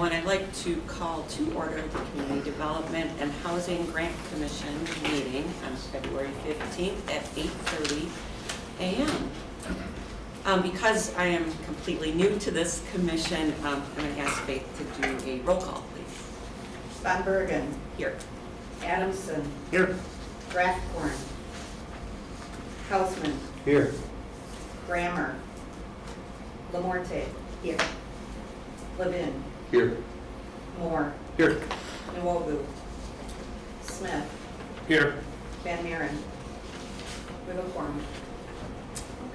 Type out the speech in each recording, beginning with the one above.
I'd like to call to order the Community Development and Housing Grant Commission meeting on February 15th at 8:30 a.m. Because I am completely new to this commission, I'm going to ask Faith to do a roll call, please. Von Bergen. Here. Adamson. Here. Rathcorn. Hausman. Here. Grammer. Lamorte. Here. Levin. Here. Moore. Here. Nwogu. Smith. Here. Van Maren. Wiggleform.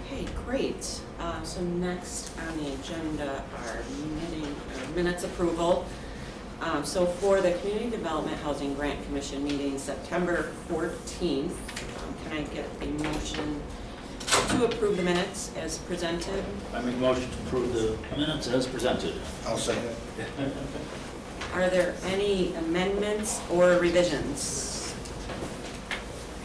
Okay, great. So next on the agenda are minutes approval. So for the Community Development Housing Grant Commission meeting September 14th, can I get a motion to approve the minutes as presented? I make a motion to approve the minutes as presented. I'll second. Are there any amendments or revisions?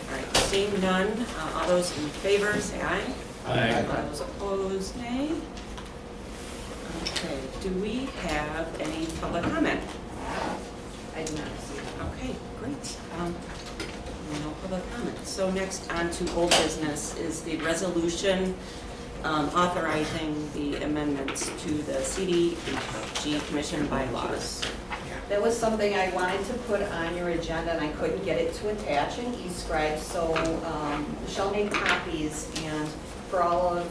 All right, seeing none, all those in favor say aye. Aye. All those opposed, nay. Okay, do we have any public comment? I do not see it. Okay, great. No public comment. So next on to old business is the resolution authorizing the amendments to the CDBG Commission bylaws. That was something I wanted to put on your agenda and I couldn't get it to attach in eScribe, so Michelle made copies, and for all of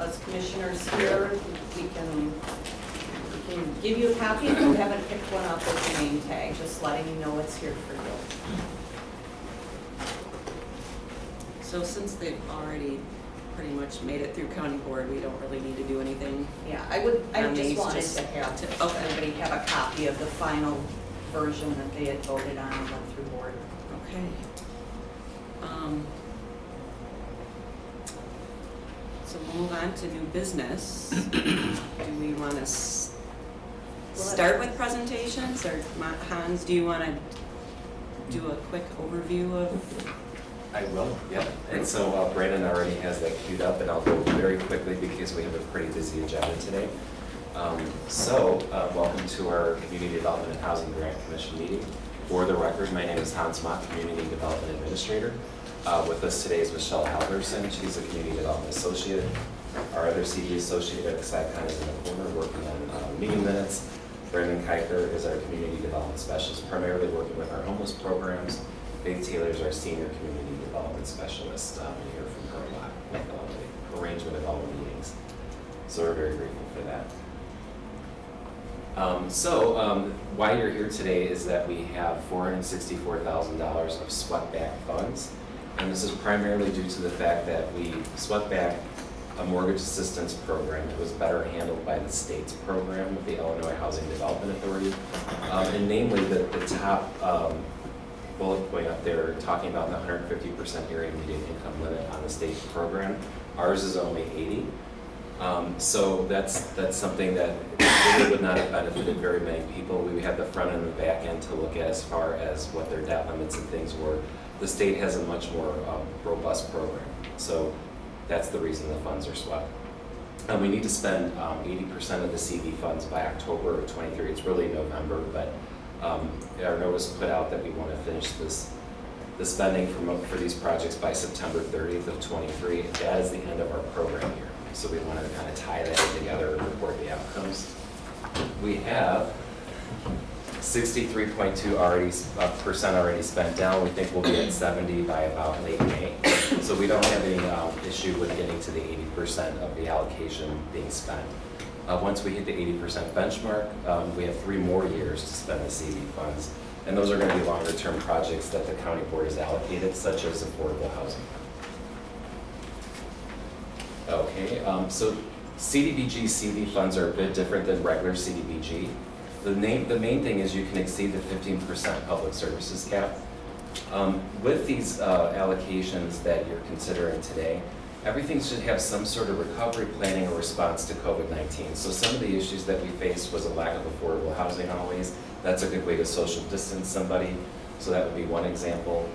us commissioners here, we can give you a copy if you haven't picked one up with your name tag, just letting you know it's here for you. So since they've already pretty much made it through county board, we don't really need to do anything. Yeah, I And just these wanted just to have, okay. everybody have a copy of the final version that they had voted on and went through board. Okay. So we'll move on to new business. Do we want to start with presentations, or Hans, do you want to do a quick overview of? I will, yeah. And so Brandon already has that queued up, and I'll go very quickly because we have a pretty busy agenda today. Welcome to our Community Development and Housing Grant Commission meeting. For the record, my name is Hans Mock, Community Development Administrator. With us today is Michelle Halverson. She's a Community Development Associate. Our other CD associate, Eric Saikon, is in the corner working on meeting minutes. Brandon Kiker is our Community Development Specialist, primarily working with our homeless programs. Faith Taylor is our Senior Community Development Specialist. We hear from her a lot with the arrangement of all the meetings. So we're very grateful for that. Why you're here today is that we have $464,000 of swept back funds. And this is primarily due to the fact that we swept back a mortgage assistance program. It was better handled by the state's program with the Illinois Housing Development Authority. And namely, the top bullet point up there talking about the 150% area median income limit on the state program. Ours is only 80. So that's something that really would not have benefited very many people. We had the front and the back end to look at as far as what their debt limits and things were. The state has a much more robust program. So that's the reason the funds are swept. We need to spend 80% of the CD funds by October of 23. It's really November, but our notice put out that we want to finish the spending for these projects by September 30th of 23. That is the end of our program year. So we want to kind of tie that together and report the outcomes. We have 63.2% already spent down. We think we'll be at 70 by about late May. So we don't have any issue with getting to the 80% of the allocation being spent. Once we hit the 80% benchmark, we have 3 more years to spend the CD funds. And those are going to be longer term projects that the county board has allocated, such as affordable housing. Okay, so CDBG CD funds are a bit different than regular CDBG. The main thing is you can exceed the 15% public services cap. With these allocations that you're considering today, everything should have some sort of recovery planning or response to COVID-19. So some of the issues that we faced was a lack of affordable housing always. That's a good way to social distance somebody. So that would be one example.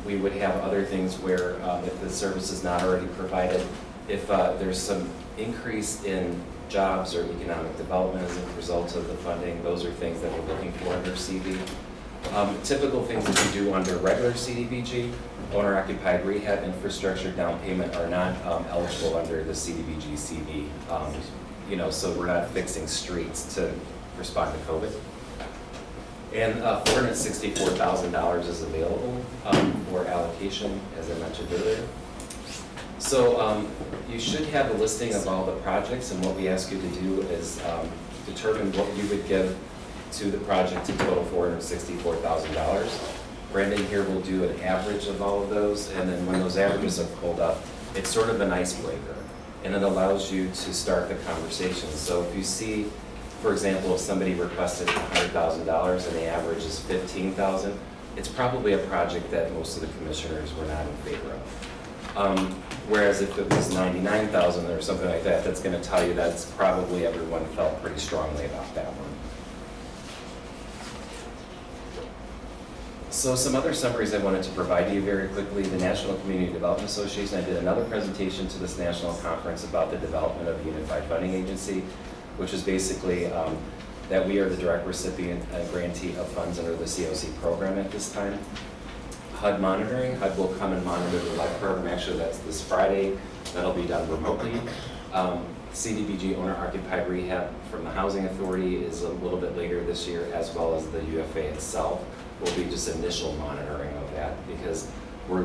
We would have other things where if the service is not already provided, if there's some increase in jobs or economic development as a result of the funding. Those are things that we're looking for under CV. Typical things that we do under regular CDBG, owner-occupied rehab, infrastructure, down payment are not eligible under the CDBG CV. So we're not fixing streets to respond to COVID. And $464,000 is available for allocation, as I mentioned earlier. So you should have a listing of all the projects, and what we ask you to do is determine what you would give to the project to total $464,000. Brendan here will do an average of all of those, and then when those averages are pulled up, it's sort of an icebreaker, and it allows you to start the conversation. So if you see, for example, if somebody requested $100,000 and the average is $15,000, it's probably a project that most of the commissioners were not in favor of. Whereas if it was $99,000 or something like that, that's going to tell you that's probably everyone felt pretty strongly about that one. So some other summaries I wanted to provide to you very quickly. The National Community Development Association, I did another presentation to this national conference about the development of the Unified Funding Agency, which is basically that we are the direct recipient and grantee of funds under the COC program at this time. HUD monitoring, HUD will come and monitor the LEG program. Actually, that's this Friday. That'll be done remotely. CDBG owner-occupied rehab from the Housing Authority is a little bit later this year, as well as the UFA itself will be just initial monitoring of that, because we're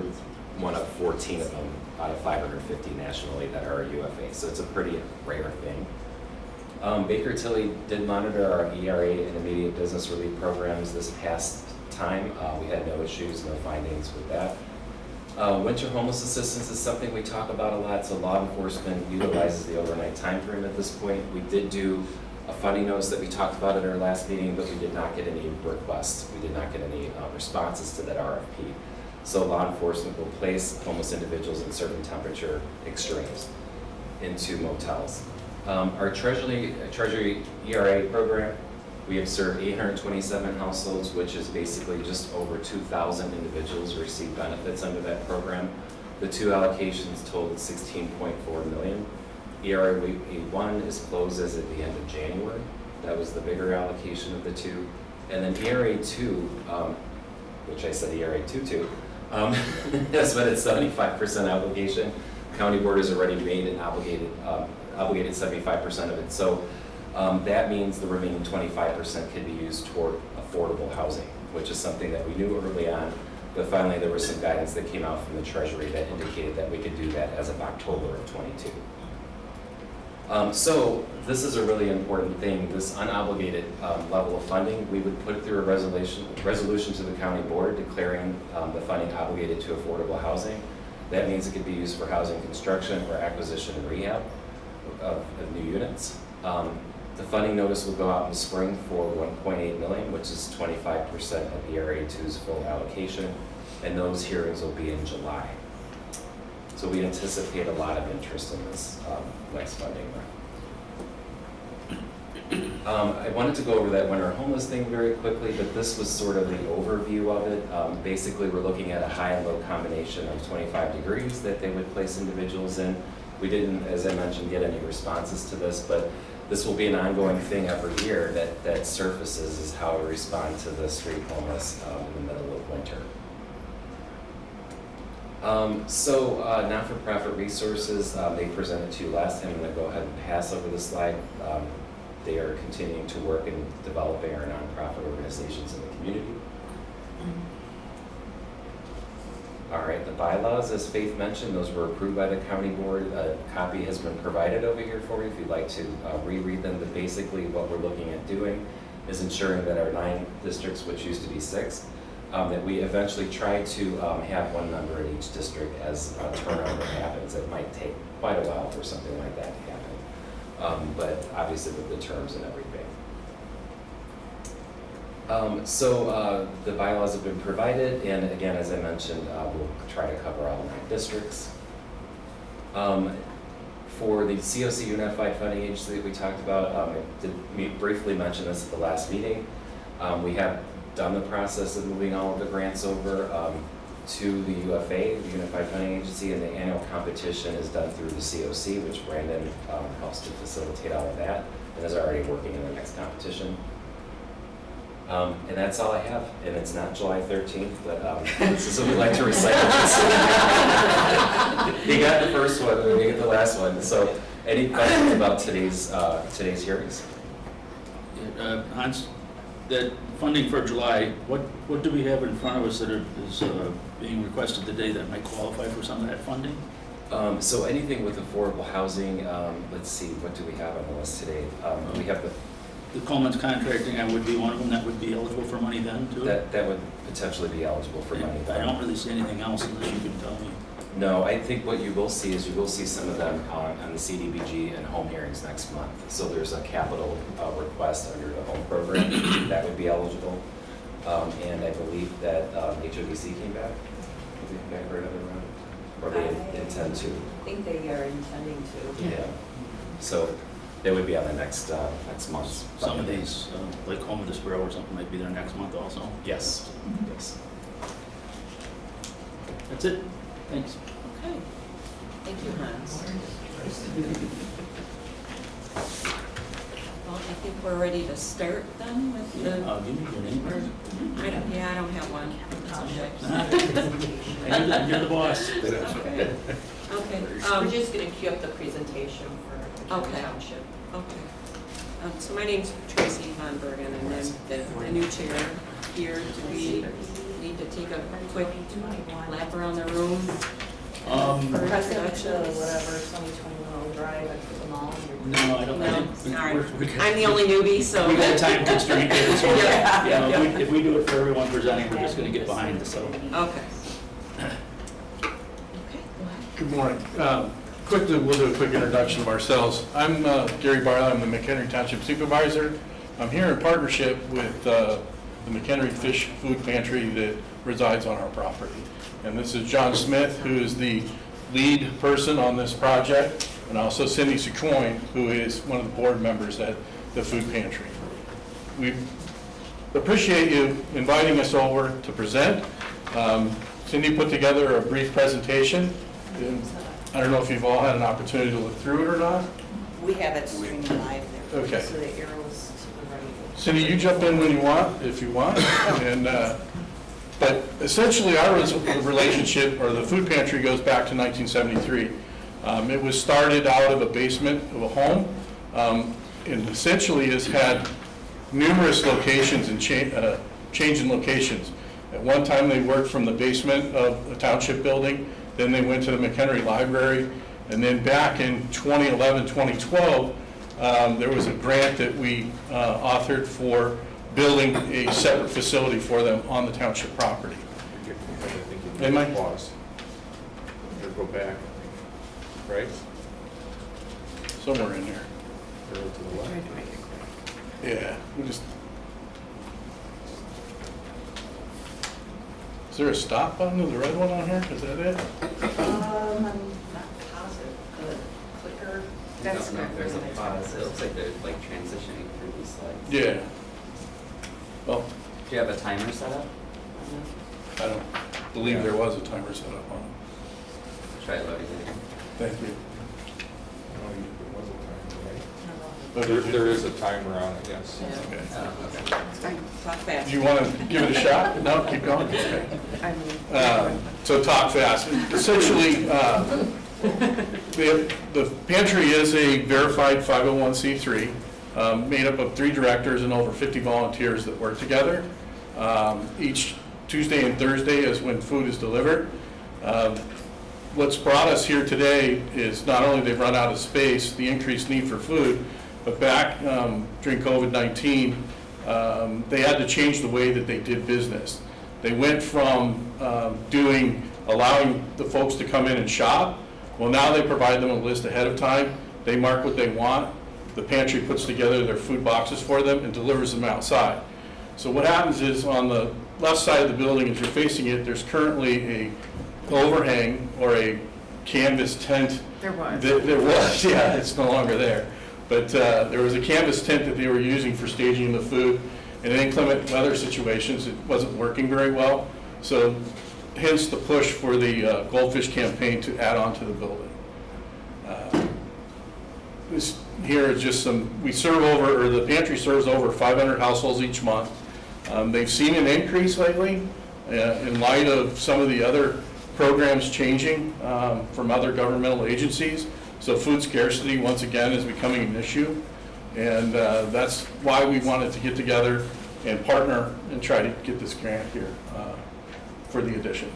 one of 14 of them out of 550 nationally that are UFA, so it's a pretty rare thing. Baker Tilly did monitor our ERA and immediate business relief programs this past time. We had no issues, no findings with that. Winter homeless assistance is something we talk about a lot, so law enforcement utilizes the overnight time frame at this point. We did do a funding notice that we talked about at our last meeting, but we did not get any requests. We did not get any responses to that RFP. So law enforcement will place homeless individuals in certain temperature extremes into motels. Our Treasury ERA program, we have served 827 households, which is basically just over 2,000 individuals receive benefits under that program. The two allocations totaled $16.4 million. ERA 1 is closed as at the end of January. That was the bigger allocation of the two. And then ERA 2, which I said ERA 2 that's been at 75% obligation. County Board has already made and obligated 75% of it. So that means the remaining 25% can be used toward affordable housing, which is something that we knew early on, but finally there was some guidance that came out from the Treasury that indicated that we could do that as of October of 22. So this is a really important thing, this unobligated level of funding. We would put it through a resolution to the County Board declaring the funding obligated to affordable housing. That means it could be used for housing construction or acquisition and rehab of new units. The funding notice will go out in the spring for $1.8 million, which is 25% of the ERA 2's full allocation, and those hearings will be in July. So we anticipate a lot of interest in this next funding round. I wanted to go over that winter homeless thing very quickly, but this was sort of the overview of it. Basically, we're looking at a high and low combination of 25 degrees that they would place individuals in. We didn't, as I mentioned, get any responses to this, but this will be an ongoing thing every year that surfaces is how we respond to the street homeless in the middle of winter. Non-for-profit resources, they presented to you last time. I'm going to go ahead and pass over the slide. They are continuing to work in developing our nonprofit organizations in the community. All right, the bylaws, as Faith mentioned, those were approved by the county board. A copy has been provided over here for you if you'd like to reread them. But basically what we're looking at doing is ensuring that our 9 districts, which used to be 6, that we eventually try to have one member in each district as turnover happens. It might take quite a while for something like that to happen, but obviously with the terms and everything. The bylaws have been provided, and again, as I mentioned, we'll try to cover all 9 districts. For the COC Unified Funding Agency that we talked about, I did briefly mention this at the last meeting. We have done the process of moving all of the grants over. to the UFA, the Unified Funding Agency, and the annual competition is done through the COC, which Brandon helps to facilitate all of that, and is already working in the next competition. And that's all I have, and it's not July 13th, but this is what we like to recycle. You got the first one, and you get the last one. So, any questions about today's hearings? Hans, that funding for July, what do we have in front of us that is being requested today that might qualify for some of that funding? So anything with affordable housing, let's see, what do we have on the list today? We have The Coleman's contracting, I would be one of them that would be eligible for money then, too? that would potentially be eligible for money. I don't really see anything else unless you can tell me. No, I think what you will see is you will see some of them on the CDBG and home hearings next month. So there's a capital request under the home program that would be eligible. And I believe that HODC came back. Did they come back for another round? Or they intend to? I think they are intending to. Yeah. So they would be on the next month's. Some of these, like Home Disbro or something, might be there next month also. Yes, yes. That's it. Thanks. Okay, thank you, Hans. Well, I think we're ready to start then with the, You need your name. I don't have one. That's okay. You're the boss. Okay. Okay, We're just gonna queue up the presentation for Okay. the township. okay. So my name's Tracy Von Bergen, and I'm the new chair here. Do we need to take a quick lap around the room? For President, introductions? whatever, 2021 drive, I put them all in your. No, I don't. No, I think all right. we're- I'm the only newbie, so. We got a time constraint here, so, Yeah. you know, if we do it for everyone presenting, we're just gonna get behind, so. Okay. Okay, go ahead. Good morning. Quickly, we'll do a quick introduction of ourselves. I'm Gary Barlow. I'm the McHenry Township Supervisor. I'm here in partnership with the McHenry Fish Food Pantry that resides on our property. And this is John Smith, who is the lead person on this project, and also Cindy Secoin, who is one of the board members at the food pantry. We appreciate you inviting us over to present. Cindy put together a brief presentation. And I don't know if you've all had an opportunity to look through it or not. We have it streaming live there. Okay. So the arrows to the right. Cindy, you jump in when you want, if you want. And, but essentially, our relationship, or the food pantry, goes back to 1973. It was started out of a basement of a home, and essentially has had numerous locations and change in locations. At one time, they worked from the basement of the township building, then they went to the McHenry Library, and then back in 2011, 2012, there was a grant that we authored for building a separate facility for them on the township property. Am I? Pause. Or go back, right? Somewhere in there. Arrow to the left. Yeah, we just. Is there a stop button? Is the red one on here? Is that it? I'm not positive. The clicker. That's No, not there's a really pause. It looks like they're like transitioning through these slides. Yeah. Well, Do you have a timer set up? I don't believe there was a timer set up on it. Try loading it. Thank you. No, there was a timer, right? But There is a timer on it, yes. Okay. Oh, okay. It's fine. Talk fast. Do you want to give it a shot? No, keep going. Okay. So talk fast. Essentially, the pantry is a verified 501c3, made up of 3 directors and over 50 volunteers that work together. Each Tuesday and Thursday is when food is delivered. What's brought us here today is not only they've run out of space, the increased need for food, but back during COVID-19, they had to change the way that they did business. They went from allowing the folks to come in and shop. Well, now they provide them a list ahead of time. They mark what they want. The pantry puts together their food boxes for them and delivers them outside. So what happens is on the left side of the building, as you're facing it, there's currently a overhang or a canvas tent. There was. There was, yeah, it's no longer there. But there was a canvas tent that they were using for staging the food. And in inclement weather situations, it wasn't working very well. So hence the push for the Goldfish campaign to add on to the building. This here is just we serve over, or the pantry serves over 500 households each month. They've seen an increase lately in light of some of the other programs changing from other governmental agencies. So food scarcity, once again, is becoming an issue. And that's why we wanted to get together and partner and try to get this grant here for the addition.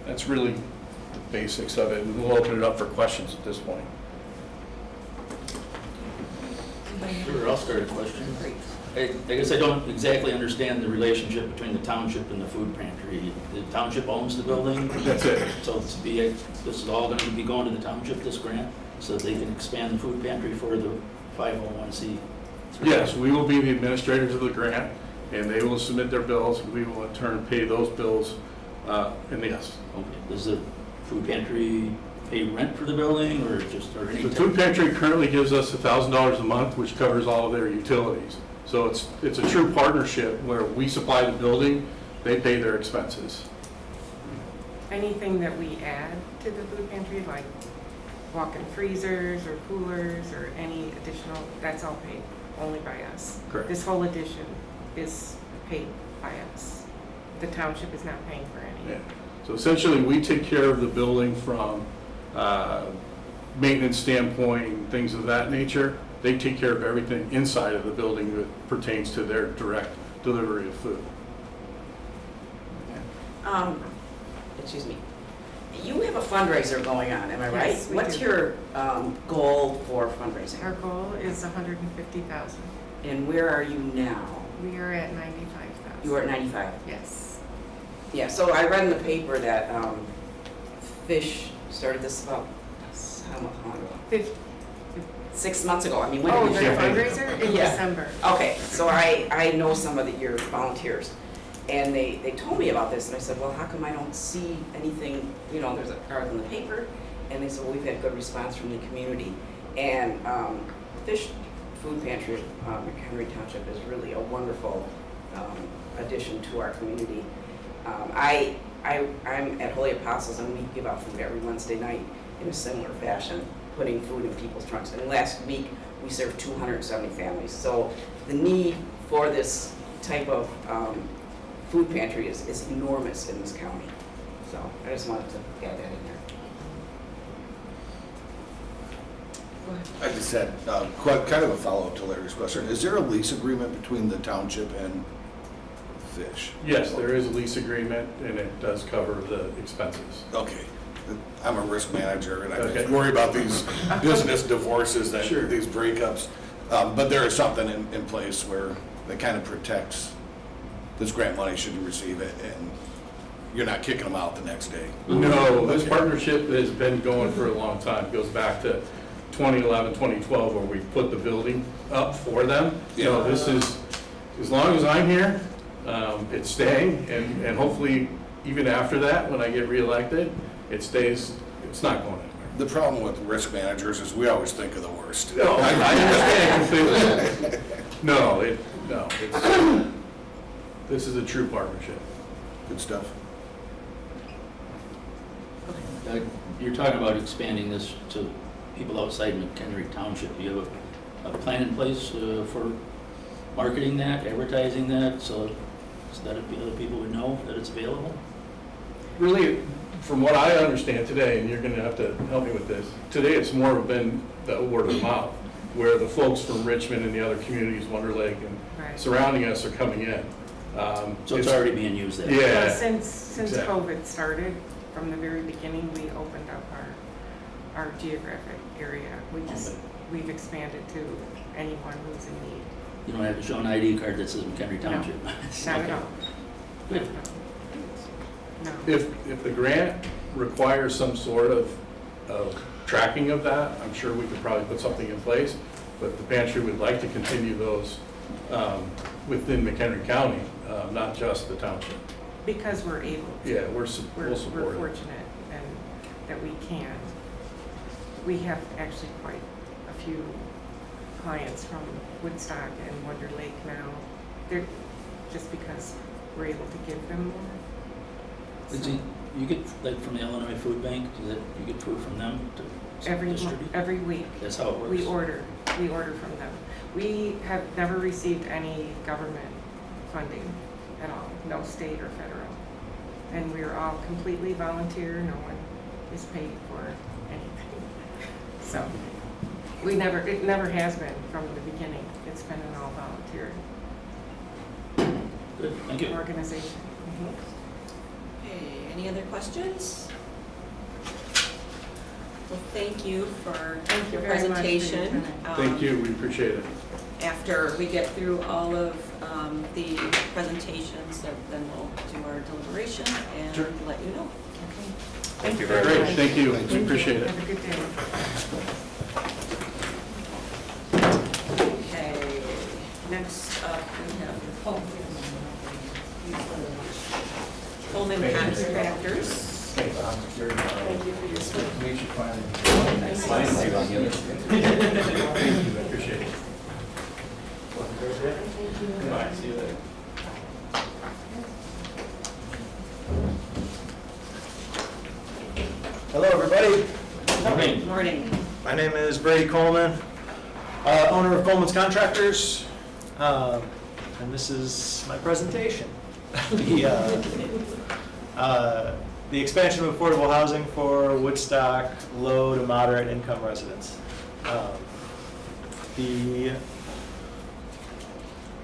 That's really the basics of it. And we'll open it up for questions at this point. Sure, I'll start a question. I guess I don't exactly understand the relationship between the township and the food pantry. The township owns the building? That's it. So this is all going to be going to the township, this grant, so that they can expand the food pantry for the 501c? Yes, we will be the administrators of the grant, and they will submit their bills, and we will in turn pay those bills, and yes. Okay. Does the food pantry pay rent for the building, or any? The food pantry currently gives us $1,000 a month, which covers all of their utilities. So it's a true partnership where we supply the building, they pay their expenses. Anything that we add to the food pantry, like walk-in freezers or coolers or any additional, that's all paid only by us. Correct. This whole addition is paid by us. The township is not paying for any. Yeah. So essentially, we take care of the building from maintenance standpoint and things of that nature. They take care of everything inside of the building that pertains to their direct delivery of food. Excuse me. You have a fundraiser going on, am I right? Yes, we What's do. your goal for fundraising? Our goal is 150,000. And where are you now? We are at 95,000. You are at 95? Yes. Yeah, so I read in the paper that Fish started this about, how long ago? 50. 6 months ago. I mean, when Oh, did the you fundraiser in Yeah. December. Okay, so I know some of your volunteers, and they told me about this, and I said, well, how come I don't see anything, there's a article in the paper, and they said, well, we've had good response from the community, and Fish Food Pantry, McHenry Township is really a wonderful addition to our community. I'm at Holy Apostles, and we give out food every Wednesday night in a similar fashion, putting food in people's trunks. And last week, we served 270 families. So the need for this type of food pantry is enormous in this county. So I just wanted to add that in there. Go ahead. I just had quite kind of a follow-up to Larry's question. Is there a lease agreement between the township and Fish? Yes, there is a lease agreement, and it does cover the expenses. Okay. I'm a risk manager, and I Okay. just worry about these business divorces, Sure. these breakups. But there is something in place where that kind of protects this grant money should you receive it, and you're not kicking them out the next day. No, this Okay. partnership has been going for a long time. It goes back to 2011, 2012, where we put the building up for them. Yeah. This is, as long as I'm here, it's staying, and hopefully even after that, when I get reelected, it stays, it's not going anywhere. The problem with risk managers is we always think of the worst. No, I understand completely. No, this is a true partnership. Good stuff. You're talking about expanding this to people outside McHenry Township. Do you have a plan in place for marketing that, advertising that, so that other people would know that it's available? Really, from what I understand today, and you're gonna have to help me with this, today it's more been the word of mouth, where the folks from Richmond and the other communities, Wonder Lake and Right. surrounding us are coming in. So it's already being used there? Yeah. Well, since exactly. COVID started, from the very beginning, we opened up our geographic area. We've expanded to anyone who's in need. You don't have to show an ID card that says McHenry No, Township? Not Okay. at all. Good. No. If the grant requires some sort of tracking of that, I'm sure we could probably put something in place, but the pantry would like to continue those within McHenry County, not just the township. Because we're able to. Yeah, we'll We're support it. fortunate and that we can. We have actually quite a few clients from Woodstock and Wonder Lake now. They're just because we're able to give them more. Is So- You get, like, from the Illinois Food Bank, you get food from them to distribute? Every week. That's how it works? We order from them. We have never received any government funding at all, no state or federal. And we're all completely volunteer, no one is paid for anything. So, it never has been from the beginning. It's been an all volunteer Good, thank you. organization. Okay, any other questions? Well, thank you for Thank you your very much for your presentation. time. Thank you, we appreciate it. After we get through all of the presentations, then we'll do our deliberation and Sure. let you know. Thank you very Great, much. thank you, Thank we you. appreciate it. Have a good day. Okay, next up we have Coleman Contractors. Thank you for your service. Nice to on the other. Thank you, I appreciate it. Bye, see you later. Hello, everybody. Morning. Morning. My name is Brady Coleman, owner of Coleman's Contractors, and this is my presentation. The expansion of affordable housing for Woodstock low to moderate income residents. The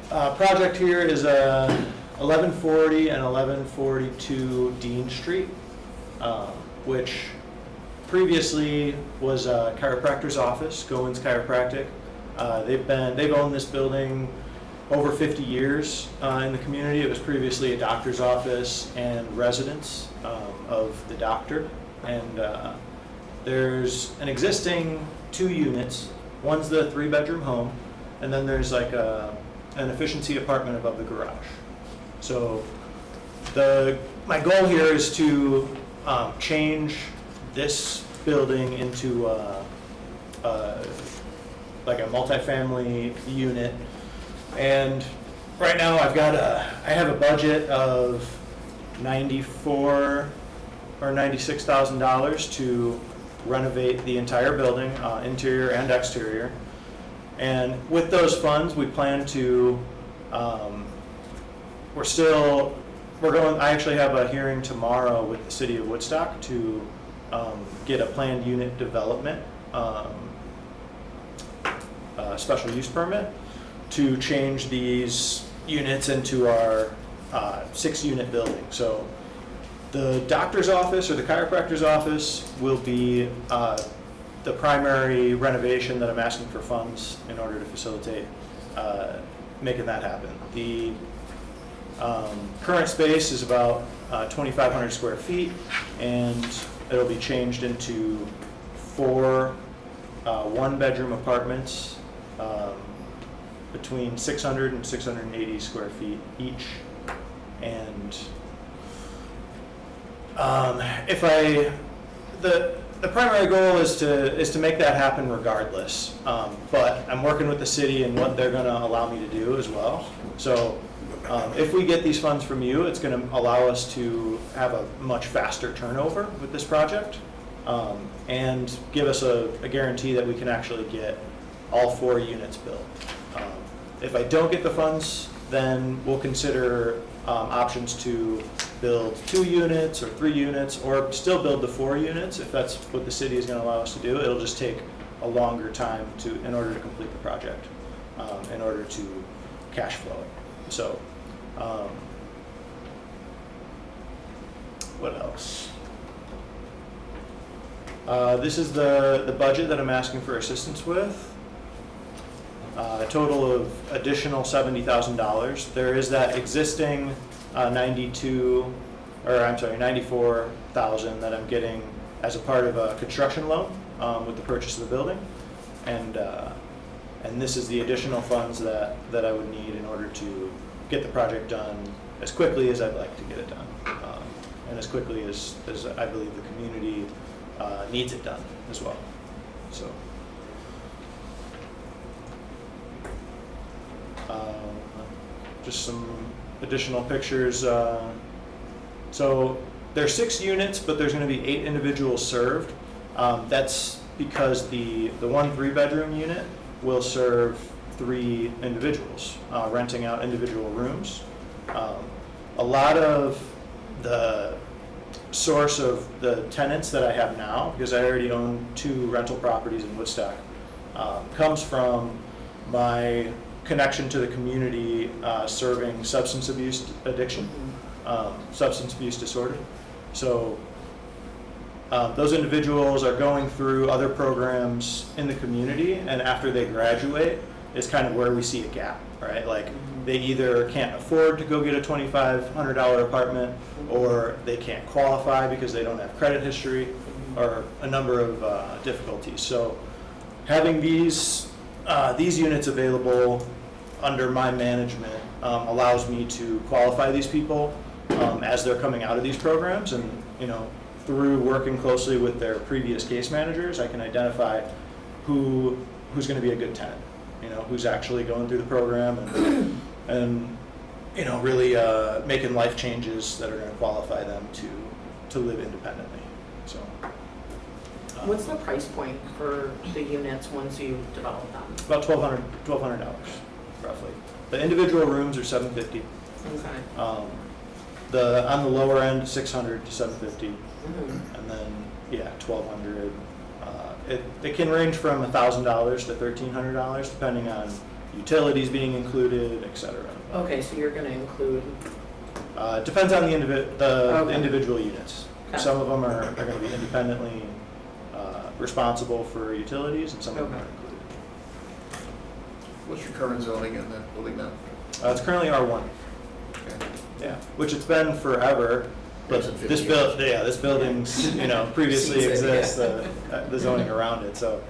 project here is 1140 and 1142 Dean Street, which previously was a chiropractor's office, Goins Chiropractic. They've owned this building over 50 years in the community. It was previously a doctor's office and residence of the doctor. And there's an existing 2 units. One's the 3-bedroom home, and then there's like an efficiency apartment above the garage. So my goal here is to change this building into like a multifamily unit. And right now I have a budget of $94,000 or $96,000 to renovate the entire building, interior and exterior. And with those funds, we plan to, I actually have a hearing tomorrow with the city of Woodstock to get a planned unit development special use permit to change these units into our 6-unit building. So the doctor's office or the chiropractor's office will be the primary renovation that I'm asking for funds in order to facilitate making that happen. The current space is about 2,500 square feet, and it'll be changed into 4 one-bedroom apartments between 600 and 680 square feet each. And the primary goal is to make that happen regardless. But I'm working with the city and what they're going to allow me to do as well. So if we get these funds from you, it's going to allow us to have a much faster turnover with this project, and give us a guarantee that we can actually get all 4 units built. If I don't get the funds, then we'll consider options to build 2 units or 3 units, or still build the 4 units if that's what the city is going to allow us to do. It'll just take a longer time in order to complete the project, in order to cash flow it. So, what else? This is the budget that I'm asking for assistance with. A total of additional $70,000. There is that existing $94,000 that I'm getting as a part of a construction loan with the purchase of the building, and this is the additional funds that I would need in order to get the project done as quickly as I'd like to get it done, and as quickly as I believe the community needs it done as well. So. Just some additional pictures. So There are 6 units, but there's going to be 8 individuals served. That's because the one 3-bedroom unit will serve 3 individuals, renting out individual rooms. A lot of the source of the tenants that I have now, because I already own 2 rental properties in Woodstock, comes from my connection to the community serving substance abuse addiction, substance abuse disorder. So those individuals are going through other programs in the community, and after they graduate is kind of where we see a gap, right? Like they either can't afford to go get a $2,500 apartment, or they can't qualify because they don't have credit history, or a number of difficulties. So having these units available under my management allows me to qualify these people as they're coming out of these programs, and through working closely with their previous case managers, I can identify who's going to be a good tenant, who's actually going through the program and really making life changes that are going to qualify them to live independently. So, What's the price point for the units once you develop them? about $1,200 roughly. The individual rooms are $750. Okay. On the lower end, $600 to $750, and then $1,200. It can range from $1,000 to $1,300 depending on utilities being included, etc. Okay, so you're going to include. Depends on the Okay. individual units. Okay. Some of them are going to be independently responsible for utilities, and some of them Okay. are included. What's your current zoning in that building now? It's currently R1. Okay. Yeah, which it's been forever. But Wasn't 50 this this building's previously Sees it, exists, the zoning around it. So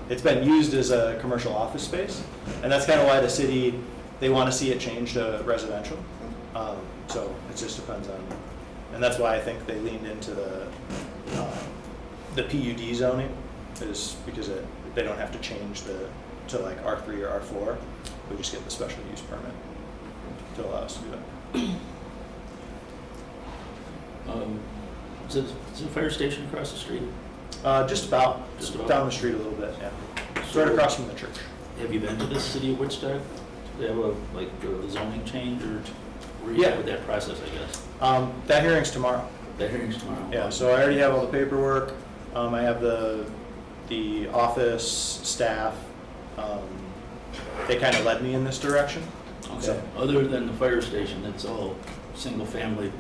it's been used as a commercial office space, and that's kind of why the city, they want to see it change to residential. So it just depends on, and that's why I think they leaned into the PUD zoning, is because they don't have to change to like R3 or R4. We just get the special use permit to allow us to do it. Is the fire station across the street? Just about Just about? down the street a little bit, yeah. It's right across from the church. Have you been to the city of Woodstock? Do they have a zoning change, or where you Yeah. at with that process, I guess? That hearing's tomorrow. That hearing's tomorrow? Yeah, so I already have all the paperwork. I have the office staff. They kind of led me in this direction. Okay, So- other than the fire station, that's all single-family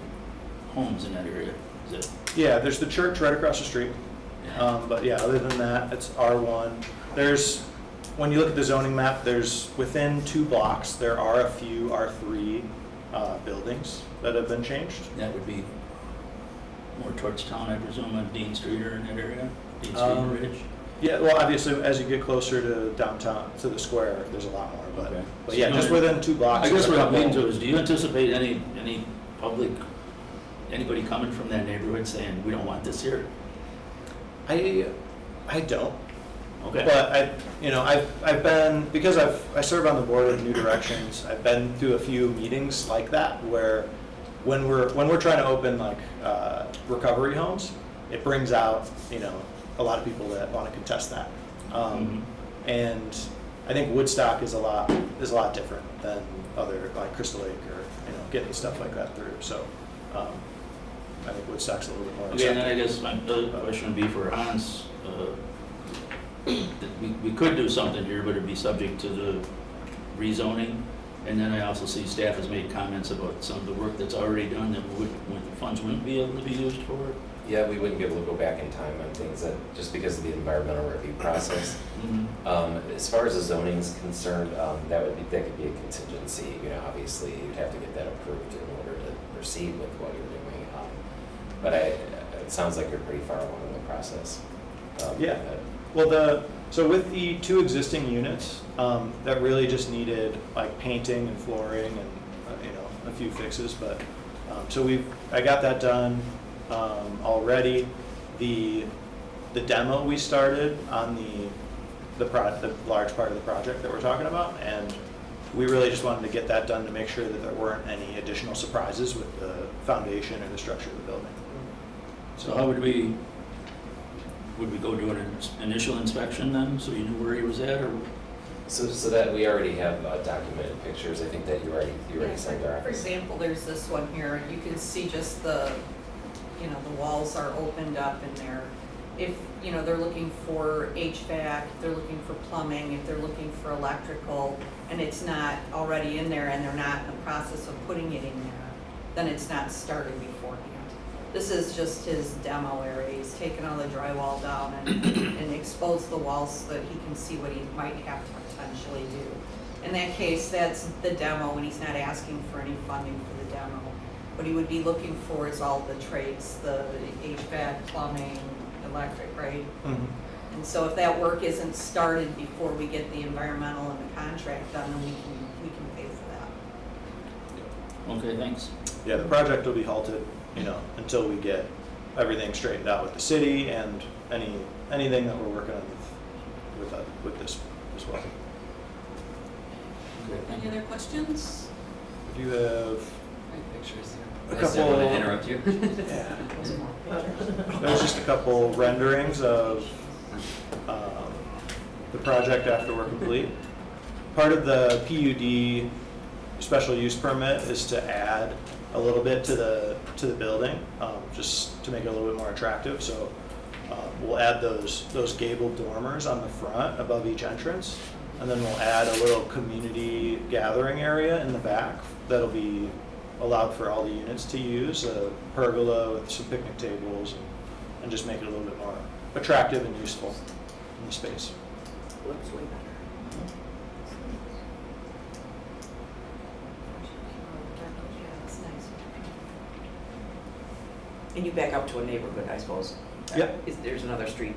homes in that area, is it? Yeah, there's the church right across the street. But yeah, other than that, it's R1. When you look at the zoning map, there's within 2 blocks, there are a few R3 buildings that have been changed. That would be more towards town, I presume, on Dean Street or in that area? Dean Street and Ridge? Yeah, well, obviously, as you get closer to downtown, to the square, there's a lot more, Okay. but yeah, just within 2 blocks. I guess there's a what I'm getting couple. to is, do you anticipate any public, anybody coming from that neighborhood saying, we don't want this here? I don't. Okay. But I've been, because I serve on the board of New Directions, I've been through a few meetings like that where when we're trying to open like recovery homes, it brings out a lot of people that want to contest that. And I think Woodstock is a lot different than other like Crystal Lake or getting stuff like that through. So I think Woodstock's a little bit more Okay, and accepted. then I guess my other question would be for Hans. We could do something here, but it'd be subject to the rezoning. And then I also see staff has made comments about some of the work that's already done that the funds wouldn't be able to be used for. Yeah, we wouldn't be able to go back in time on things that, just because of the environmental review process. As far as the zoning is concerned, that could be a contingency. Obviously, you'd have to get that approved in order to proceed with what you're doing. But it sounds like you're pretty far along in the process. Yeah. Well, so with the 2 existing units that really just needed like painting and flooring and a few fixes, but so I got that done already. The demo we started on the large part of the project that we're talking about, and we really just wanted to get that done to make sure that there weren't any additional surprises with the foundation or the structure of the building. So how would we go do an initial inspection then, so you knew where he was at, or? So that we already have documented pictures, I think that you already signed our For office. example, there's this one here, you can see just the, the walls are opened up in there. If, they're looking for HVAC, if they're looking for plumbing, if they're looking for electrical, and it's not already in there and they're not in the process of putting it in there, then it's not started beforehand. This is just his demo area, he's taken all the drywall down and exposed the walls so that he can see what he might have to potentially do. In that case, that's the demo, and he's not asking for any funding for the demo. What he would be looking for is all the trades, the HVAC, plumbing, electric, right? Mm-hmm. And so if that work isn't started before we get the environmental and the contract done, then we can pay for that. Okay, thanks. Yeah, the project will be halted, until we get everything straightened out with the city and anything that we're working on with this as well. Any other questions? If you have Pictures. a I just didn't want to couple, interrupt you. yeah, there's just a couple renderings of the project after we're complete. Part of the PUD special use permit is to add a little bit to the building, just to make it a little bit more attractive. So we'll add those gabled dormers on the front above each entrance, and then we'll add a little community gathering area in the back that'll be allowed for all the units to use, a pergola with some picnic tables, and just make it a little bit more attractive and useful in the space. Looks way better. Yeah, it's nice. And you back up to a neighborhood, I suppose? Yep. There's another street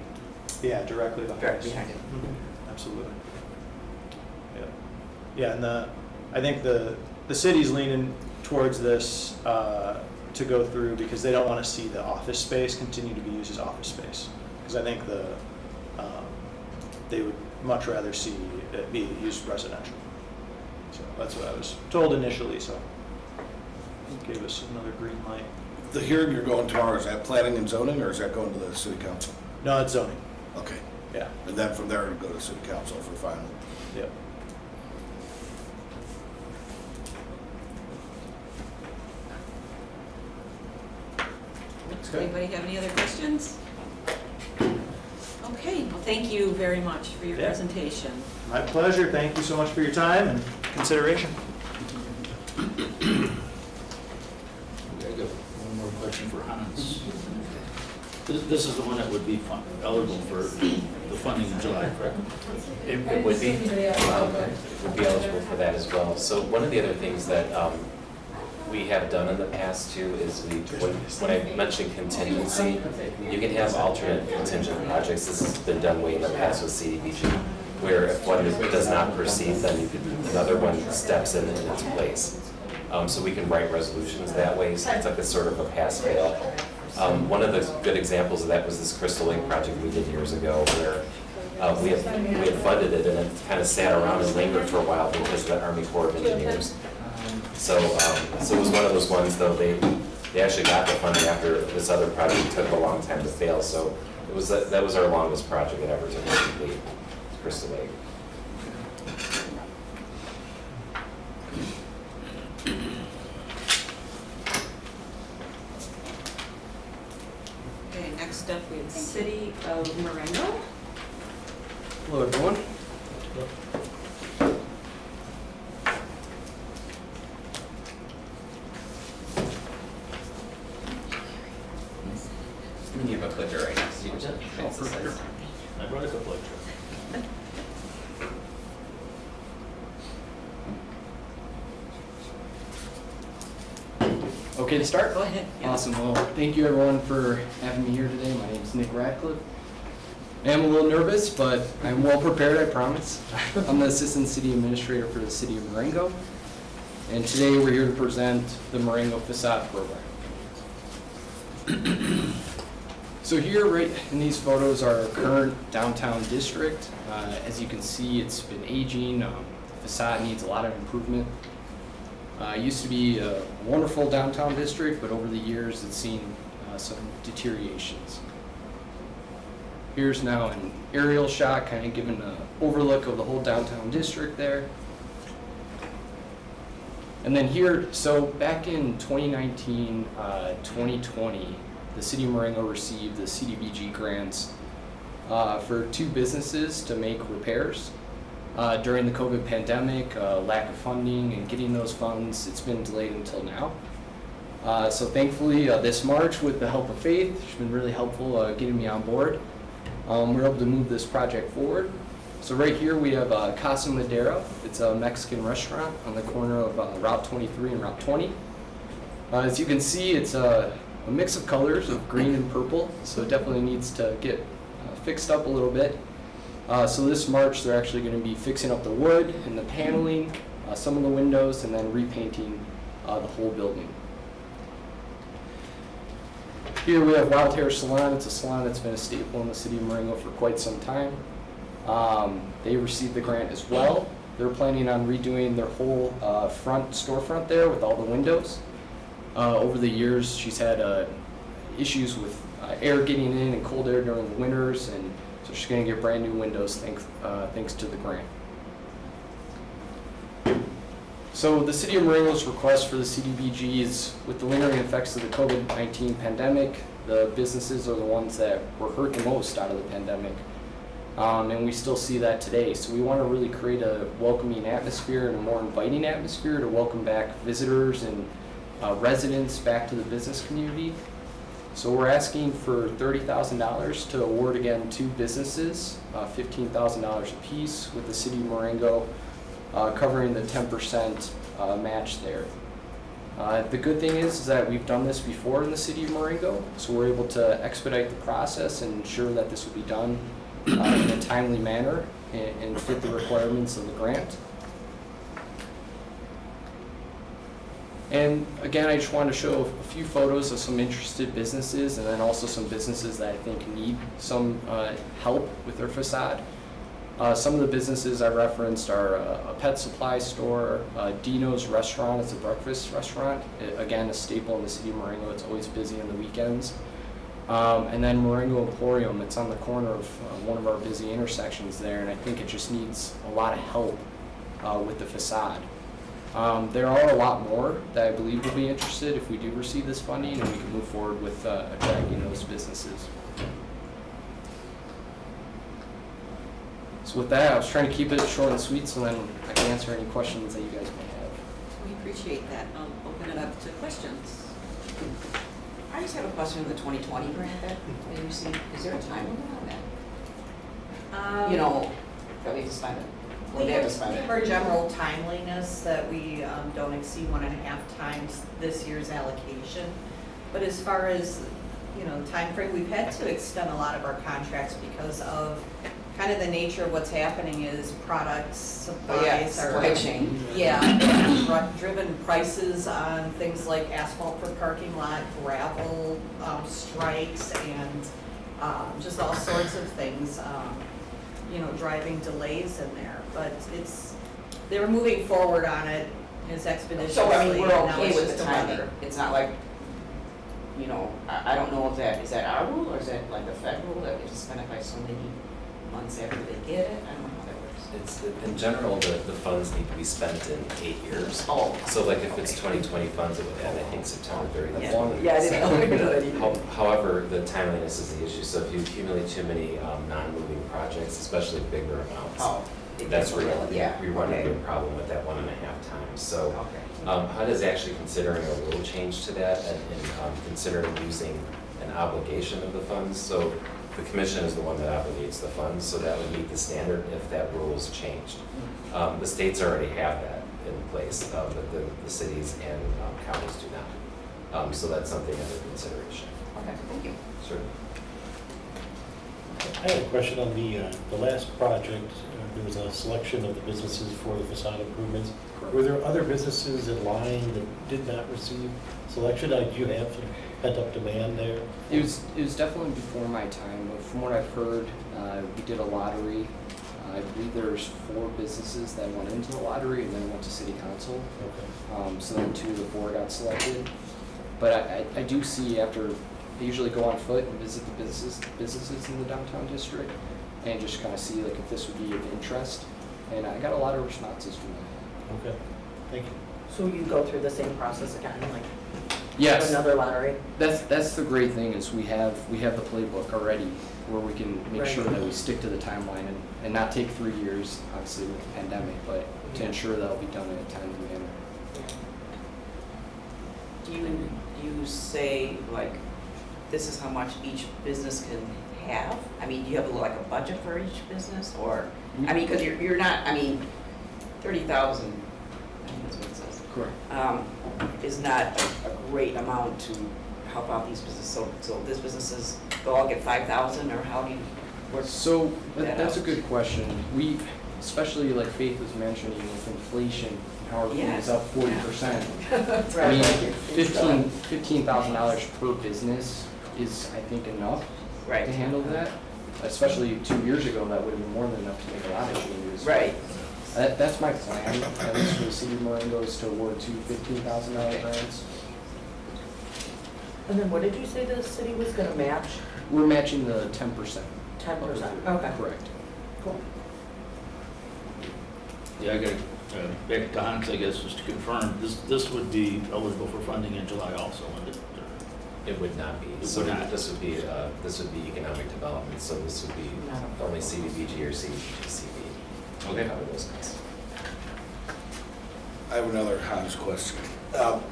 Yeah, directly behind right us. behind it. Mhm, absolutely. Yeah, yeah, and I think the city's leaning towards this to go through because they don't want to see the office space continue to be used as office space. Because I think they would much rather see it be used residential. So that's what I was told initially, so it gave us another green light. The hearing you're going tomorrow, is that planning and zoning, or is that going to the city council? No, it's zoning, Okay, yeah, and then from there, it'll go to city council for final. yep. Does anybody have any other questions? Okay, well, thank you very much for your Yeah. presentation. My pleasure, thank you so much for your time and consideration. Okay, I got one more question for Hans. This is the one that would be eligible for the funding in July, correct? It would be, eligible for that as well. So one of the other things that we have done in the past too is when I mentioned contingency, you can have alternate contingent projects. This has been done way in the past with CDBG, where if one does not proceed, then another one steps in its place. So we can write resolutions that way, so it's like a sort of a pass-fail. One of the good examples of that was this Crystal Lake project we did years ago, where we had funded it and it kind of sat around and lingered for a while because of the Army Corps of Engineers. So it was one of those ones, though, they actually got the funding after this other project took a long time to fail. So that was our longest project it ever took to complete, Crystal Lake. Okay, next up we have City of Marengo. Hello, everyone. You have a clicker right next to you. That's the size. I brought a couple extra. Okay to start? Go ahead. Yeah. Awesome. Well, thank you everyone for having me here today. My name is Nick Radcliffe. I am a little nervous, but I'm well prepared, I promise. I'm the Assistant City Administrator for the City of Marengo. And today we're here to present the Marengo Facade Program. So here, right in these photos, are our current downtown district. As you can see, it's been aging. The facade needs a lot of improvement. It used to be a wonderful downtown district, but over the years it's seen some deteriorations. Here's now an aerial shot, kind of giving an overlook of the whole downtown district there. And then here, so back in 2019, 2020, the City of Marengo received the CDBG grants for 2 businesses to make repairs. During the COVID pandemic, lack of funding and getting those funds, it's been delayed until now. So thankfully, this March, with the help of Faith, she's been really helpful getting me on board. We're able to move this project forward. So right here we have Casa Madera. It's a Mexican restaurant on the corner of Route 23 and Route 20. As you can see, it's a mix of colors of green and purple, so it definitely needs to get fixed up a little bit. So this March they're actually going to be fixing up the wood and the paneling, some of the windows, and then repainting the whole building. Here we have Wild Hair Salon. It's a salon that's been a staple in the City of Marengo for quite some time. They received the grant as well. They're planning on redoing their whole front storefront there with all the windows. Over the years, she's had issues with air getting in and cold air during the winters, and so she's going to get brand new windows thanks to the grant. So the City of Marengo's request for the CDBG is, with the lingering effects of the COVID-19 pandemic, the businesses are the ones that were hurt the most out of the pandemic. And we still see that today. So we want to really create a welcoming atmosphere and a more inviting atmosphere to welcome back visitors and residents back to the business community. So we're asking for $30,000 to award again 2 businesses, $15,000 apiece, with the City of Marengo covering the 10% match there. The good thing is that we've done this before in the City of Marengo, so we're able to expedite the process and ensure that this will be done in a timely manner and fit the requirements of the grant. And again, I just wanted to show a few photos of some interested businesses, and then also some businesses that I think need some help with their facade. Some of the businesses I referenced are a pet supply store, Dino's Restaurant. It's a breakfast restaurant. Again, a staple in the City of Marengo. It's always busy on the weekends. And then Marengo Emporium. It's on the corner of one of our busy intersections there, and I think it just needs a lot of help with the facade. There are a lot more that I believe will be interested if we do receive this funding, and we can move forward with attracting those businesses. So with that, I was trying to keep it short and sweet, so then I can answer any questions that you guys may have. We appreciate that. I'll open it up to questions. I just have a question on the 2020 grant that we received. Is there a time limit on that? You know, that we have to spend it? Or We they have to spend have it? our general timeliness that we don't exceed 1.5 times this year's allocation. But as far as, you know, timeframe, we've had to extend a lot of our contracts because of kind of the nature of what's happening is products, supplies Oh, yeah, are. supply chain. Yeah, driven prices on things like asphalt for parking lot, gravel, strikes, and just all sorts of things, you know, driving delays in there. But they're moving forward on it as expeditiously. So, I mean, we're and now okay it's with just the a timing. matter. It's not like, you know, I don't know if is that our rule or is that like the federal that we have to spend it by so many months after they get it? I don't know how that works. It's, in general, the funds need to be spent in 8 years. Oh. So like if it's 2020 funds, it would end, I think, September 30th. That's Yeah. one of the Yeah, I didn't know. I didn't know that either. However, the timeliness is the issue. So if you accumulate too many non-moving projects, especially bigger amounts, Oh. it that's gets where real, yeah. we run into Okay. a problem with that 1.5 times. So Okay. HUD is actually considering a rule change to that and considering using an obligation of the funds. So the commission is the one that obligates the funds, so that would meet the standard if that rule is changed. The states already have that in place, but the cities and counties do not. So that's something under consideration. Okay, thank you. Sure. I had a question on the last project. There was a selection of the businesses for the facade improvements. Were there other businesses in line that did not receive selection? Did you have some pent-up demand there? It was definitely before my time, but from what I've heard, we did a lottery. I believe there's 4 businesses that went into the lottery and then went to city council. Okay. So then 2 of the 4 got selected. But I do see after I usually go on foot and visit the businesses in the downtown district and just kind of see like if this would be of interest. And I got a lot of responses from that. Okay, thank you. So you go through the same process again, like Yes, another lottery? that's the great thing is we have the playbook already where we can make Right. sure that we stick to the timeline and not take 3 years, obviously with the pandemic, but to ensure that it'll be done in a timely manner. Do you say, like, this is how much each business can have? I mean, do you have like a budget for each business, or, I mean, because you're not, I mean, 30,000, I think that's what it says. Correct. Is not a great amount to help out these businesses, so these businesses, they'll all get 5,000, or how do you work? So that that's a out? good question. We, especially like Faith was mentioning with inflation, and how everything is Yes. up 40%. I Right. mean, $15,000 per business is, I think, enough Right. to handle that. Especially 2 years ago, that would have been more than enough to make a lot of changes. Right. That's my plan, at least for the city of Marengo, is to award 2 $15,000 grants. And then what did you say the city was gonna match? We're matching the 10%. 10%, okay. Correct. Cool. Yeah, I got, back to Hans, I guess, just to confirm, this would be eligible for funding in July also, wouldn't it? It would not be. It So would not. this would be economic development, so this would be only CDBG or CDBG-CB. Okay. Cover those costs. I have another Hans question.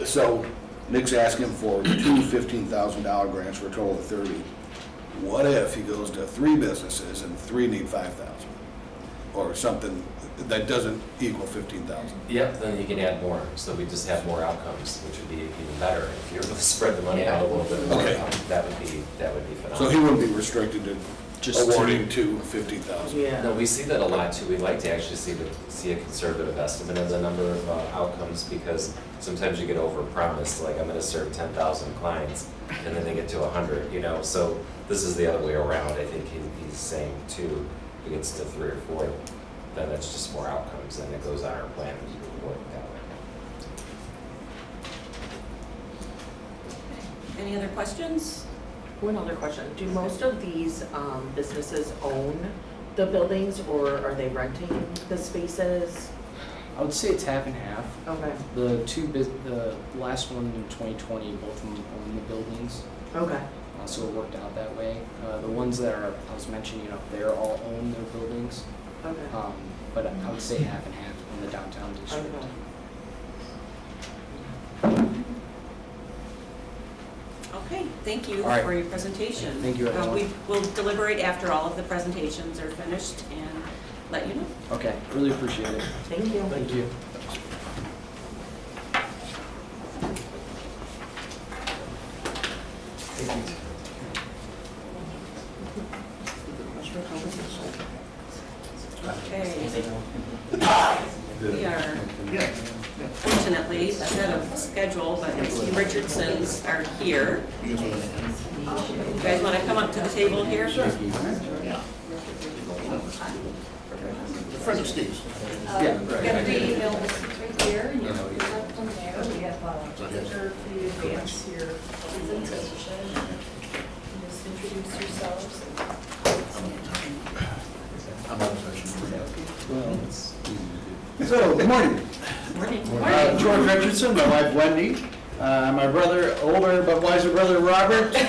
So Nick's asking for 2 $15,000 grants for a total of 30. What if he goes to 3 businesses and 3 need 5,000? Or something that doesn't equal 15,000? Yep, then you can add more, so we just have more outcomes, which would be even better. If you're able to spread the money out a little bit more, Okay. that would be phenomenal. So he wouldn't be restricted to Just awarding to 50,000? Yeah. No, we see that a lot too. We'd like to actually see a conservative estimate of the number of outcomes, because sometimes you get overpromised, like I'm gonna serve 10,000 clients, and then they get to 100, you know? So this is the other way around. I think he's saying too, if it gets to 3 or 4, then that's just more outcomes, and it goes on our plan and we work that way. Any other questions? One other question, do most of these businesses own the buildings, or are they renting the spaces? I would say it's half and half. Okay. The last one in 2020, both of them own the buildings, Okay. so it worked out that way. The ones that I was mentioning up there all own their buildings, Okay. but I would say half and half in the downtown district. Okay. Okay, thank you All right. for your presentation. Thank you, everyone. We will deliberate after all of the presentations are finished and let you know. Okay, really appreciate it. Thank you. Thank you. Okay. We are fortunately ahead of schedule, but I see Richardson's are here. You guys want to come up to the table here? Friend of Steve's. Yeah, We have the email right here, and you can present from there. We have a picture for you to advance your presentation. Just introduce yourselves. I'm out of session. So, good morning. George Richardson, my wife Wendy, my brother, older but wiser brother Robert. Will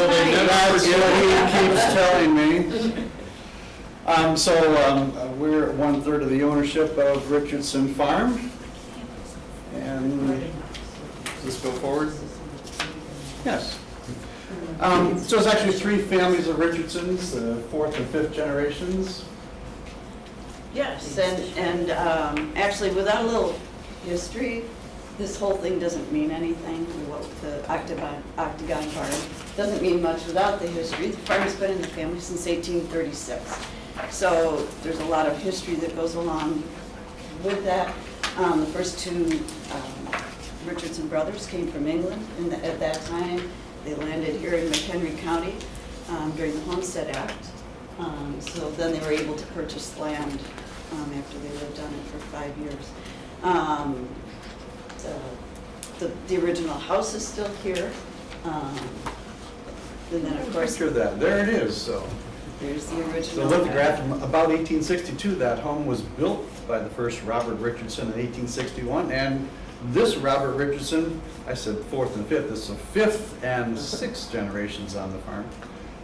they never forget what he keeps telling me. We're 1/3 of the ownership of Richardson Farm. And does this go forward? Yes. So it's actually 3 families of Richardsons, the 4th and 5th generations. Yes, and actually, without a little history, this whole thing doesn't mean anything. The Octagon Farm doesn't mean much without the history. The farm's been in the family since 1836. So there's a lot of history that goes along with that. The first 2 Richardson brothers came from England, and at that time, they landed here in McHenry County during the Homestead Act. So then they were able to purchase land after they lived on it for 5 years. The original house is still here. And then, of course, Picture that, there it is, so. there's the So original. lithograph from about 1862, that home was built by the first Robert Richardson in 1861, and this Robert Richardson, I said fourth and fifth, this is the fifth and sixth generations on the farm.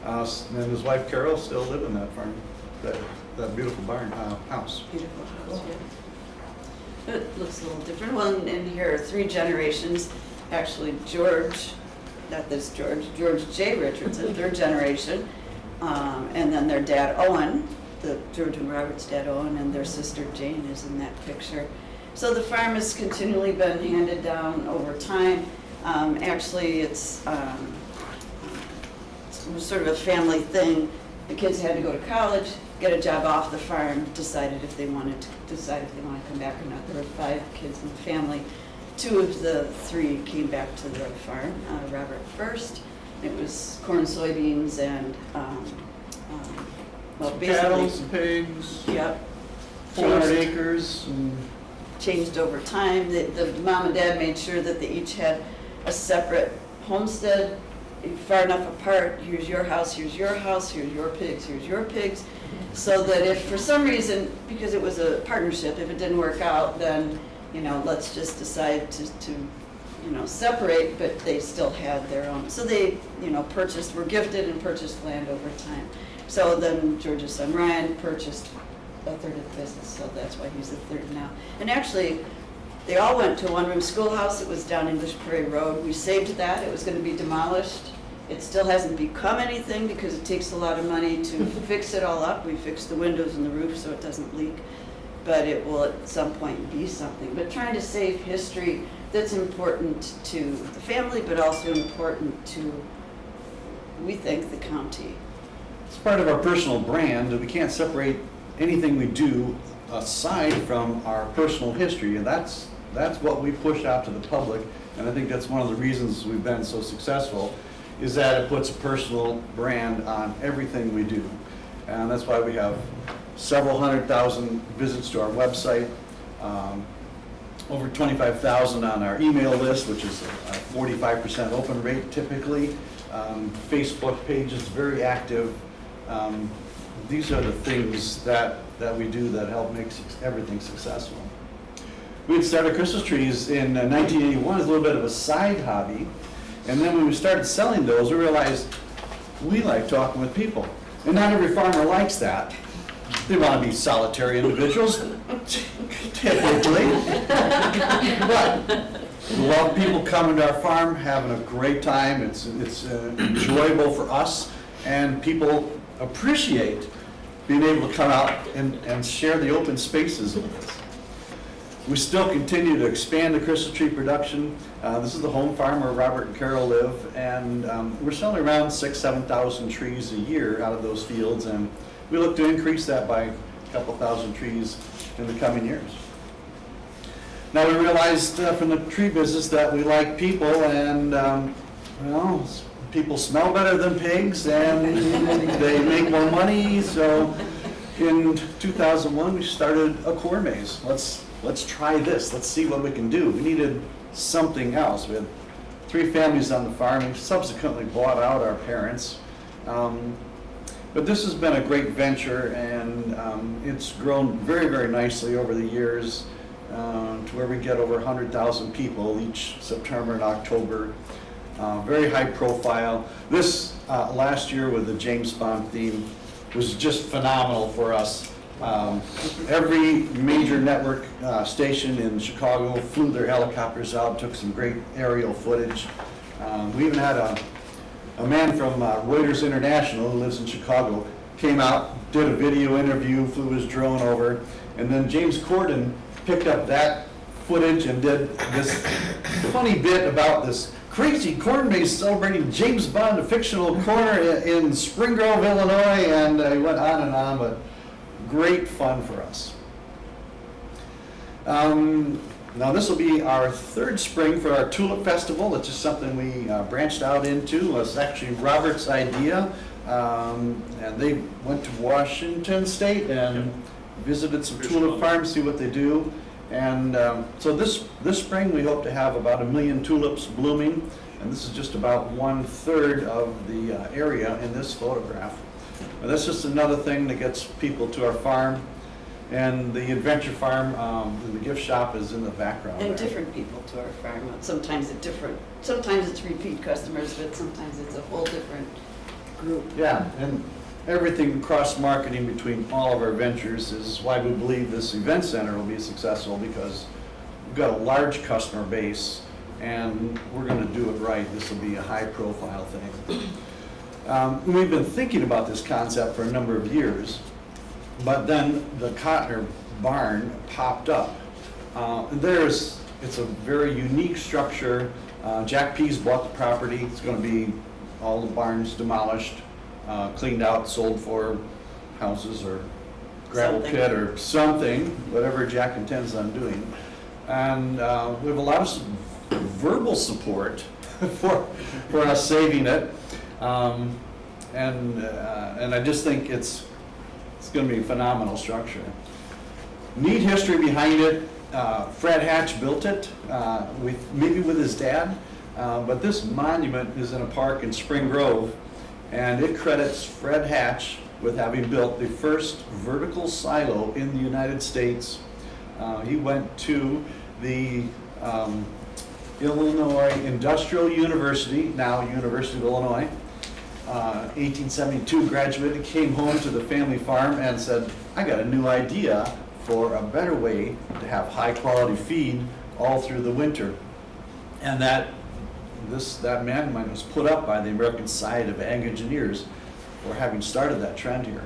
And his wife Carol still live in that farm, that beautiful barn, house. Beautiful house, yeah. It looks a little different. Well, and here are 3 generations. Actually, George J. Richardson, 3rd generation. And then their dad, Owen, George and Robert's dad, Owen, and their sister Jane is in that picture. So the farm has continually been handed down over time. Actually, it's sort of a family thing. The kids had to go to college, get a job off the farm, decide if they want to come back or not. There were 5 kids in the family. 2 of the 3 came back to the farm. Robert first. It was corn, soybeans, and well, basically Cattle, some pigs. Yep. 400 acres. And Changed over time. The mom and dad made sure that they each had a separate homestead, far enough apart. Here's your house, here's your house, here's your pigs, here's your pigs. So that if for some reason, because it was a partnership, if it didn't work out, then, let's just decide to separate, but they still had their own. So they, were gifted and purchased land over time. So then George's son Ryan purchased a third of the business, so that's why he's the third now. And actually, they all went to a one-room schoolhouse. It was down English Prairie Road. We saved that. It was going to be demolished. It still hasn't become anything because it takes a lot of money to fix it all up. We fixed the windows and the roof so it doesn't leak, but it will at some point be something. But trying to save history that's important to the family, but also important to, we think, the county. it's part of our personal brand, and we can't separate anything we do aside from our personal history, and that's what we push out to the public, and I think that's one of the reasons we've been so successful, is that it puts a personal brand on everything we do. And that's why we have several 100,000 visits to our website, over 25,000 on our email list, which is a 45% open rate typically. Facebook page is very active. These are the things that we do that help make everything successful. We had started Christmas trees in 1981 as a little bit of a side hobby. And then when we started selling those, we realized we like talking with people. And not every farmer likes that. They want to be solitary individuals, typically. But we love people coming to our farm, having a great time. It's enjoyable for us, and people appreciate being able to come out and share the open spaces with us. We still continue to expand the Christmas tree production. This is the home farm where Robert and Carol live, and we're selling around 6,000 to 7,000 trees a year out of those fields, and we look to increase that by a couple thousand trees in the coming years. Now we realized from the tree business that we like people, and people smell better than pigs, and they make more money. So in 2001 we started a corn maze. Let's try this. Let's see what we can do. We needed something else. We had 3 families on the farm. We subsequently bought out our parents. But this has been a great venture, and it's grown very, very nicely over the years to where we get over 100,000 people each September and October. Very high profile. This last year with the James Bond theme was just phenomenal for us. Every major network station in Chicago flew their helicopters out, took some great aerial footage. We even had a man from Reuters International who lives in Chicago came out, did a video interview, flew his drone over, and then James Corden picked up that footage and did this funny bit about this crazy corn maze celebrating James Bond, a fictional corner in Spring Grove, Illinois, and he went on, but great fun for us. Now this will be our 3rd spring for our Tulip Festival. It's just something we branched out into. It's actually Robert's idea. And they went to Washington State and visited some tulip farms, see what they do. And so this spring we hope to have about 1 million tulips blooming. And this is just about 1/3 of the area in this photograph. And that's just another thing that gets people to our farm. And the Adventure Farm, the gift shop is in the background And there. different people to our farm, sometimes it's repeat customers, but sometimes it's a whole different group. Yeah, and everything cross-marketing between all of our ventures is why we believe this event center will be successful, because we've got a large customer base and we're gonna do it right. This will be a high-profile thing. We've been thinking about this concept for a number of years, but then the Cotner barn popped up. It's a very unique structure. Jack Pease bought the property. It's gonna be all the barns demolished, cleaned out, sold for houses or gravel Something. pit or something, whatever Jack intends on doing. And we have a lot of verbal support for us saving it. And I just think it's going to be a phenomenal structure. Neat history behind it. Fred Hatch built it, maybe with his dad, but this monument is in a park in Spring Grove, and it credits Fred Hatch with having built the first vertical silo in the United States. He went to the Illinois Industrial University, now University of Illinois, 1872 graduated, came home to the family farm and said, I got a new idea for a better way to have high quality feed all through the winter. And that monument was put up by the American Society of Ag Engineers for having started that trend here.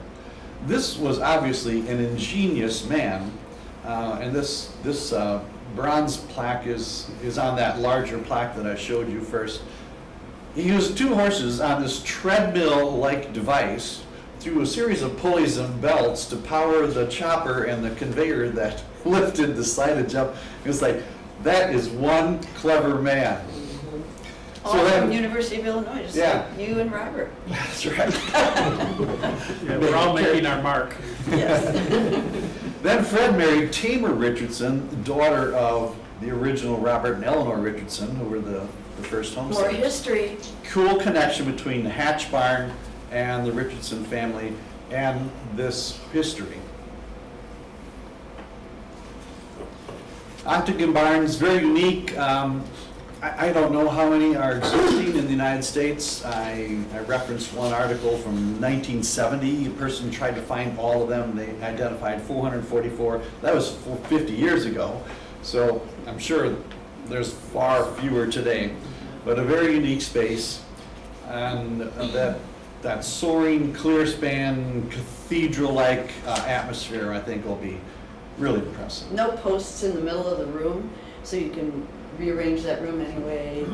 This was obviously an ingenious man, and this bronze plaque is on that larger plaque that I showed you first. He used 2 horses on this treadmill-like device through a series of pulleys and belts to power the chopper and the conveyor that lifted the silage up. It's like, that is one clever man. All from University of Illinois, just Yeah. like you and Robert. That's right. Yeah, we're all making our mark. Yes. Then Fred married Tamar Richardson, the daughter of the original Robert and Eleanor Richardson, who were the first More homesteaders. history. Cool connection between the Hatch barn and the Richardson family and this history. Octagon barns, very unique. I don't know how many are existing in the United States. I referenced one article from 1970. A person tried to find all of them. They identified 444. That was 50 years ago. So I'm sure there's far fewer today, but a very unique space. And that soaring, clear span, cathedral-like atmosphere, I think, will be really impressive. No posts in the middle of the room, so you can rearrange that room anyway.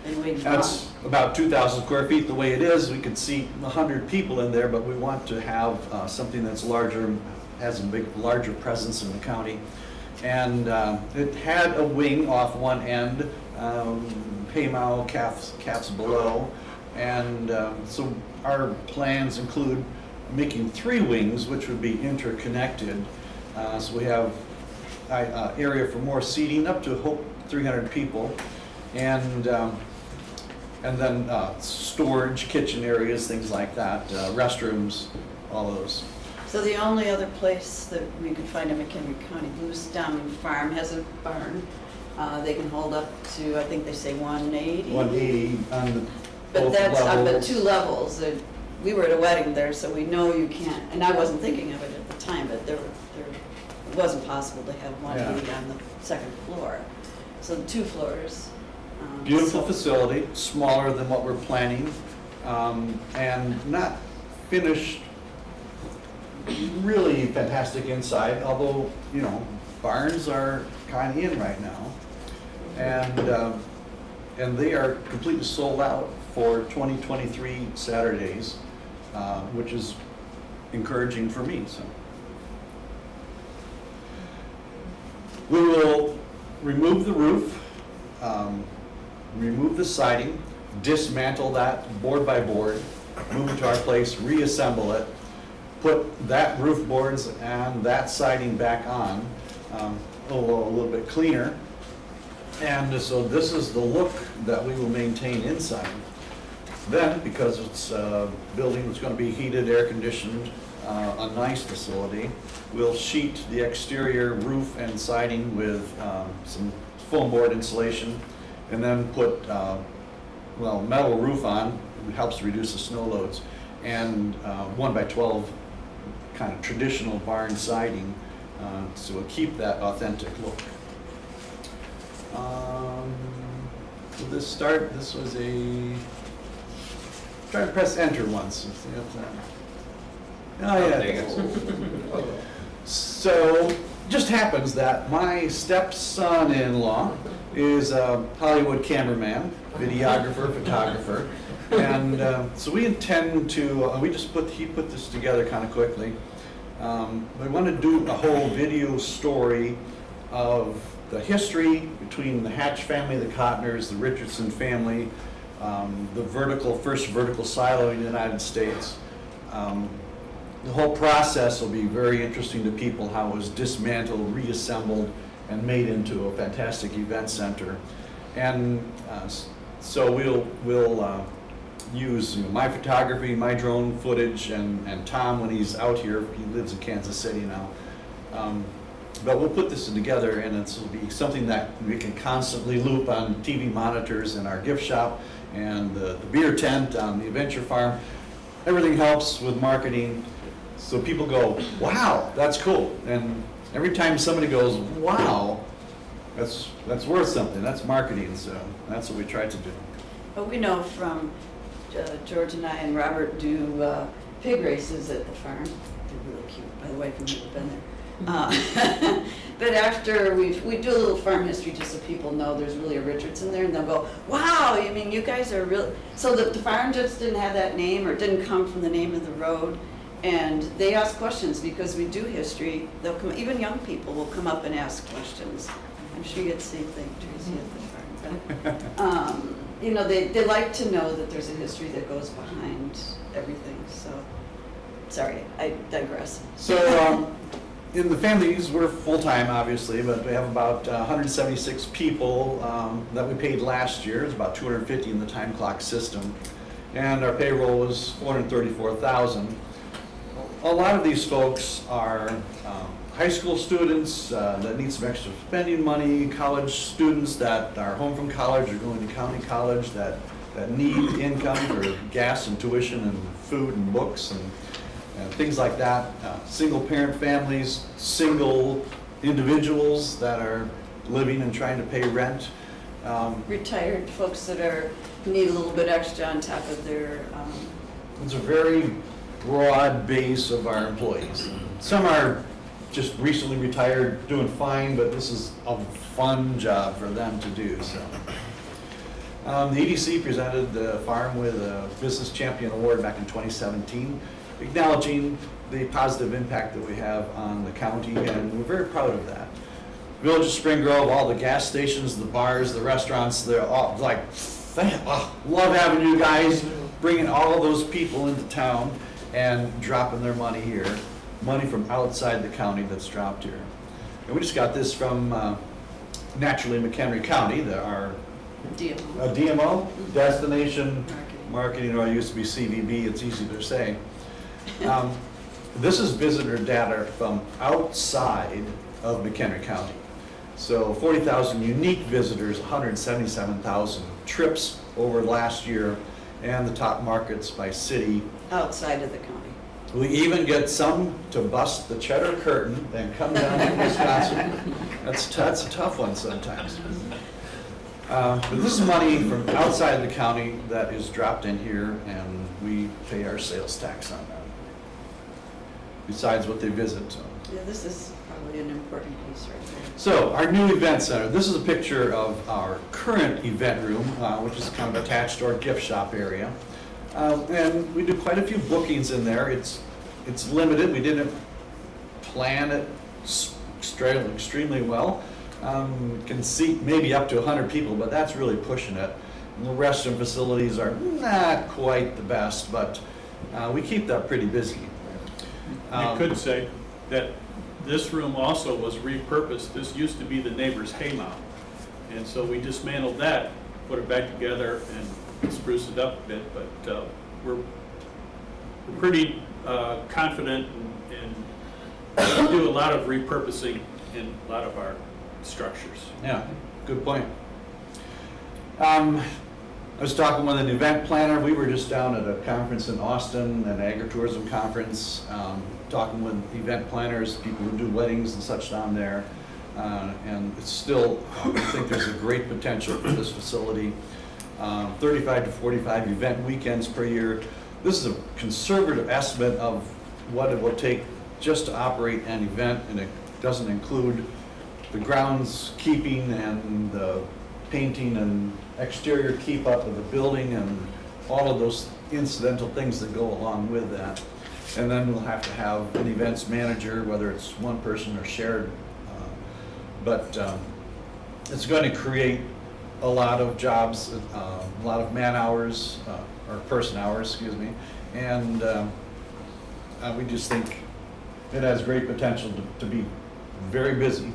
Anyway you want. That's about 2,000 square feet the way it is. We could seat 100 people in there, but we want to have something that's larger, has a larger presence in the county. And it had a wing off one end, hay-mow caps below. And so our plans include making 3 wings, which would be interconnected. So we have area for more seating, up to 300 people, and then storage, kitchen areas, things like that, restrooms, all those. So the only other place that we could find in McHenry County, Bluestem Farm has a barn. They can hold up to, I think they say 180. 180 on the But both that's on the levels. 2 levels. We were at a wedding there, so we know you can't, and I wasn't thinking of it at the time, but it wasn't possible to have 180 on the second floor. So 2 floors. Beautiful so- facility, smaller than what we're planning, and not finished really fantastic inside, although, you know, barns are kind of in right now. And they are completely sold out for 2023 Saturdays, which is encouraging for me, so. We will remove the roof, remove the siding, dismantle that board by board, move it to our place, reassemble it, put that roof boards and that siding back on, a little bit cleaner. And so this is the look that we will maintain inside. Then, because it's a building that's going to be heated, air conditioned, a nice facility, we'll sheet the exterior roof and siding with some foam board insulation, and then put metal roof on. It helps reduce the snow loads, and 1x12 kind of traditional barn siding, so we'll keep that authentic look. Will this start? This was a, try to press enter once. And see if that, oh yeah. There you go. So, just happens that my stepson-in-law is a Hollywood cameraman, videographer, photographer, and so we intend to, he put this together kind of quickly. We want to do a whole video story of the history between the Hatch family, the Cottoners, the Richardson family, the first vertical silo in the United States. The whole process will be very interesting to people, how it was dismantled, reassembled, and made into a fantastic event center. And so we'll use my photography, my drone footage, and Tom when he's out here. He lives in Kansas City now. But we'll put this together, and it'll be something that we can constantly loop on TV monitors in our gift shop and the beer tent on the Adventure Farm. Everything helps with marketing, so people go, wow, that's cool. And every time somebody goes, wow, that's worth something. That's marketing, so that's what we try to do. But we know from George and I and Robert do pig races at the farm. They're really cute, by the way, if you've never been there. But after we do a little farm history just so people know there's really a Richardson there, and they'll go, wow, you mean you guys are real. So the farm just didn't have that name, or it didn't come from the name of the road. And they ask questions because we do history. They'll come, even young people will come up and ask questions. I'm sure you get the same thing, Tracy, at the farm. But, you know, they like to know that there's a history that goes behind everything. So, sorry, I digress. So, in the families, we're full-time, obviously, but we have about 176 people that we paid last year. It's about 250 in the time clock system. And our payroll was $434,000. A lot of these folks are high school students that need some extra spending money, college students that are home from college or going to county college that need income for gas and tuition and food and books and things like that. Single parent families, single individuals that are living and trying to pay rent. Retired folks that need a little bit extra on top of their... It's a very broad base of our employees. Some are just recently retired, doing fine, but this is a fun job for them to do. So, the EDC presented the farm with a Business Champion Award back in 2017, acknowledging the positive impact that we have on the county, and we're very proud of that. Village of Spring Grove, all the gas stations, the bars, the restaurants, they're all like, love having you guys, bringing all those people into town and dropping their money here, money from outside the county that's dropped here. And we just got this from Naturally McHenry County, our DMO, Destination Marketing, or it used to be CVB, it's easy to say. This is visitor data from outside of McHenry County. So 40,000 unique visitors, 177,000 trips over last year, and the top markets by city. Outside of the county. We even get some to bust the Cheddar Curtain and come down to Wisconsin. That's a tough one sometimes. But this is money from outside the county that is dropped in here, and we pay our sales tax on that, besides what they visit. So. Yeah, this is probably an important piece right there. So, our new event center. This is a picture of our current event room, which is kind of attached to our gift shop area. And we do quite a few bookings in there. It's limited. We didn't plan it extremely well. Can seat maybe up to 100 people, but that's really pushing it. And the restroom facilities are not quite the best, but we keep that pretty busy. You could say that this room also was repurposed. This used to be the neighbor's haymow. And so we dismantled that, put it back together and spruced it up a bit, but we're pretty confident and do a lot of repurposing in a lot of our structures. Yeah, good point. I was talking with an event planner. We were just down at a conference in Austin, an agritourism conference, talking with event planners, people who do weddings and such down there. And it's still, I think there's a great potential for this facility. 35 to 45 event weekends per year. This is a conservative estimate of what it will take just to operate an event, and it doesn't include the grounds keeping and the painting and exterior keep up of the building and all of those incidental things that go along with that. And then we'll have to have an events manager, whether it's one person or shared. But it's going to create a lot of jobs, a lot of man hours, or person hours, excuse me. And we just think it has great potential to be very busy.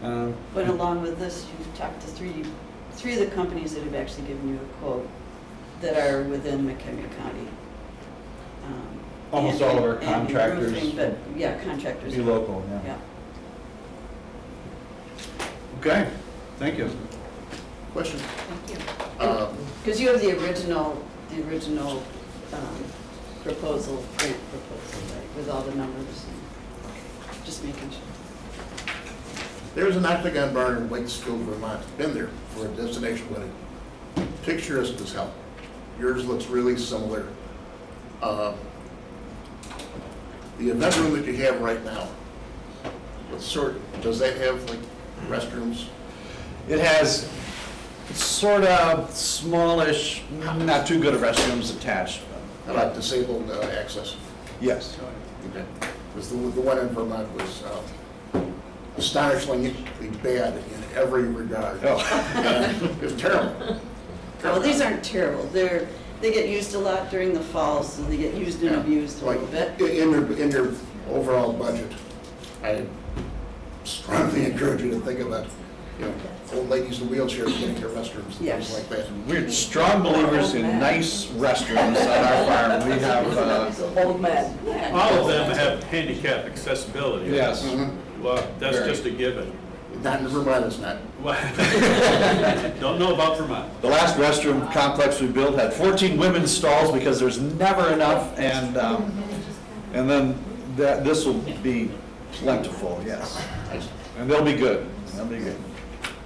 But along with this, you've talked to three of the companies that have actually given you a quote that are within McHenry County. Almost all of our contractors. Roofing, but yeah, contractors. Be local, yeah. Okay, thank you. Question? Thank you. Because you have the original proposal, grant proposal, right, with all the numbers. And just making sure. There's an Octagon Barn in Waitsfield, Vermont. Been there for a destination wedding. Picturesque as hell. Yours looks really similar. The event room that you have right now, does that have like restrooms? It has sort of smallish, not too good of restrooms attached. How about disabled access? Yes. Okay. Because the one in Vermont was astonishingly bad in every regard. Oh. It was terrible. Well, these aren't terrible. They get used a lot during the fall, so they get used and abused a little bit. In your overall budget, I strongly encourage you to think about, old ladies in wheelchairs getting their restrooms and things like that. We're strong believers in nice restrooms at our farm. We have Old men. All of them have handicap accessibility. Yes. Well, that's just a given. Not in Vermont, it's not. Don't know about Vermont. The last restroom complex we built had 14 women's stalls because there's never enough, and then this will be plentiful, yes. And they'll be good. They'll be good.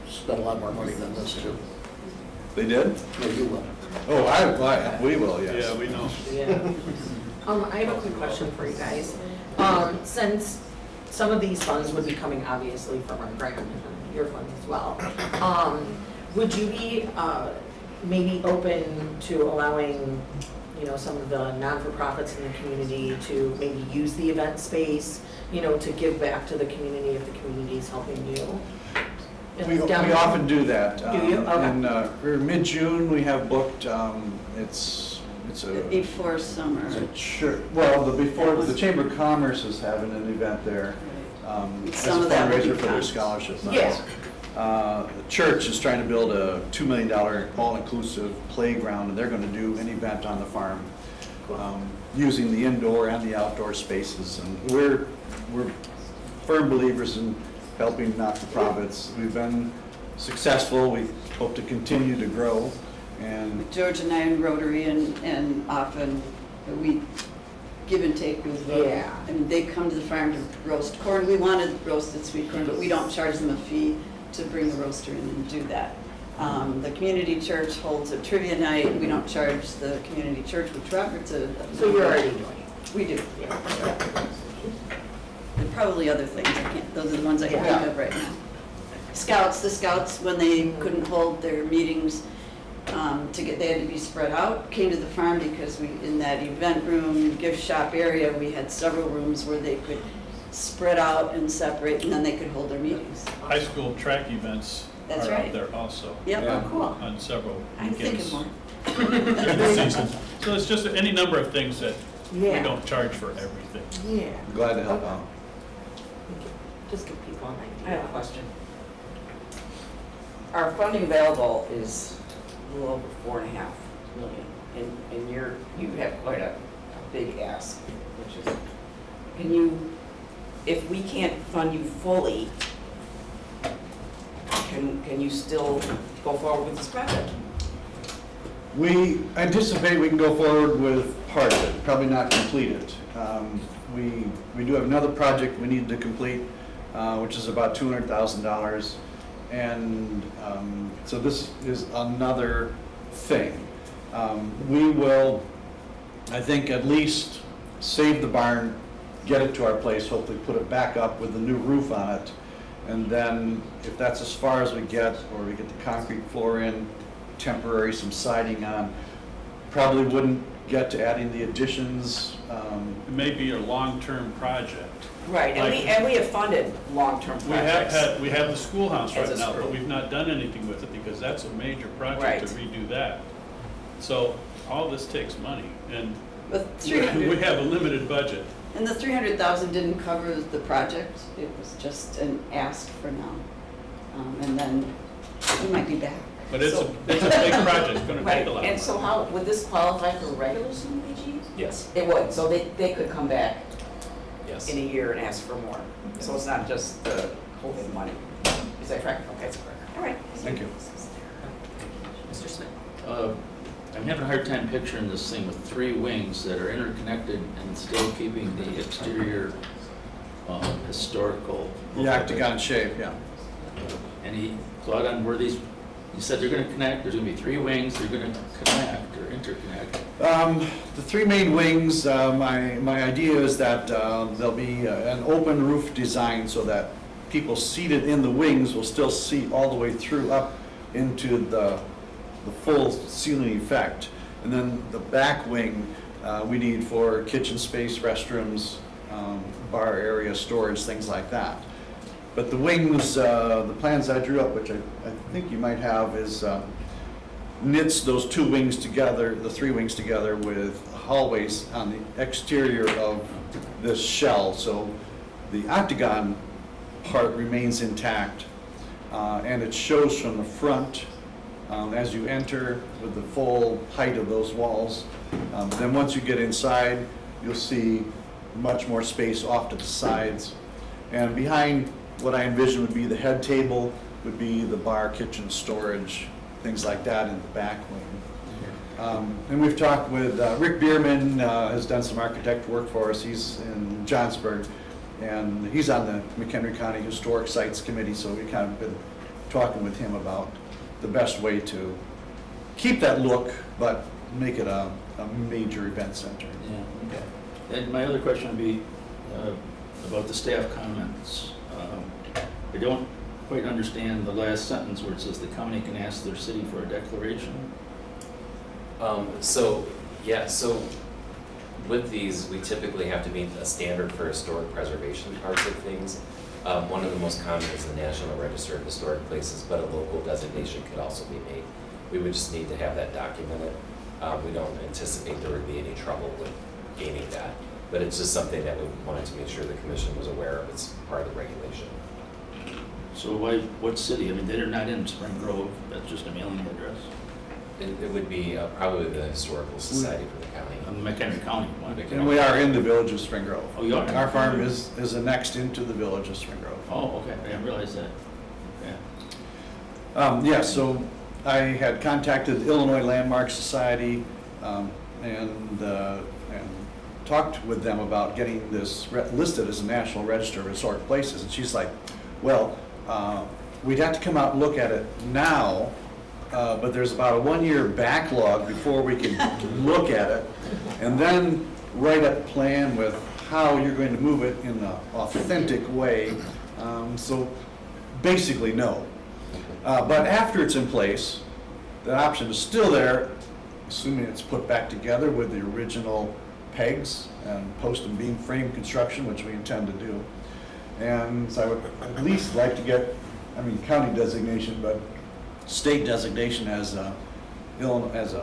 Spent a lot more money than this too. They did? No, you will. Oh, we will, yes. Yeah, we know. I have a quick question for you guys. Since some of these funds would be coming obviously from our grant and your funds as well, would you be maybe open to allowing, some of the non-for-profits in the community to maybe use the event space, to give back to the community if the community is helping you? We often do that. Do you? Okay. In mid-June, we have booked, it's a... Before summer. Sure. Well, the Chamber of Commerce is having an event there. As a Some of that would be fundraiser for their counts. scholarship funds. Yeah. The church is trying to build a $2 million all-inclusive playground, and they're going to do an event on the farm using the indoor and the outdoor spaces. And we're firm believers in helping not-for-profits. We've been successful. We hope to continue to grow. And George and I in Rotary and often we give and take with Rotary. Yeah. I mean, they come to the farm to roast corn. We wanted roasted sweet corn, but we don't charge them a fee to bring the roaster in and do that. The community church holds a trivia night. We don't charge the community church, which Robert's a... So you're already doing it? We do. And probably other things. Those are the ones I can think of right now. The scouts, when they couldn't hold their meetings, they had to be spread out, came to the farm because in that event room, gift shop area, we had several rooms where they could spread out and separate, and then they could hold their meetings. High school track events That's are right. out there also. Yep, oh, cool. On several I'm thinking weekends more. during the season. So it's just any number of things that we Yeah. don't charge for everything. Yeah. glad to help out. Just give people an idea. I have a question. our funding available is a little over $4.5 million, and you have quite a big ask, which is, can you, if we can't fund you fully, can you still go forward with this project? We anticipate we can go forward with part of it, probably not complete it. We do have another project we need to complete, which is about $200,000. And so this is another thing. We will, I think, at least save the barn, get it to our place, hopefully put it back up with a new roof on it. And then if that's as far as we get, or we get the concrete floor in, temporary, some siding on, probably wouldn't get to adding the additions. It may be a long-term project. Right, and we have funded long-term projects. We have the schoolhouse As right a now, school. but we've not done anything with it because that's a major project Right. to redo that. So all this takes money, and But we 300, have a limited budget. and the 300,000 didn't cover the project, it was just an ask for now. And then we might be back. But it's So- a big project, it's gonna Right, take a lot of and so money. how, would this qualify for regular CDBG? Yes, It would, so they could come back yes. in a year and ask for more. So it's not just the COVID money. Is that correct? Okay, that's correct. All right. Thank you. Mr. Smith? I'm having a hard time picturing this thing with 3 wings that are interconnected and still keeping the exterior historical. The octagon shape, yeah. Any thought on where these, you said they're gonna connect, there's gonna be 3 wings, they're gonna connect or interconnect. The 3 main wings, my idea is that there'll be an open roof design so that people seated in the wings will still see all the way through up into the full ceiling effect. And then the back wing, we need for kitchen space, restrooms, bar area, storage, things like that. But the wings, the plans I drew up, which I think you might have, is knits those 2 wings together, the 3 wings together with hallways on the exterior of this shell. So the octagon part remains intact, and it shows from the front as you enter with the full height of those walls. Then once you get inside, you'll see much more space off to the sides. And behind what I envision would be the head table, would be the bar, kitchen, storage, things like that in the back wing. And we've talked with, Rick Bierman has done some architect work for us. He's in Johnsburg, and he's on the McHenry County Historic Sites Committee, so we've kind of been talking with him about the best way to keep that look, but make it a major event center. Yeah, okay. And my other question would be about the staff comments. I don't quite understand the last sentence where it says the county can ask their city for a declaration. So with these, we typically have to meet a standard for historic preservation parts of things. One of the most common is the National Register of Historic Places, but a local designation could also be made. We would just need to have that documented. We don't anticipate there would be any trouble with gaining that, but it's just something that we wanted to make sure the commission was aware of. It's part of the regulation. So why, what city? I mean, they're not in Spring Grove, that's just a mailing address. It would be probably the Historical Society for the county. McHenry County one. And we are in the village of Spring Grove. Oh, you are? Our farm is annexed into the village of Spring Grove. Oh, okay, I didn't realize that. Yeah. Yeah, so I had contacted the Illinois Landmark Society and talked with them about getting this listed as a National Register of Historic Places. And she's like, well, we'd have to come out and look at it now, but there's about a 1-year backlog before we can look at it, and then write a plan with how you're going to move it in an authentic way. So basically, no. But after it's in place, the option is still there, assuming it's put back together with the original pegs and post and beam frame construction, which we intend to do. And so I would at least like to get, county designation, but state designation as a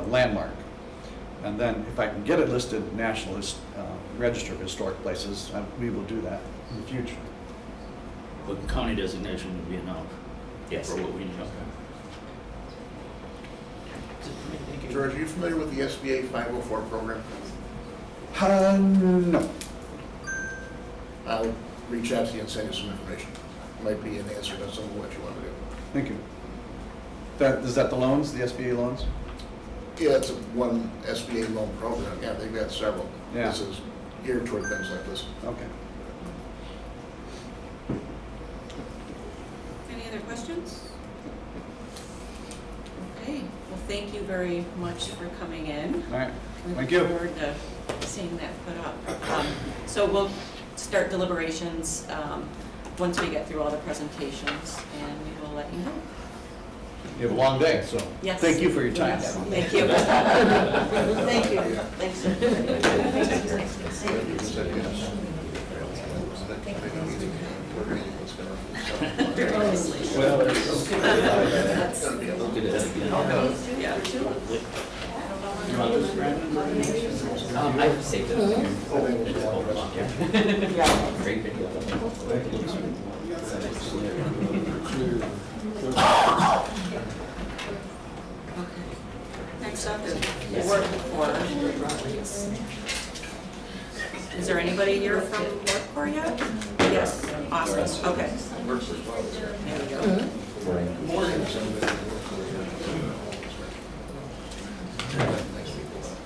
landmark. And then if I can get it listed National Register of Historic Places, we will do that in the future. But county designation would be enough? Yes. For what we need, okay. George, are you familiar with the SBA 504 program? No. I'll reach out to you and send you some information. Might be an answer to some of what you want to do. Thank you. Is that the loans, the SBA loans? Yeah, it's one SBA loan program. Yeah, they've got several. Yeah. This is geared toward things like this. Okay. Any other questions? Okay, well, thank you very much for coming in. All right. We Thank you. look forward to seeing that put up. So we'll start deliberations once we get through all the presentations, and we will let you know. You have a long day, so. Yes. Thank you for your time. Yes, thank you. Thank you. Thanks. Well, look at it again. You want this, Brandon? I've saved it. Just hold it on here. Great video. Next up is Ward 4. Is there anybody here from Ward 4 yet? Yes, awesome, okay. There we go.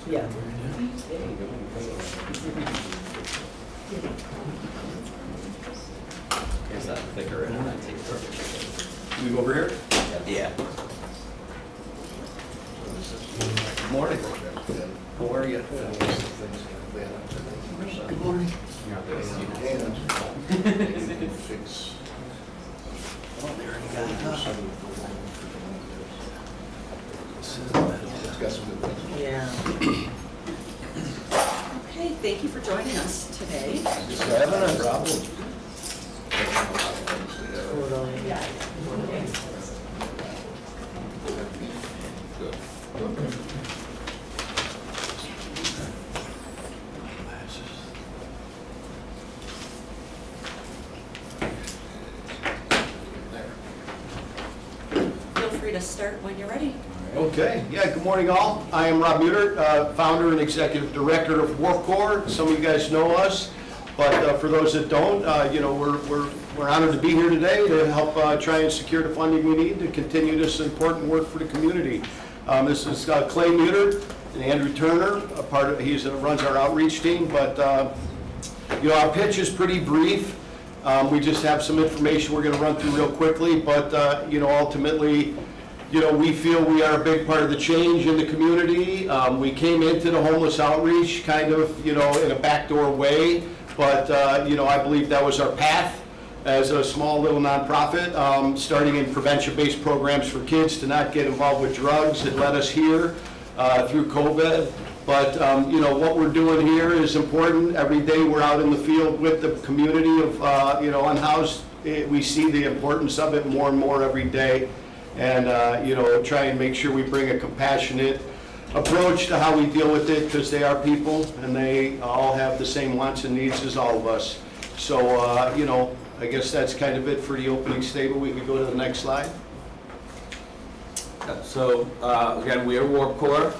Yeah. Here's that thicker and I take it. Move over here. Yeah. Good morning. How are you? Good morning. And fix. Oh, they already got it up. It's got some good things. Yeah. Okay, thank you for joining us today. Just having a problem. Feel free to start when you're ready. Okay, yeah, good morning all. I am Rob Muter, founder and executive director of Warp Core. Some of you guys know us, but for those that don't, you know, we're honored to be here today to help try and secure the funding we need to continue this important work for the community. This is Clay Muter and Andrew Turner, he runs our outreach team, but you know, our pitch is pretty brief. We just have some information we're going to run through real quickly, but you know, ultimately, you know, we feel we are a big part of the change in the community. We came into the homeless outreach kind of, you know, in a backdoor way, but you know, I believe that was our path as a small little nonprofit, starting in prevention-based programs for kids to not get involved with drugs. It led us here through COVID. But you know, what we're doing here is important. Every day we're out in the field with the community of you know, unhoused. We see the importance of it more and more every day, and you know, try and make sure we bring a compassionate approach to how we deal with it, because they are people and they all have the same wants and needs as all of us. So you know, I guess that's kind of it for the opening statement. We could go to the next slide. So again, we are Warp Core.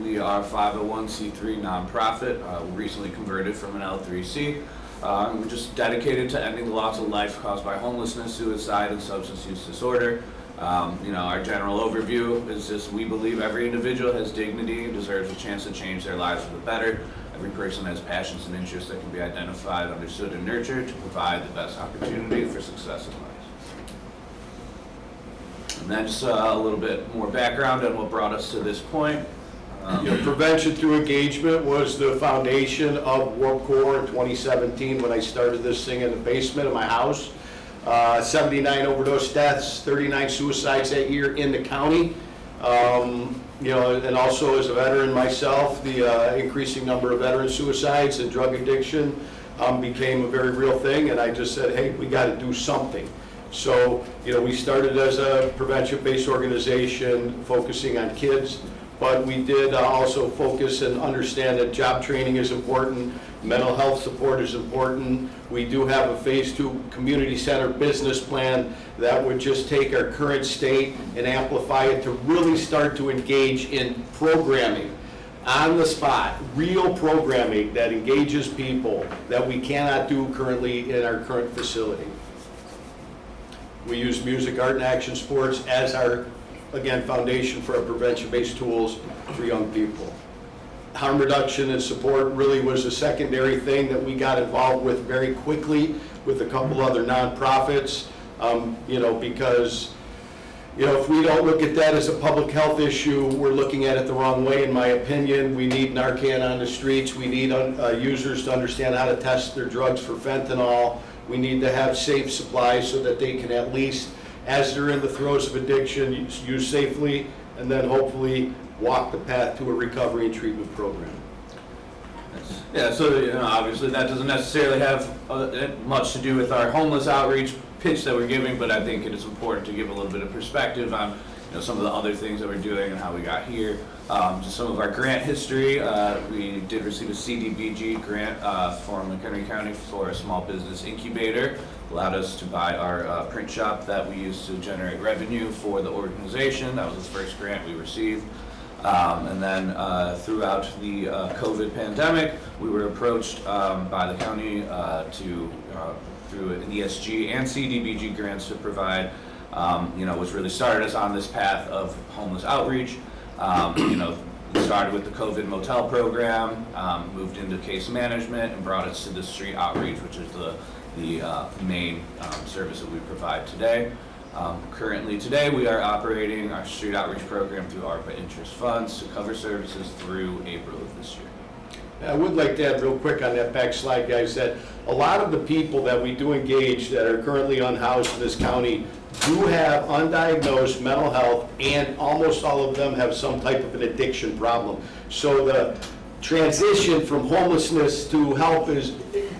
We are a 501c3 nonprofit. We recently converted from an L3C. We're just dedicated to ending the loss of life caused by homelessness, suicide, and substance use disorder. You know, our general overview is just we believe every individual has dignity and deserves a chance to change their lives for the better. Every person has passions and interests that can be identified, understood, and nurtured to provide the best opportunity for success in life. And then just a little bit more background on what brought us to this point. You know, prevention through engagement was the foundation of Warp Core in 2017 when I started this thing in the basement of my house. 79 overdose deaths, 39 suicides that year in the county. You know, and also as a veteran myself, the increasing number of veteran suicides and drug addiction became a very real thing, and I just said, hey, we got to do something. So, you know, we started as a prevention-based organization focusing on kids, but we did also focus and understand that job training is important, Mental health support is important. We do have a Phase 2 community center business plan that would just take our current state and amplify it to really start to engage in programming on the spot, real programming that engages people that we cannot do currently in our current facility. We use music, art, and action sports as our, again, foundation for our prevention-based tools for young people. Harm reduction and support really was a secondary thing that we got involved with very quickly with a couple other nonprofits, because if we don't look at that as a public health issue, we're looking at it the wrong way, in my opinion. We need Narcan on the streets. We need users to understand how to test their drugs for fentanyl. We need to have safe supplies so that they can at least, as they're in the throes of addiction, use safely, and then hopefully walk the path to a recovery and treatment program. Yeah, so obviously that doesn't necessarily have much to do with our homeless outreach pitch that we're giving, but I think it is important to give a little bit of perspective on some of the other things that we're doing and how we got here. Just some of our grant history. We did receive a CDBG grant from McHenry County for a small business incubator. Allowed us to buy our print shop that we used to generate revenue for the organization. That was the first grant we received. And then throughout the COVID pandemic, we were approached by the county through an ESG and CDBG grants to provide, which really started us on this path of homeless outreach. Started with the COVID motel program, moved into case management, and brought us to the street outreach, which is the main service that we provide today. Currently today, we are operating our street outreach program through ARPA interest funds to cover services through April of this year. I would like to add real quick on that back slide, guys, that a lot of the people that we do engage that are currently unhoused in this county do have undiagnosed mental health, and almost all of them have some type of an addiction problem. So the transition from homelessness to help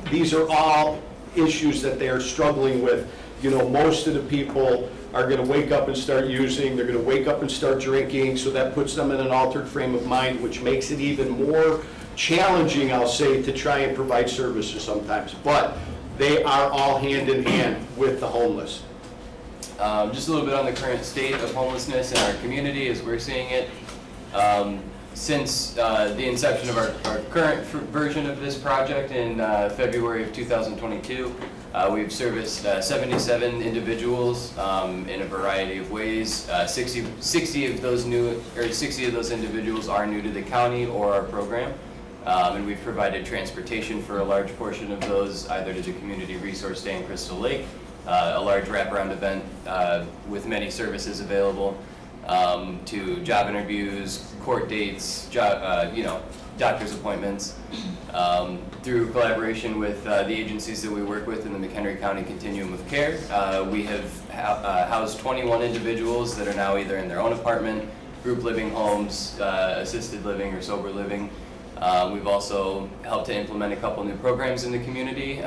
these are all issues that they are struggling with. Most of the people are going to wake up and start using, they're going to wake up and start drinking, so that puts them in an altered frame of mind, which makes it even more challenging, I'll say, to try and provide services sometimes. But they are all hand in hand with the homeless. Just a little bit on the current state of homelessness in our community as we're seeing it. Since the inception of our current version of this project in February of 2022, we've serviced 77 individuals in a variety of ways. 60 of those individuals are new to the county or our program. And we've provided transportation for a large portion of those, either to the Community Resource Day in Crystal Lake, a large wraparound event with many services available, to job interviews, court dates, doctor's appointments. Through collaboration with the agencies that we work with in the McHenry County Continuum of Care, we have housed 21 individuals that are now either in their own apartment, group living homes, assisted living, or sober living. We've also helped to implement a couple new programs in the community,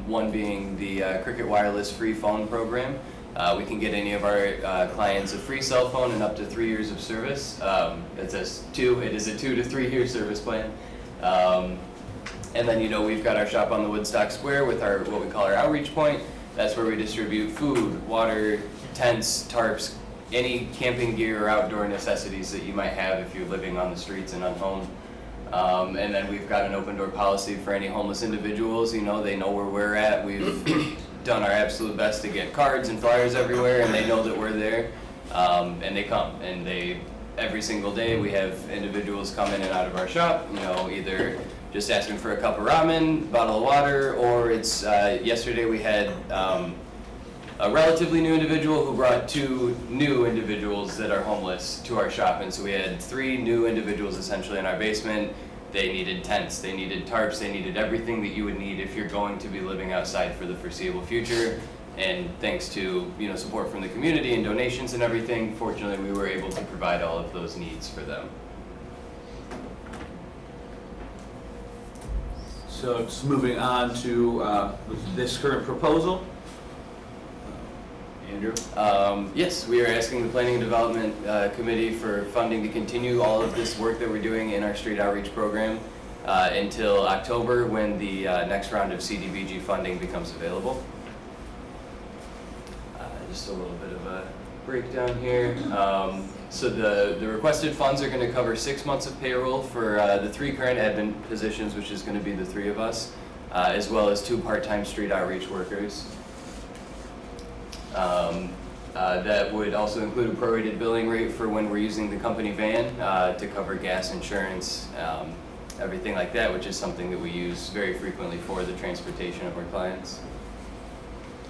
one being the Cricket Wireless free phone program. We can get any of our clients a free cell phone and up to 3 years of service. It is a 2 to 3 year service plan. And then, we've got our shop on the Woodstock Square with what we call our outreach point. That's where we distribute food, water, tents, tarps, any camping gear or outdoor necessities that you might have if you're living on the streets and unhomed. And then we've got an open door policy for any homeless individuals. They know where we're at. We've done our absolute best to get cards and flyers everywhere, and they know that we're there. And they come, and every single day we have individuals come in and out of our shop, either just asking for a cup of ramen, bottle of water, or it's, yesterday we had a relatively new individual who brought 2 new individuals that are homeless to our shop. And so we had 3 new individuals essentially in our basement. They needed tents, they needed tarps, they needed everything that you would need if you're going to be living outside for the foreseeable future. And thanks to support from the community and donations and everything, fortunately we were able to provide all of those needs for them. So just moving on to this current proposal. Andrew? Yes, we are asking the Planning and Development Committee for funding to continue all of this work that we're doing in our street outreach program. until October when the next round of CDBG funding becomes available. Just a little bit of a breakdown here. So the requested funds are going to cover 6 months of payroll for the 3 current admin positions, which is going to be the 3 of us, as well as 2 part-time street outreach workers. That would also include a prorated billing rate for when we're using the company van to cover gas insurance, everything like that, which is something that we use very frequently for the transportation of our clients.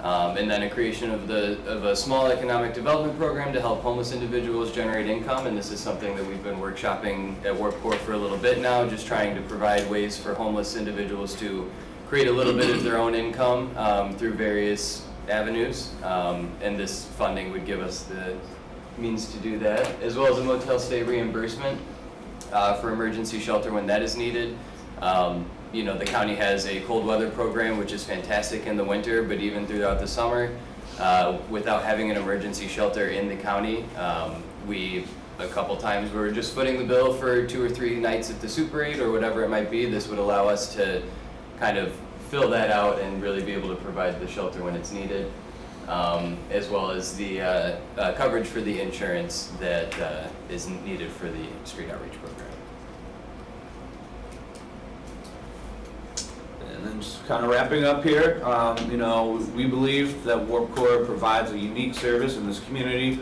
And then a creation of a small economic development program to help homeless individuals generate income, and this is something that we've been workshopping at Warp Core for a little bit now, just trying to provide ways for homeless individuals to create a little bit of their own income through various avenues, and this funding would give us the means to do that, as well as a motel stay reimbursement for emergency shelter when that is needed. You know, the county has a cold weather program, which is fantastic in the winter, but even throughout the summer, without having an emergency shelter in the county, a couple times we were just footing the bill for 2 or 3 nights at the Super 8 or whatever it might be. This would allow us to kind of fill that out and really be able to provide the shelter when it's needed, as well as the coverage for the insurance that is needed for the street outreach program. And then just kind of wrapping up here, you know, we believe that Warp Core provides a unique service in this community,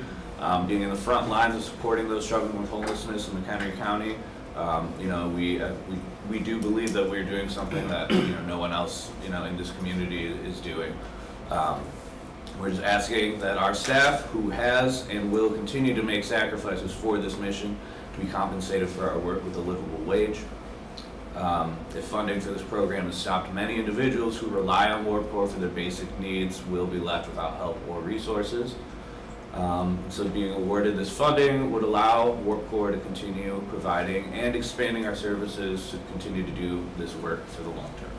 being in the front lines of supporting those struggling with homelessness in McHenry County. You know, we do believe that we're doing something that, you know, no one else, you know, in this community is doing. We're just asking that our staff, who has and will continue to make sacrifices for this mission, to be compensated for our work with a livable wage. If funding for this program has stopped, many individuals who rely on Warp Core for their basic needs will be left without help or resources. So being awarded this funding would allow Warp Core to continue providing and expanding our services to continue to do this work for the long term.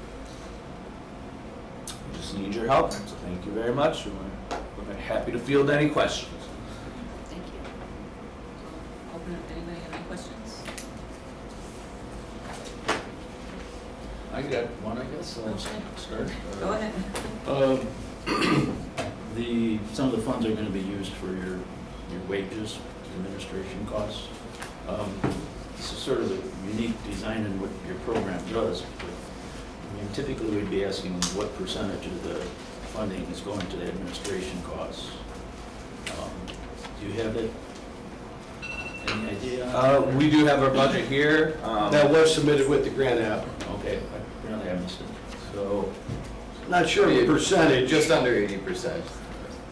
We just need your help, so thank you very much. We're happy to field any questions. Thank you. Open up, anybody have any questions? I got one, I guess, I'll start. Go ahead. Some of the funds are gonna be used for your wages, administration costs. This is sort of a unique design in what your program does, but I mean, typically we'd be asking what percentage of the funding is going to the administration costs. Do you have that? Any idea? We do have our budget here. That was submitted with the grant app. Okay, apparently I missed it. So, Not sure the percentage. Just under 80%.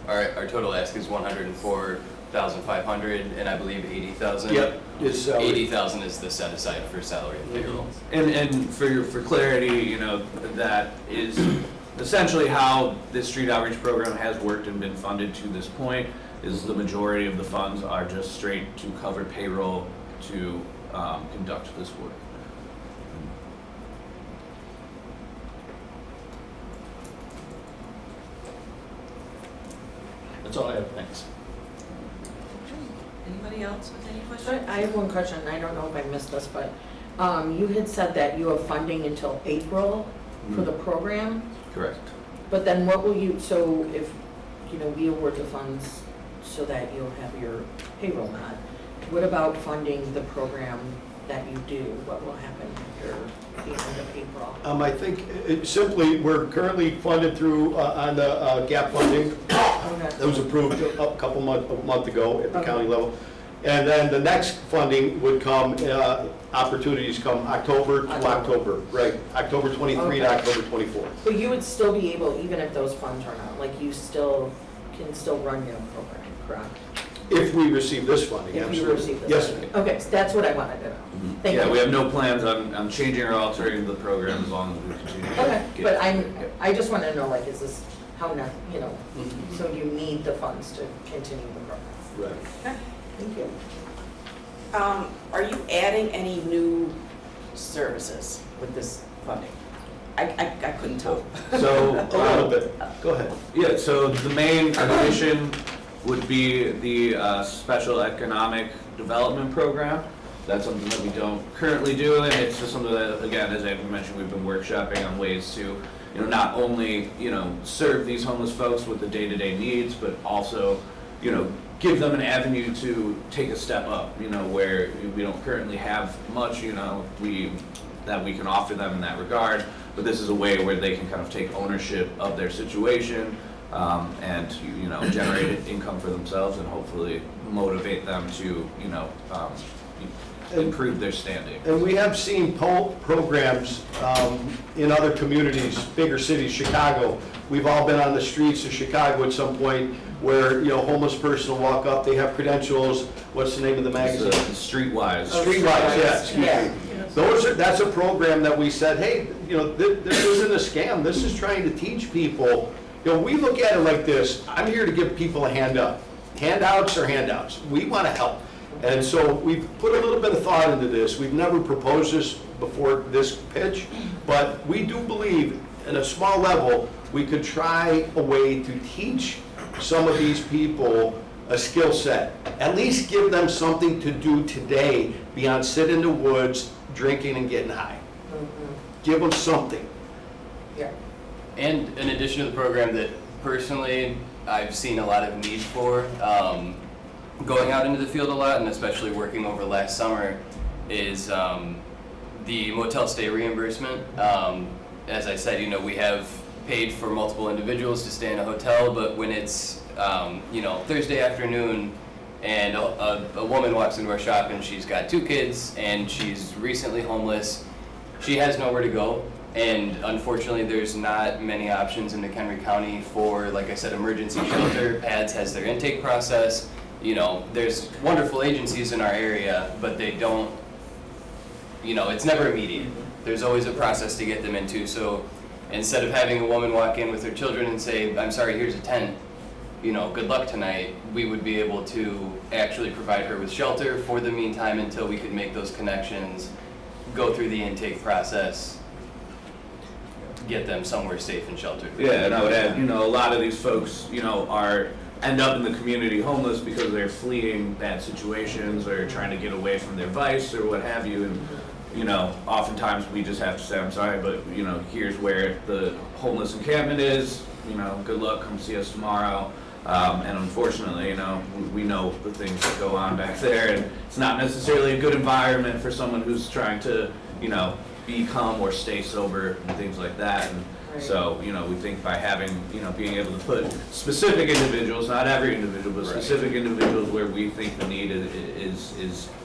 Our total ask is 104,500, and I believe 80,000. Yep, is 80,000 is the set aside for salary and payroll. And for clarity, you know, that is essentially how this street outreach program has worked and been funded to this point, is the majority of the funds are just straight to cover payroll to conduct this work. that's all I have, thanks. Anybody else with any questions? I have one question, I don't know if I missed this, but you had said that you have funding until April for the program, Correct. but then what will you, so if, you know, we award the funds so that you'll have your payroll not, what about funding the program that you do? What will happen after the end of April? I think simply, we're currently funded through, on the gap funding. Okay. That was approved a month ago at the county level. And then the next funding would come, opportunities come October to October, right? October 23 to October 24. But you would still be able, even if those funds run out, like you still can still run your program, correct? If we receive this funding, If absolutely. we receive this Yes, funding. Okay, so that's what I wanted to know. Thank Yeah, you. we have no plans on changing or altering the program as long as we continue to Okay, get. but I just want to know, like, is this how, you know, so you need the funds to continue the program? Right. Okay, thank you. Are you adding any new services with this funding? I couldn't tell. So, A little bit. Go ahead. yeah, so the main addition would be the Special Economic Development Program. that's something that we don't currently do, and it's just something that, again, as Andrew mentioned, we've been workshopping on ways to, not only, serve these homeless folks with the day-to-day needs, but also, give them an avenue to take a step up, where we don't currently have much, that we can offer them in that regard. But this is a way where they can kind of take ownership of their situation, and, generate income for themselves and hopefully motivate them to, improve their standing. And we have seen programs in other communities, bigger cities, Chicago. We've all been on the streets of Chicago at some point where, homeless person will walk up, they have credentials, what's the name of the magazine? Streetwise. Streetwise, yeah, excuse me. That's a program that we said, hey, this isn't a scam, this is trying to teach people. We look at it like this, I'm here to give people a hand up. Handouts are handouts, we want to help. And so we've put a little bit of thought into this. We've never proposed this before this pitch, but we do believe at a small level, we could try a way to teach some of these people a skill set. At least give them something to do today beyond sit in the woods, drinking and getting high. Give them something. Yeah. And in addition to the program that personally I've seen a lot of need for, going out into the field a lot, and especially working over last summer, is the motel stay reimbursement. As I said, we have paid for multiple individuals to stay in a hotel, but when it's Thursday afternoon and a woman walks into our shop and she's got 2 kids and she's recently homeless, she has nowhere to go. And unfortunately, there's not many options in McHenry County for, like I said, emergency shelter. PADS has their intake process. There's wonderful agencies in our area, but they don't, it's never immediate. There's always a process to get them into. So instead of having a woman walk in with her children and say, I'm sorry, here's a tent, good luck tonight, we would be able to actually provide her with shelter for the meantime until we could make those connections, go through the intake process, get them somewhere safe and sheltered. Yeah, and I would add, a lot of these folks, end up in the community homeless because they're fleeing bad situations or trying to get away from their vice or what have you. And, oftentimes we just have to say, I'm sorry, but, here's where the homeless encampment is, good luck, come see us tomorrow. And unfortunately, we know the things that go on back there, and it's not necessarily a good environment for someone who's trying to, become or stay sober and things like that. And so, we think by having, being able to put specific individuals, not every individual, but specific individuals where we think the need is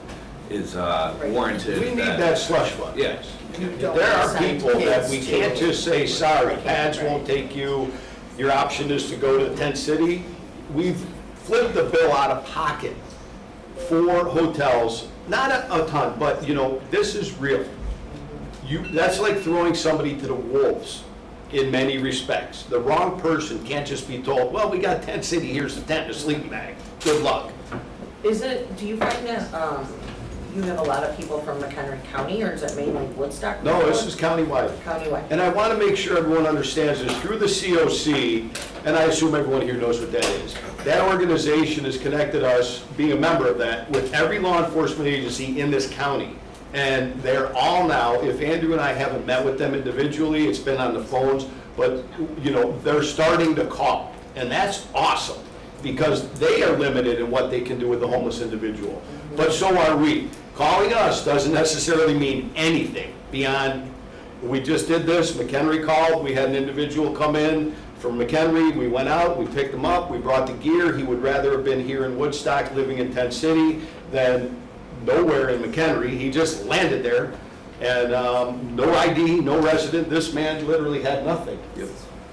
warranted. We need that slush fund. Yes. There are people that we can't just say, sorry, PADS won't take you, your option is to go to Tent City. We've flipped the bill out of pocket for hotels, not a ton, but this is real. That's like throwing somebody to the wolves in many respects. The wrong person can't just be told, well, we got Tent City, here's the tent and a sleeping bag, good luck. Do you find that you have a lot of people from McHenry County, or is it mainly Woodstock? No, this is countywide. Countywide. And I want to make sure everyone understands this. Through the COC, and I assume everyone here knows what that is, that organization has connected us, being a member of that, with every law enforcement agency in this county. And they're all now, if Andrew and I haven't met with them individually, it's been on the phones, but they're starting to call. And that's awesome, because they are limited in what they can do with the homeless individual. But so are we. Calling us doesn't necessarily mean anything beyond, we just did this, McHenry called, we had an individual come in from McHenry, we went out, we picked him up, we brought the gear. He would rather have been here in Woodstock living in Tent City than nowhere in McHenry. He just landed there, and no ID, no resident. This man literally had nothing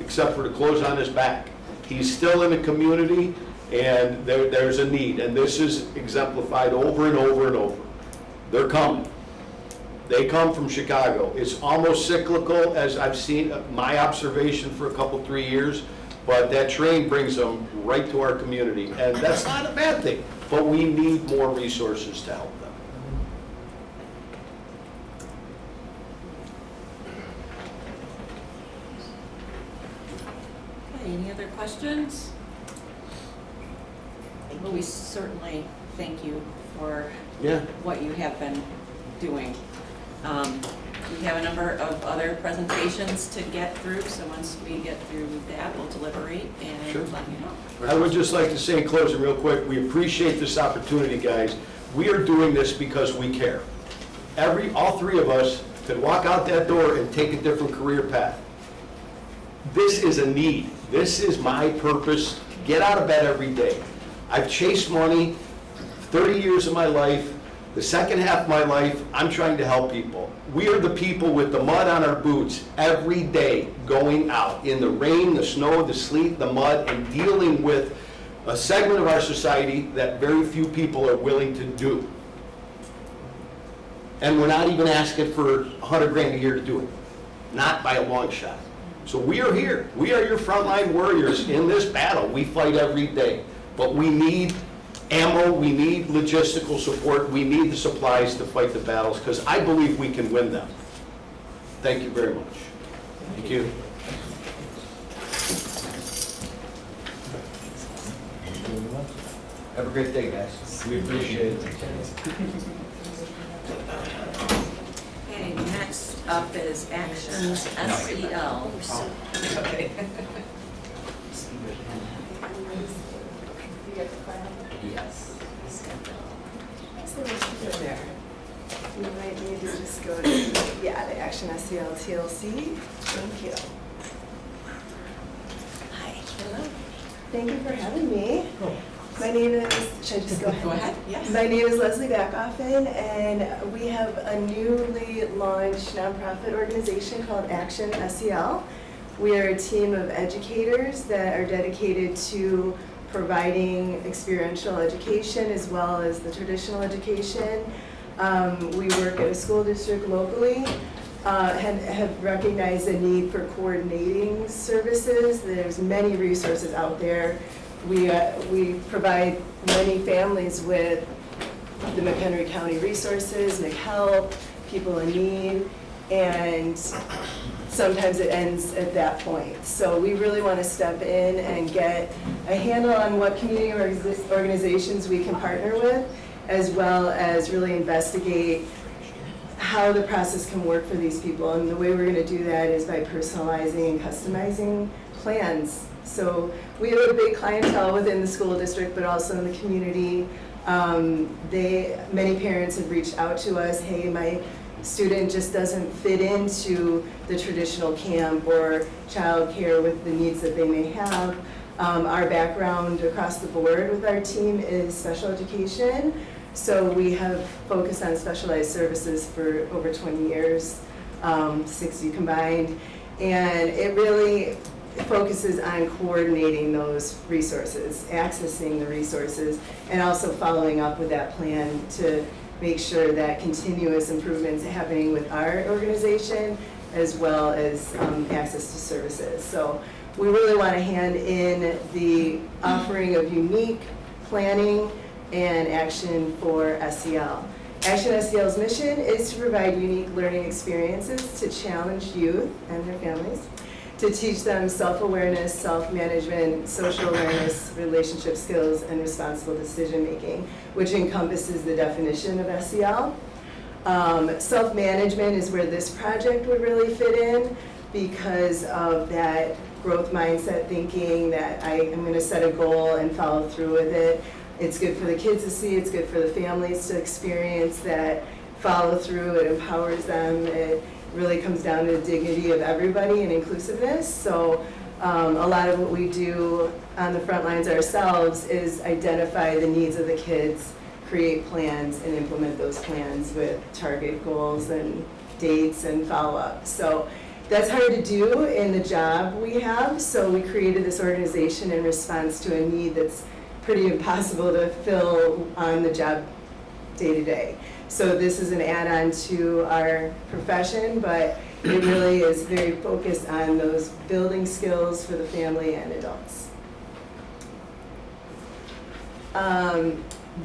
except for the clothes on his back. He's still in the community, and there's a need, and this is exemplified over and over and over. They're coming. They come from Chicago. It's almost cyclical, as I've seen, my observation for a couple, 3 years, but that train brings them right to our community, and that's not a bad thing, but we need more resources to help them. Okay, any other questions? Well, we certainly thank you for Yeah. what you have been doing. We have a number of other presentations to get through, so once we get through that, we'll deliberate and Sure. let you know. I would just like to say in closing real quick, we appreciate this opportunity, guys. We are doing this because we care. All three of us could walk out that door and take a different career path. This is a need. This is my purpose, to get out of bed every day. I've chased money 30 years of my life. The second half of my life, I'm trying to help people. We are the people with the mud on our boots every day, going out in the rain, the snow, the sleet, the mud, and dealing with a segment of our society that very few people are willing to do. And we're not even asking for $100 grand a year to do it. Not by a long shot. So we are here. We are your frontline warriors in this battle. We fight every day. But we need ammo, we need logistical support, we need the supplies to fight the battles, because I believe we can win them. Thank you very much. Thank you. Have a great day, guys. We appreciate it. Okay, next up is Actions SEL. Okay. Yes. So there. You might need to just go to, the Action SEL TLC. Thank you. Hi. Hello. Thank you for having me. My name is, should I just go ahead? Go ahead, yes. My name is Leslie Backoffen, and we have a newly launched nonprofit organization called Action SEL. We are a team of educators that are dedicated to providing experiential education as well as the traditional education. We work at a school district locally, have recognized a need for coordinating services. There's many resources out there. We provide many families with the McHenry County resources, McHelp, People in Need, and sometimes it ends at that point. So we really want to step in and get a handle on what community organizations we can partner with, as well as really investigate how the process can work for these people. And the way we're going to do that is by personalizing and customizing plans. So we have a big clientele within the school district, but also in the community. Many parents have reached out to us, hey, my student just doesn't fit into the traditional camp or childcare with the needs that they may have. Our background across the board with our team is special education. So we have focused on specialized services for over 20 years, 60 combined. And it really focuses on coordinating those resources, accessing the resources, and also following up with that plan to make sure that continuous improvements are happening with our organization as well as access to services. So we really want to hand in the offering of unique planning and action for SEL. Action SEL's mission is to provide unique learning experiences to challenge youth and their families, to teach them self-awareness, self-management, social awareness, relationship skills, and responsible decision-making, which encompasses the definition of SEL. Self-management is where this project would really fit in because of that growth mindset thinking that I'm going to set a goal and follow through with it. It's good for the kids to see, it's good for the families to experience that follow through, it empowers them, it really comes down to the dignity of everybody and inclusiveness. So a lot of what we do on the front lines ourselves is identify the needs of the kids, create plans, and implement those plans with target goals and dates and follow-up. So that's hard to do in the job we have, so we created this organization in response to a need that's pretty impossible to fill on the job day to day. So this is an add-on to our profession, but it really is very focused on those building skills for the family and adults.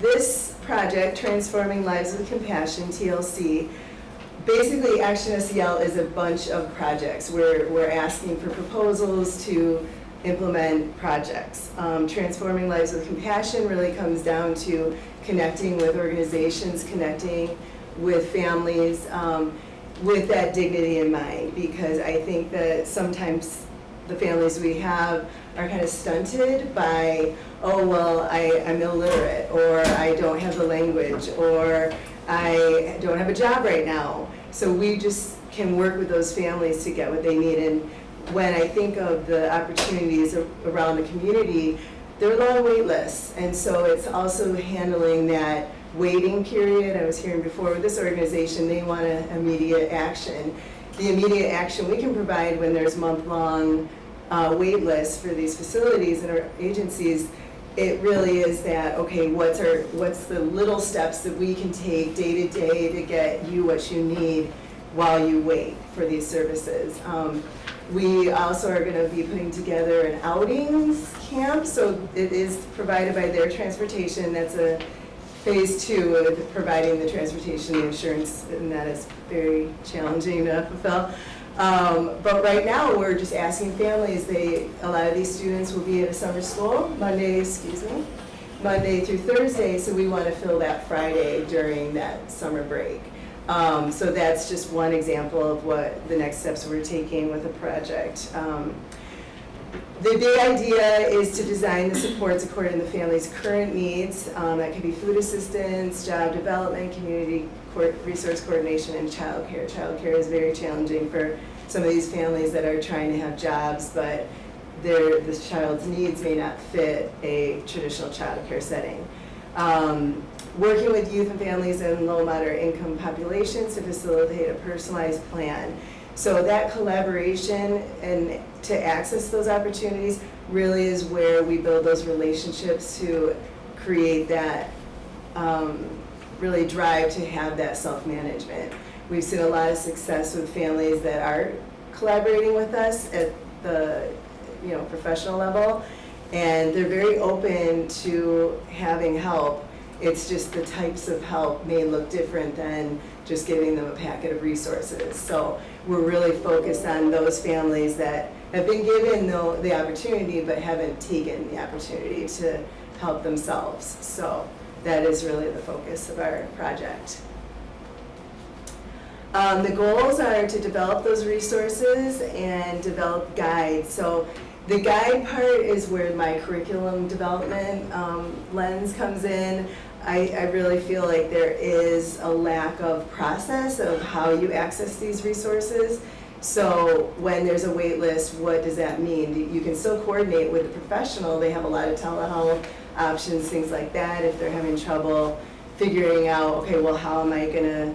This project, Transforming Lives with Compassion, TLC, basically Action SEL is a bunch of projects. We're asking for proposals to implement projects. Transforming Lives with Compassion really comes down to connecting with organizations, connecting with families, with that dignity in mind, because I think that sometimes the families we have are kind of stunted by, oh, well, I'm illiterate, or I don't have the language, or I don't have a job right now. So we just can work with those families to get what they need. And when I think of the opportunities around the community, there are a lot of wait lists. And so it's also handling that waiting period. I was hearing before with this organization, they want immediate action. The immediate action we can provide when there's month-long wait lists for these facilities and our agencies, it really is that, okay, what's the little steps that we can take day to day to get you what you need while you wait for these services. We also are going to be putting together an outings camp, so it is provided by their transportation. That's a phase 2 of providing the transportation insurance, and that is very challenging to fulfill. But right now, we're just asking families, a lot of these students will be at a summer school, Monday through Thursday, so we want to fill that Friday during that summer break. So that's just one example of what the next steps we're taking with the project. The big idea is to design the supports according to the family's current needs. That could be food assistance, job development, community resource coordination, and childcare. Childcare is very challenging for some of these families that are trying to have jobs, but the child's needs may not fit a traditional childcare setting. Working with youth and families in low moderate income populations to facilitate a personalized plan. So that collaboration and to access those opportunities really is where we build those relationships to create that really drive to have that self-management. We've seen a lot of success with families that are collaborating with us at the professional level, and they're very open to having help. It's just the types of help may look different than just giving them a packet of resources. So we're really focused on those families that have been given the opportunity but haven't taken the opportunity to help themselves. So that is really the focus of our project. The goals are to develop those resources and develop guides. So the guide part is where my curriculum development lens comes in. I really feel like there is a lack of process of how you access these resources. So when there's a wait list, what does that mean? You can still coordinate with the professional. They have a lot of telehealth options, things like that, if they're having trouble figuring out, okay, well, how am I going to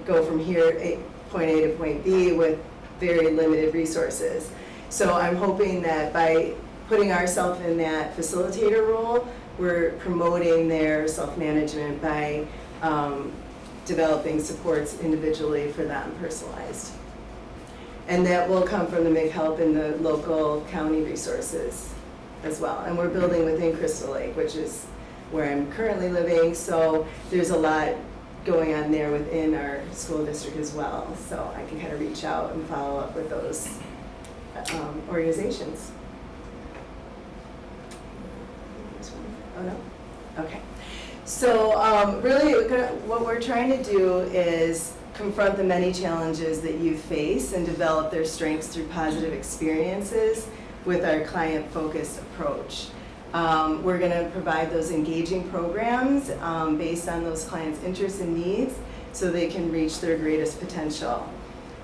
go from here, point A to point B, with very limited resources. So I'm hoping that by putting ourselves in that facilitator role, we're promoting their self-management by developing supports individually for them, personalized. And that will come from the McHelp and the local county resources as well. And we're building within Crystal Lake, which is where I'm currently living, so there's a lot going on there within our school district as well. So I can kind of reach out and follow up with those organizations. Oh, no? Okay. So really what we're trying to do is confront the many challenges that youth face and develop their strengths through positive experiences with our client-focused approach. We're going to provide those engaging programs based on those clients' interests and needs so they can reach their greatest potential.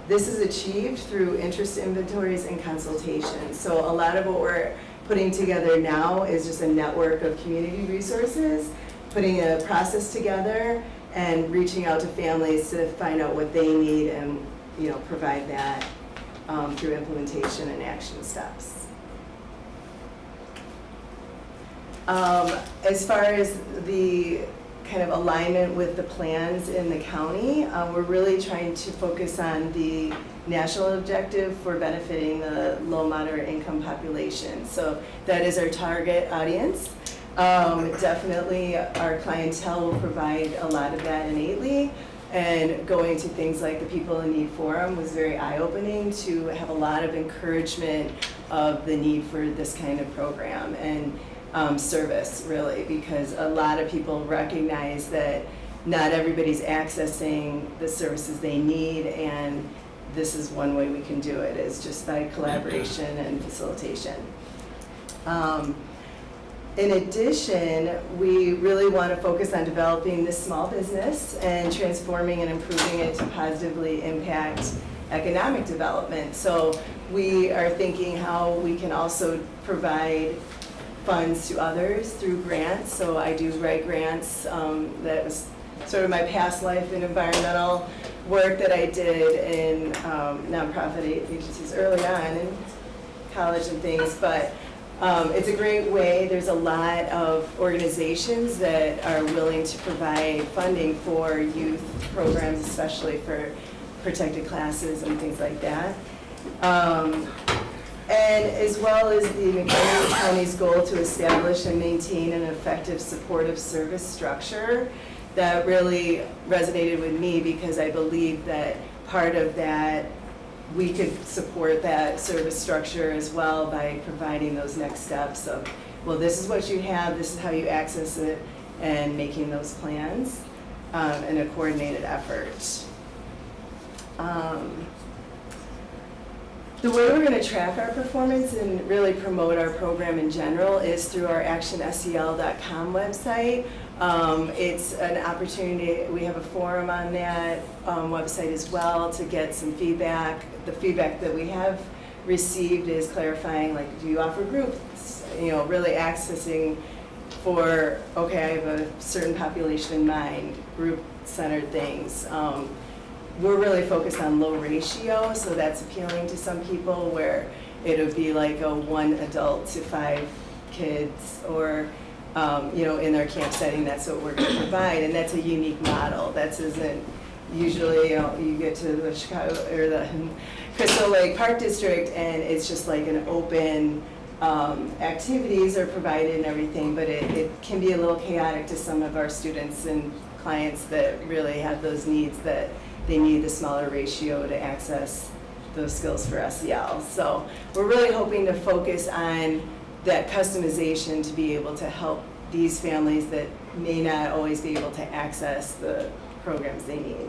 This is achieved through interest inventories and consultations. So a lot of what we're putting together now is just a network of community resources, putting a process together and reaching out to families to find out what they need and provide that through implementation and action steps. As far as the kind of alignment with the plans in the county, we're really trying to focus on the national objective for benefiting the low moderate income population. So that is our target audience. Definitely our clientele will provide a lot of that innately, and going to things like the People in Need Forum was very eye-opening to have a lot of encouragement of the need for this kind of program and service, really, because a lot of people recognize that not everybody's accessing the services they need, and this is one way we can do it, is just by collaboration and facilitation. In addition, we really want to focus on developing this small business and transforming and improving it to positively impact economic development. So we are thinking how we can also provide funds to others through grants. So I do write grants. That was sort of my past life in environmental work that I did in nonprofit agencies early on in college and things. But it's a great way. There's a lot of organizations that are willing to provide funding for youth programs, especially for protected classes and things like that. And as well as the McHenry County's goal to establish and maintain an effective supportive service structure, that really resonated with me because I believe that part of that, we could support that service structure as well by providing those next steps of, well, this is what you have, this is how you access it, and making those plans in a coordinated effort. The way we're going to track our performance and really promote our program in general is through our actionsel.com website. It's an opportunity, we have a forum on that website as well to get some feedback. The feedback that we have received is clarifying, like, do you offer groups? You know, really accessing for, okay, I have a certain population in mind, group-centered things. We're really focused on low ratio, so that's appealing to some people where it would be like a 1 adult to 5 kids, or you know, in their camp setting, that's what we're going to provide, and that's a unique model. That isn't usually, you know, you get to the Chicago or the Crystal Lake Park District, and it's just like an open activities are provided and everything, but it can be a little chaotic to some of our students and clients that really have those needs that they need the smaller ratio to access those skills for SEL. So we're really hoping to focus on that customization to be able to help these families that may not always be able to access the programs they need.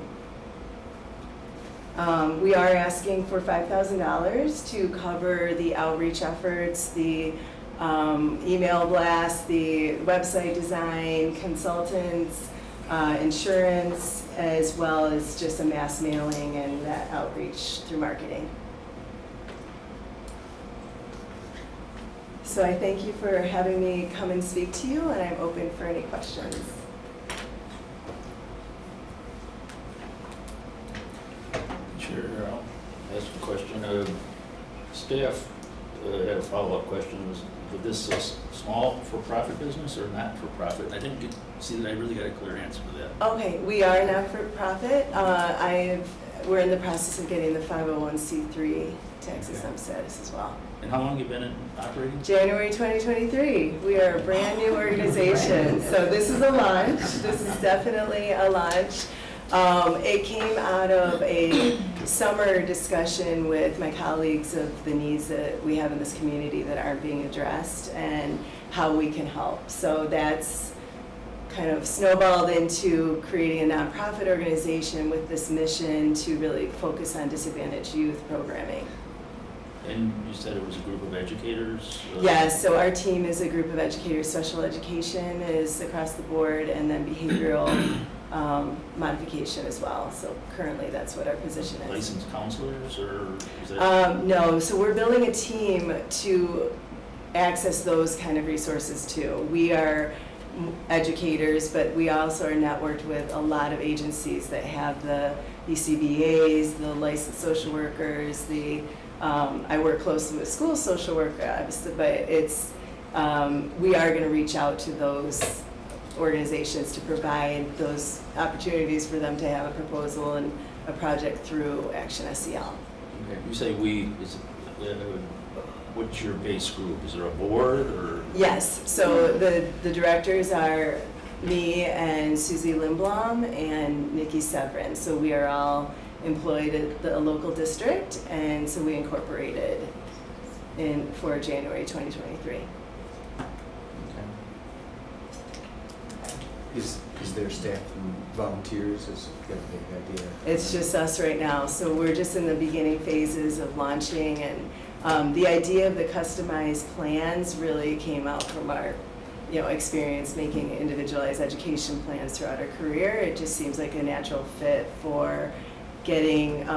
We are asking for $5,000 to cover the outreach efforts, the email blast, the website design, consultants, insurance, as well as just a mass mailing and that outreach through marketing. So I thank you for having me come and speak to you, and I'm open for any questions. Sure, I'll ask a question. Staff had a follow-up question. Was this a small for-profit business or not for-profit? I didn't see that I really got a clear answer to that. Okay, we are not for profit. We're in the process of getting the 501c3 tax exempt status as well. And how long have you been operating? January 2023. We are a brand new organization, so this is a launch. This is definitely a launch. It came out of a summer discussion with my colleagues of the needs that we have in this community that aren't being addressed and how we can help. So that's kind of snowballed into creating a nonprofit organization with this mission to really focus on disadvantaged youth programming. And you said it was a group of educators? Yes, so our team is a group of educators. Special education is across the board, and then behavioral modification as well. So currently that's what our position is. Licensed counselors, or is that? No, so we're building a team to access those kind of resources too. We are educators, but we also are networked with a lot of agencies that have the ECBAs, the licensed social workers, I work closely with school social work, obviously, but it's, we are going to reach out to those organizations to provide those opportunities for them to have a proposal and a project through Action SEL. Okay. You say we, what's your base group? Is there a board or? Yes, so the directors are me and Susie Lindblom and Nikki Severin. So we are all employed at the local district, and so we incorporated for January 2023. Is there staff and volunteers? Is that a big idea? It's just us right now, so we're just in the beginning phases of launching, and the idea of the customized plans really came out from our experience making individualized education plans throughout our career. It just seems like a natural fit for getting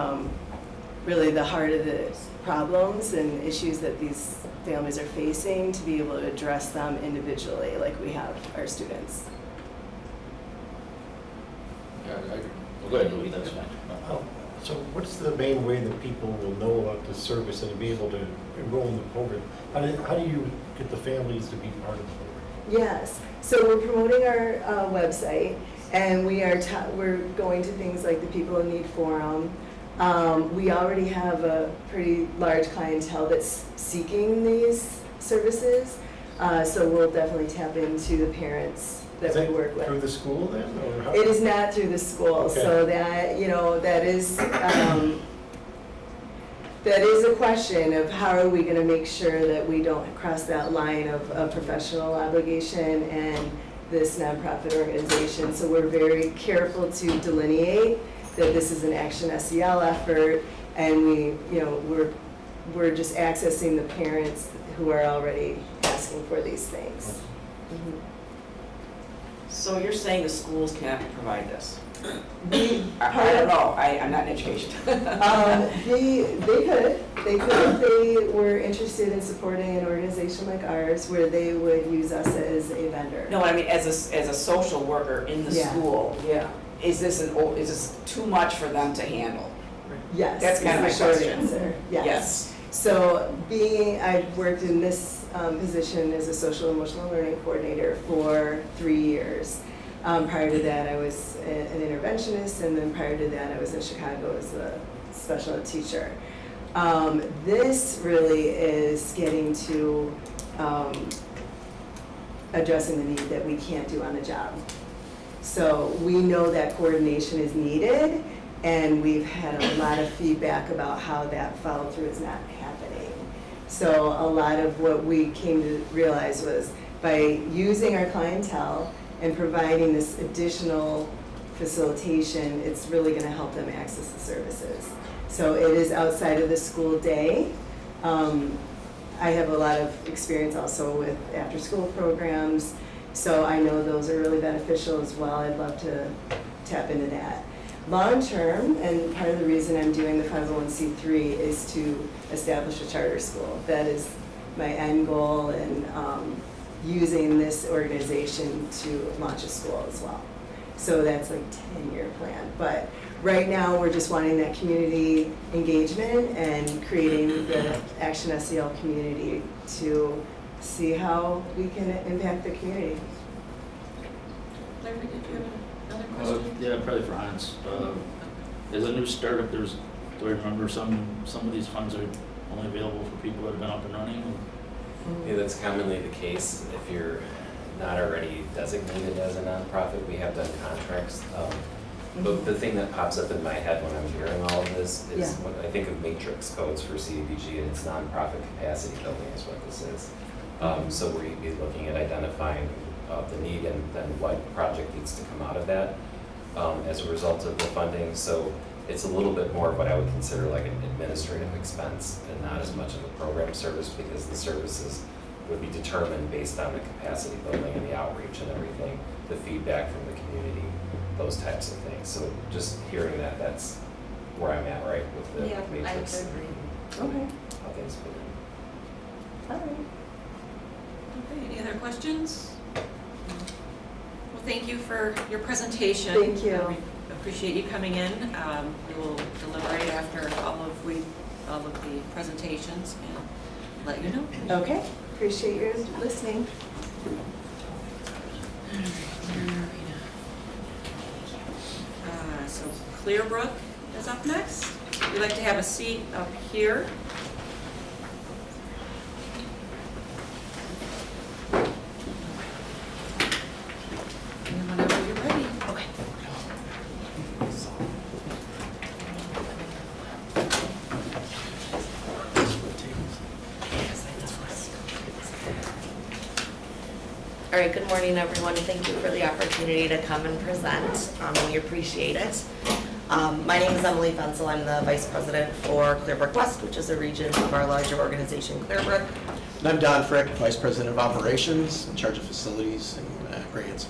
really the heart of the problems and issues that these families are facing, to be able to address them individually like we have our students. Yeah, I agree. Well, go ahead, Louis, that's fine. So what's the main way that people will know about the service and be able to enroll in the program? How do you get the families to be part of the program? Yes, so we're promoting our website, and we're going to things like the People in Need Forum. We already have a pretty large clientele that's seeking these services, so we'll definitely tap into the parents that we work with. Through the school then, or how? It is not through the school, so that, that is a question of how are we going to make sure that we don't cross that line of professional obligation and this nonprofit organization. So we're very careful to delineate that this is an Action SEL effort, and we're just accessing the parents who are already asking for these things. Mm-hmm. So you're saying the schools cannot provide this? I don't know, I'm not in education. They could if they were interested in supporting an organization like ours, where they would use us as a vendor. No, I mean, as a social worker in the school, is this too much for them to handle? Yes. That's kind of my short question. answer. Yes. So I've worked in this position as a social emotional learning coordinator for 3 years. Prior to that, I was an interventionist, and then prior to that, I was in Chicago as a special ed teacher. This really is getting to addressing the need that we can't do on the job. So we know that coordination is needed, and we've had a lot of feedback about how that follow through is not happening. So a lot of what we came to realize was, by using our clientele and providing this additional facilitation, it's really going to help them access the services. So it is outside of the school day. I have a lot of experience also with after-school programs, so I know those are really beneficial as well. I'd love to tap into that. Long-term, and part of the reason I'm doing the 501c3 is to establish a charter school. That is my end goal, and using this organization to launch a school as well. So that's like a 10-year plan. But right now, we're just wanting that community engagement and creating the Action SEL community to see how we can impact the community. Larry, did you have another question? Yeah, probably for Hans. As a new startup, do I remember some of these funds are only available for people that have been up and running? Yeah, that's commonly the case. If you're not already designated as a nonprofit, we have done contracts. But the thing that pops up in my head when I'm hearing all of this is when I think of matrix codes for CDBG, and it's nonprofit capacity building is what this is. So we'd be looking at identifying the need and then what project needs to come out of that as a result of the funding. So it's a little bit more of what I would consider like an administrative expense and not as much of a program service, because the services would be determined based on the capacity building and the outreach and everything, the feedback from the community, those types of things. So just hearing that, that's where I'm at, right, with the matrix. I agree. Okay. How things fit in. All right. Okay, any other questions? Well, thank you for your presentation. Thank you. We appreciate you coming in. We will deliberate after all of the presentations and let you know. Okay. Appreciate your listening. So Clearbrook is up next. We'd like to have a seat up here. And whenever you're ready. Okay. All right, good morning, everyone. Thank you for the opportunity to come and present. We appreciate it. My name is Emily Fensel. I'm the Vice President for Clearbrook West, which is a region of our larger organization, Clearbrook. And I'm Don Frick, Vice President of Operations, in charge of facilities and grants.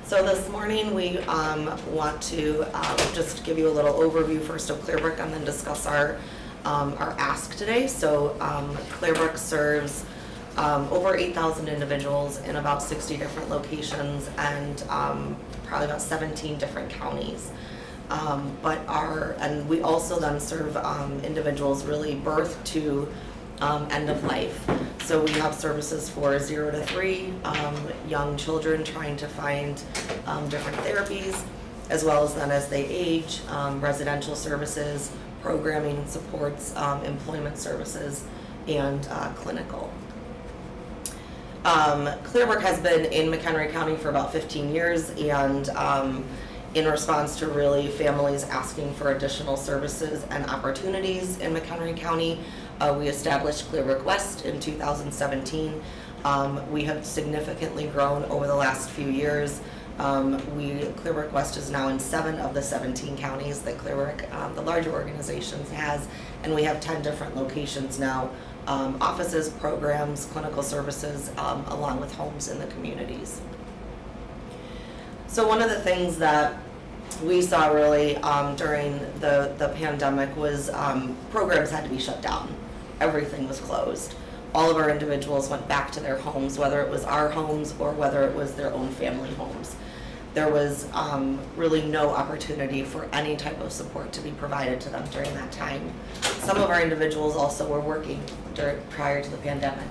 So this morning, we want to just give you a little overview first of Clearbrook and then discuss our ask today. So Clearbrook serves over 8,000 individuals in about 60 different locations and probably about 17 different counties. And we also then serve individuals really birth to end of life. So we have services for 0 to 3, young children trying to find different therapies, as well as then as they age, residential services, programming and supports, employment services, and clinical. Clearbrook has been in McHenry County for about 15 years, and in response to really families asking for additional services and opportunities in McHenry County, we established Clearbrook West in 2017. We have significantly grown over the last few years. Clearbrook West is now in 7 of the 17 counties that Clearbrook, the larger organization, has, and we have 10 different locations now, offices, programs, clinical services, along with homes in the communities. So one of the things that we saw really during the pandemic was programs had to be shut down. Everything was closed. All of our individuals went back to their homes, whether it was our homes or whether it was their own family homes. There was really no opportunity for any type of support to be provided to them during that time. Some of our individuals also were working prior to the pandemic,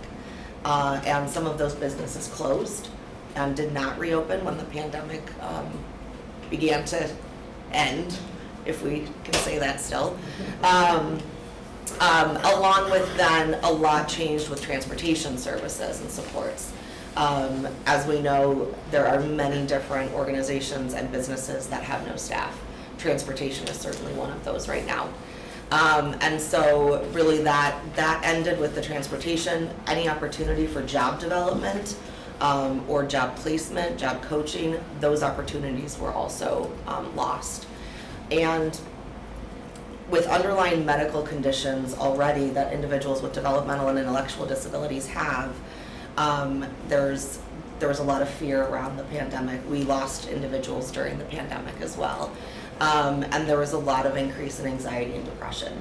and some of those businesses closed and did not reopen when the pandemic began to end, if we can say that still. Along with then, a lot changed with transportation services and supports. As we know, there are many different organizations and businesses that have no staff. Transportation is certainly one of those right now. And so really that ended with the transportation. Any opportunity for job development or job placement, job coaching, those opportunities were also lost. And with underlying medical conditions already that individuals with developmental and intellectual disabilities have, there was a lot of fear around the pandemic. We lost individuals during the pandemic as well. And there was a lot of increase in anxiety and depression,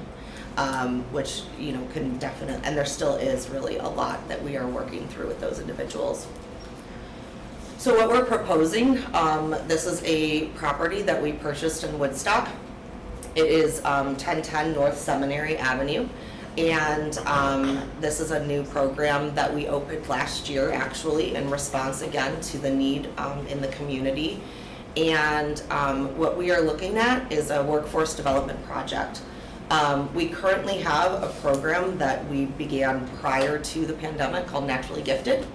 which can definitely, and there still is really a lot that we are working through with those individuals. So what we're proposing, this is a property that we purchased in Woodstock. It is 1010 North Seminary Avenue, and this is a new program that we opened last year, actually, in response again to the need in the community. And what we are looking at is a workforce development project. We currently have a program that we began prior to the pandemic called Naturally Gifted,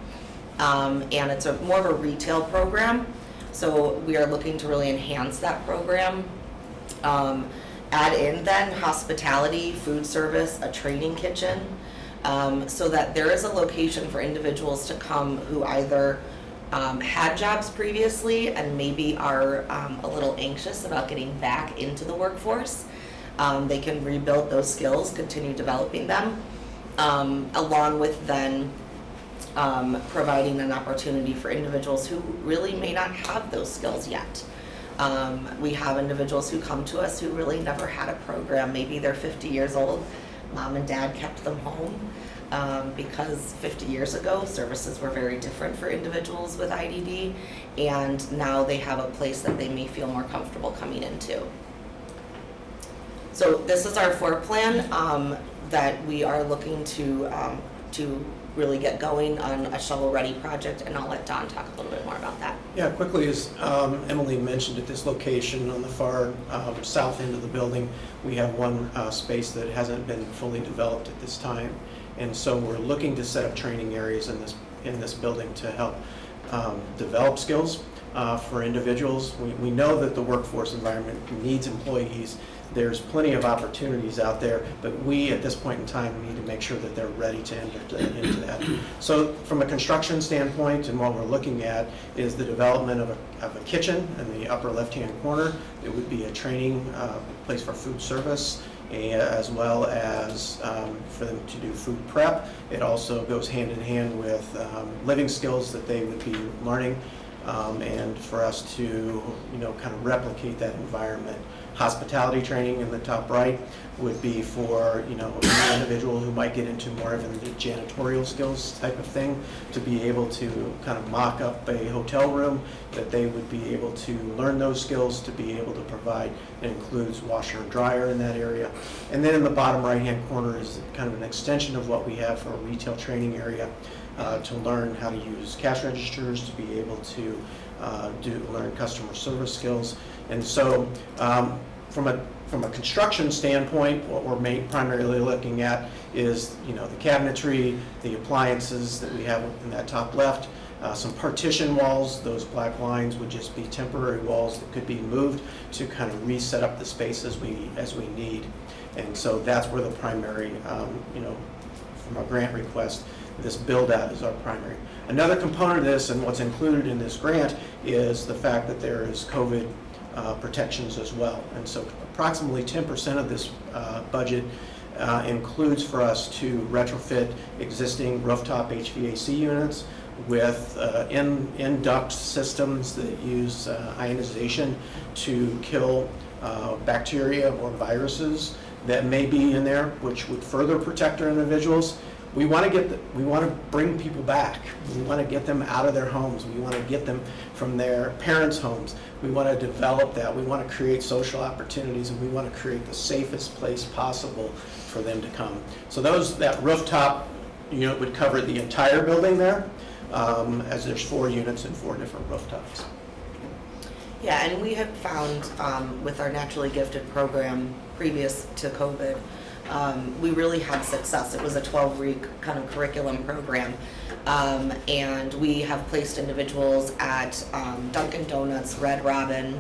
and it's more of a retail program. So we are looking to really enhance that program. Add in then hospitality, food service, a training kitchen, so that there is a location for individuals to come who either had jobs previously and maybe are a little anxious about getting back into the workforce. They can rebuild those skills, continue developing them, along with then providing an opportunity for individuals who really may not have those skills yet. We have individuals who come to us who really never had a program. Maybe they're 50 years old, mom and dad kept them home because 50 years ago services were very different for individuals with IDD, and now they have a place that they may feel more comfortable coming into. So this is our floor plan that we are looking to really get going on a shovel-ready project, and I'll let Don talk a little bit more about that. Yeah, quickly, as Emily mentioned, at this location on the far south end of the building, we have one space that hasn't been fully developed at this time, and so we're looking to set up training areas in this building to help develop skills for individuals. We know that the workforce environment needs employees there's plenty of opportunities out there, but we, at this point in time, need to make sure that they're ready to enter into that. So from a construction standpoint, and what we're looking at is the development of a kitchen in the upper left-hand corner. It would be a training place for food service, as well as for them to do food prep. It also goes hand in hand with living skills that they would be learning, and for us to, kind of replicate that environment. Hospitality training in the top right would be for, an individual who might get into more of the janitorial skills type of thing, to be able to kind of mock up a hotel room, that they would be able to learn those skills to be able to provide. It includes washer and dryer in that area. And then in the bottom right-hand corner is kind of an extension of what we have for a retail training area, to learn how to use cash registers, to be able to learn customer service skills. And so from a construction standpoint, what we're primarily looking at is, the cabinetry, the appliances that we have in that top left, some partition walls. Those black lines would just be temporary walls that could be moved to kind of reset up the space as we need. And so that's where the primary, from a grant request, this build-out is our primary. Another component of this, and what's included in this grant, is the fact that there is COVID protections as well. And so approximately 10% of this budget includes for us to retrofit existing rooftop HVAC units with in-duct systems that use ionization to kill bacteria or viruses that may be in there, which would further protect our individuals. We want to bring people back. We want to get them out of their homes. We want to get them from their parents' homes. We want to develop that. We want to create social opportunities, and we want to create the safest place possible for them to come. So that rooftop unit would cover the entire building there, as there's 4 units and 4 different rooftops. Yeah, and we have found with our Naturally Gifted program previous to COVID, we really had success. It was a 12-week kind of curriculum program, and we have placed individuals at Dunkin' Donuts, Red Robin,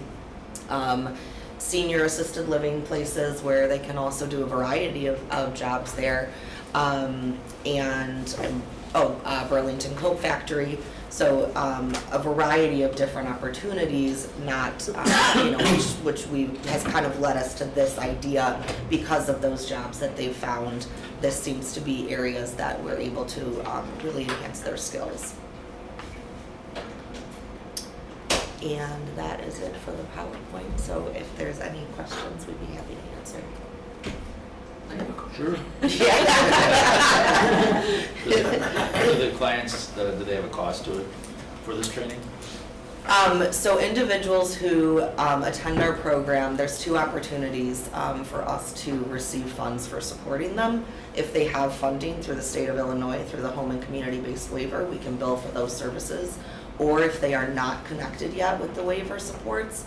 senior assisted living places where they can also do a variety of jobs there, Burlington Coat Factory. So a variety of different opportunities, not which has kind of led us to this idea because of those jobs that they've found. This seems to be areas that we're able to really enhance their skills. And that is it for the PowerPoint. So if there's any questions, we'd be happy to answer. Sure. Do the clients, do they have a cost to it for this training? So individuals who attend our program, there's 2 opportunities for us to receive funds for supporting them. If they have funding through the state of Illinois, through the home and community-based waiver, we can bill for those services. Or if they are not connected yet with the waiver supports,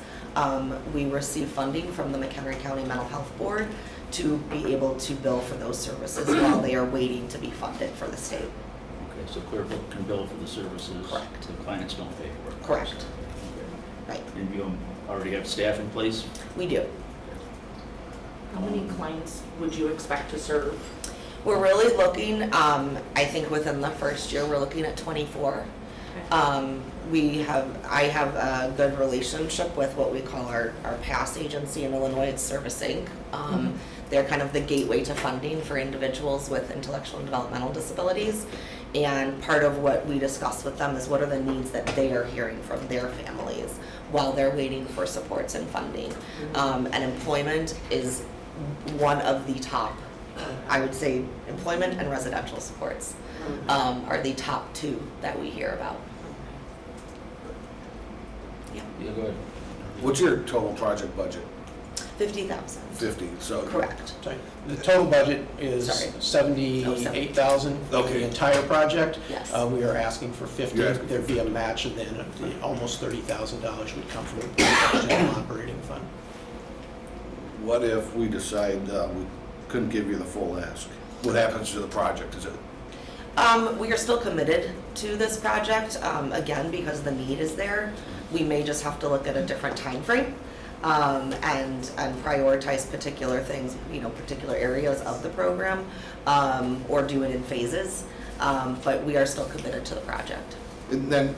we receive funding from the McHenry County Mental Health Board to be able to bill for those services while they are waiting to be funded for the state. Okay, so Clearbrook can bill for the services. Correct. The clients don't pay for it. Correct. Okay. Right. And you already have staff in place? We do. How many clients would you expect to serve? We're really looking, I think within the first year, we're looking at 24. I have a good relationship with what we call our PASS agency in Illinois, it's Service Inc. They're kind of the gateway to funding for individuals with intellectual and developmental disabilities. And part of what we discuss with them is what are the needs that they are hearing from their families while they're waiting for supports and funding. And employment is one of the top, I would say employment and residential supports are the top 2 that we hear about. Yeah, go ahead. What's your total project budget? 50,000. 50, so. Correct. Sorry. The total budget is Sorry. $78,000 for Okay. the entire project. Yes. We are asking for 50. You're asking for There'd be a match, and then almost $30,000 would come from the general operating fund. What if we decide we couldn't give you the full ask? What happens to the project? Is it? We are still committed to this project, again, because the need is there. We may just have to look at a different time frame. and prioritize particular things, particular areas of the program, or do it in phases. But we are still committed to the project. And then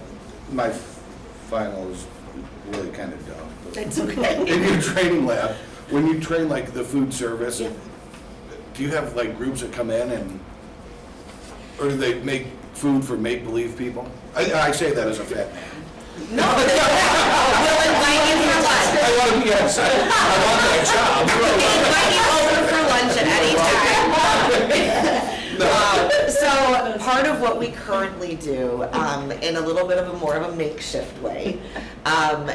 my final is really kind of dumb. but It's okay. In your training lab, when you train like the food service, do you have like groups that come in or do they make food for make-believe people? I say that as a fat man. No, we'll invite you for lunch. I want that We can invite you over for lunch at any time. So part of what we currently do, in a little bit of a more of a makeshift way,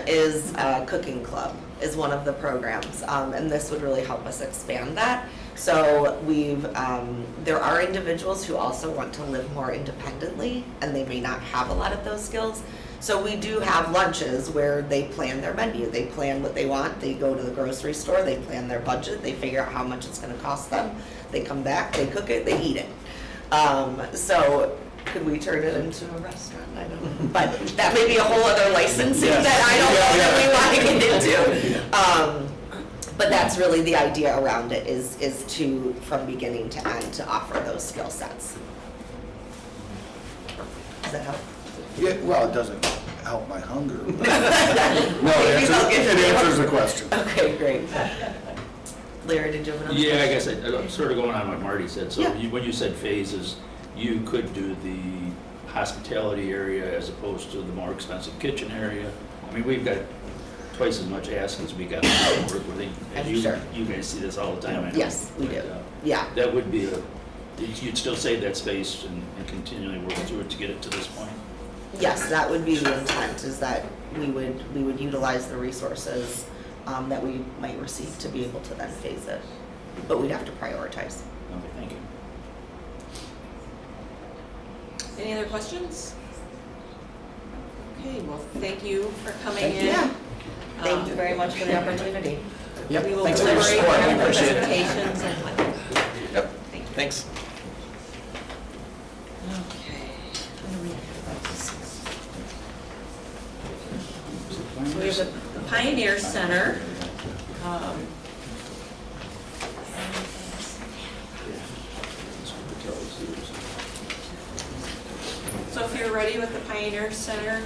is Cooking Club is one of the programs, and this would really help us expand that. So there are individuals who also want to live more independently, and they may not have a lot of those skills. So we do have lunches where they plan their menu, they plan what they want, they go to the grocery store, they plan their budget, they figure out how much it's gonna cost them, they come back, they cook it, they eat it. So could we turn it into a restaurant? I don't know, but that may be a whole other licensing that I don't know that we wanna get into. But that's really the idea around it, is to, from beginning to end, to offer those skill sets. Does that help? Yeah, well, it doesn't help my hunger. No, it answers the question. Okay, great. Larry, did you have another question? Yeah, I guess I'm sort of going on what Marty said. So when you said phases, you could do the hospitality area as opposed to the more expensive kitchen area. I mean, we've got twice as much ask as we got to work with. And you guys see this all the time, I know. Yes, we do. Yeah. That would be you'd still save that space and continually work through it to get it to this point. Yes, that would be the intent, is that we would utilize the resources that we might receive to be able to then phase it. But we'd have to prioritize. Okay, thank you. Any other questions? Okay, well, thank you for coming in. Yeah. Thank you very much for the opportunity. Yep, we will thanks for your deliberate support, on we the appreciate it. presentations and Yep, thanks. Okay. So we have the Pioneer Center. So if you're ready with the Pioneer Center.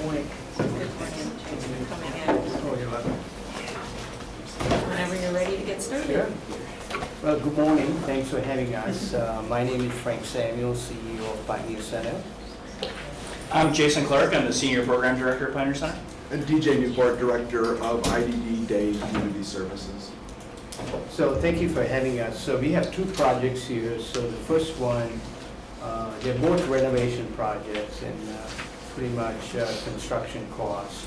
Morning. Good morning. Thanks for coming in. Whenever you're ready to get started. Sure. Well, good morning. Thanks for having us. My name is Frank Samuel, CEO of Pioneer Center. I'm Jason Clark. I'm the Senior Program Director at Pioneer Center. And DJ Newport, Director of IDD Day Community Services. So thank you for having us. So we have two projects here. So the first one, they're both renovation projects and pretty much construction costs.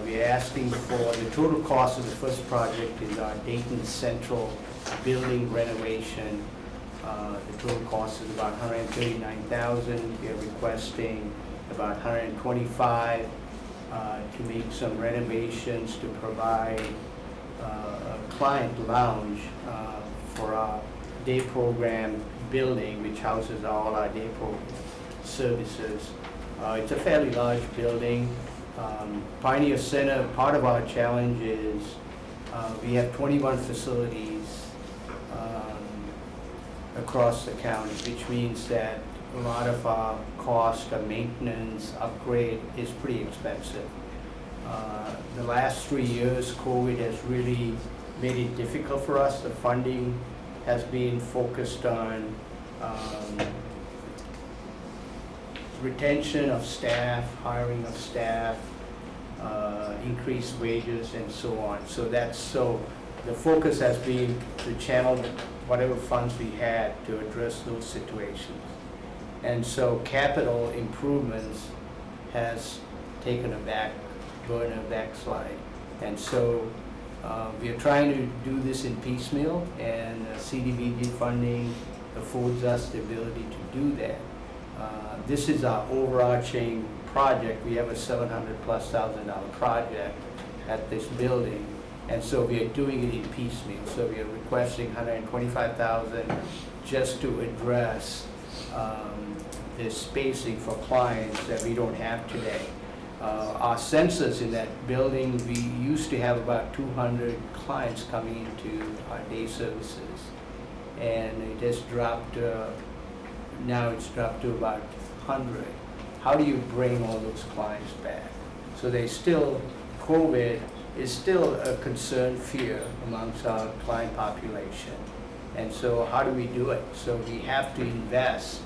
We're asking for the total cost of the first project is our Dayton Central building renovation. The total cost is about $139,000. We are requesting about $125,000 to make some renovations to provide a client lounge for our day program building, which houses all our day program services. It's a fairly large building. Pioneer Center, part of our challenge is we have 21 facilities across the county, which means that a lot of our cost of maintenance, upgrade is pretty expensive. The last 3 years, COVID has really made it difficult for us. The funding has been focused on retention of staff, hiring of staff, increased wages, and so on. So the focus has been to channel whatever funds we had to address those situations. And so capital improvements has taken a backslide. And so we are trying to do this in piecemeal, and CDBG funding affords us the ability to do that. This is our overarching project. We have a $700,000+ project at this building, and so we are doing it in piecemeal. So we are requesting $125,000 just to address the spacing for clients that we don't have today. Our census in that building, we used to have about 200 clients coming into our day services. And it has dropped, now it's dropped to about 100. How do you bring all those clients back? So they still, COVID is still a concern, fear amongst our client population. And so how do we do it? So we have to invest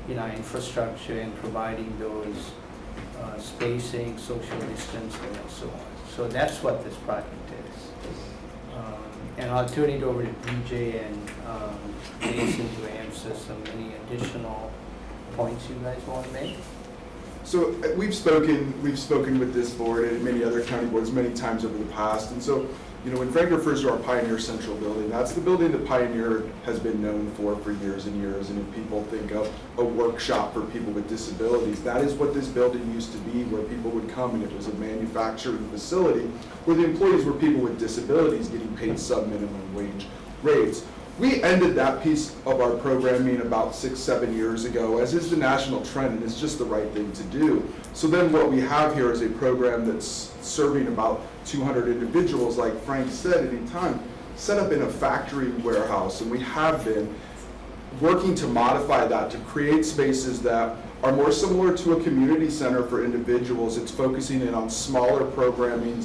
in our infrastructure and providing those spacing, social distancing, and so on. So that's what this project is. And I'll turn it over to DJ and Jason to answer any additional points you guys want to make. So we've spoken with this board and many other county boards many times over the past. And so, when Frank refers to our Pioneer Central building, that's the building that Pioneer has been known for years and years. And if people think of a workshop for people with disabilities, that is what this building used to be, where people would come, and it was a manufacturing facility where the employees were people with disabilities getting paid sub-minimum wage rates. We ended that piece of our programming about 6-7 years ago, as is the national trend, and it's just the right thing to do. So then what we have here is a program that's serving about 200 individuals, like Frank said, at any time, set up in a factory warehouse, and we have been working to modify that to create spaces that are more similar to a community center for individuals. It's focusing in on smaller programming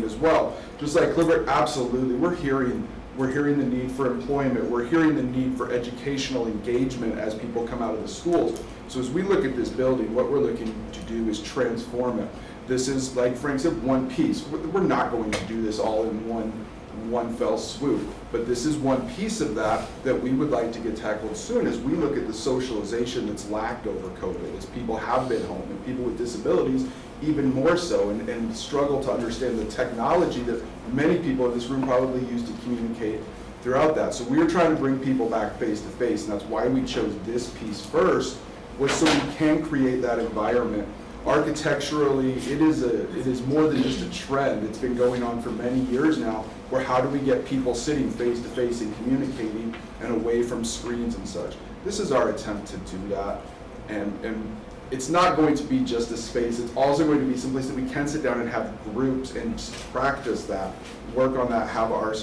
as well. Just like Clifford, absolutely, we're hearing the need for employment. We're hearing the need for educational engagement as people come out of the schools. So as we look at this building, what we're looking to do is transform it. This is, like Frank said, one piece. We're not going to do this all in one fell swoop, but this is one piece of that we would like to get tackled soon as we look at the socialization that's lacked over COVID, as people have been home, and people with disabilities even more so, and struggle to understand the technology that many people in this room probably use to communicate throughout that. So we are trying to bring people back face to face, and that's why we chose this piece first, was so we can create that environment. Architecturally, it is more than just a trend. It's been going on for many years now, where how do we get people sitting face to face and communicating and away from screens and such. This is our attempt to do that, and it's not going to be just a space. It's also going to be some place that we can sit down and have groups and practice that, work on that, have our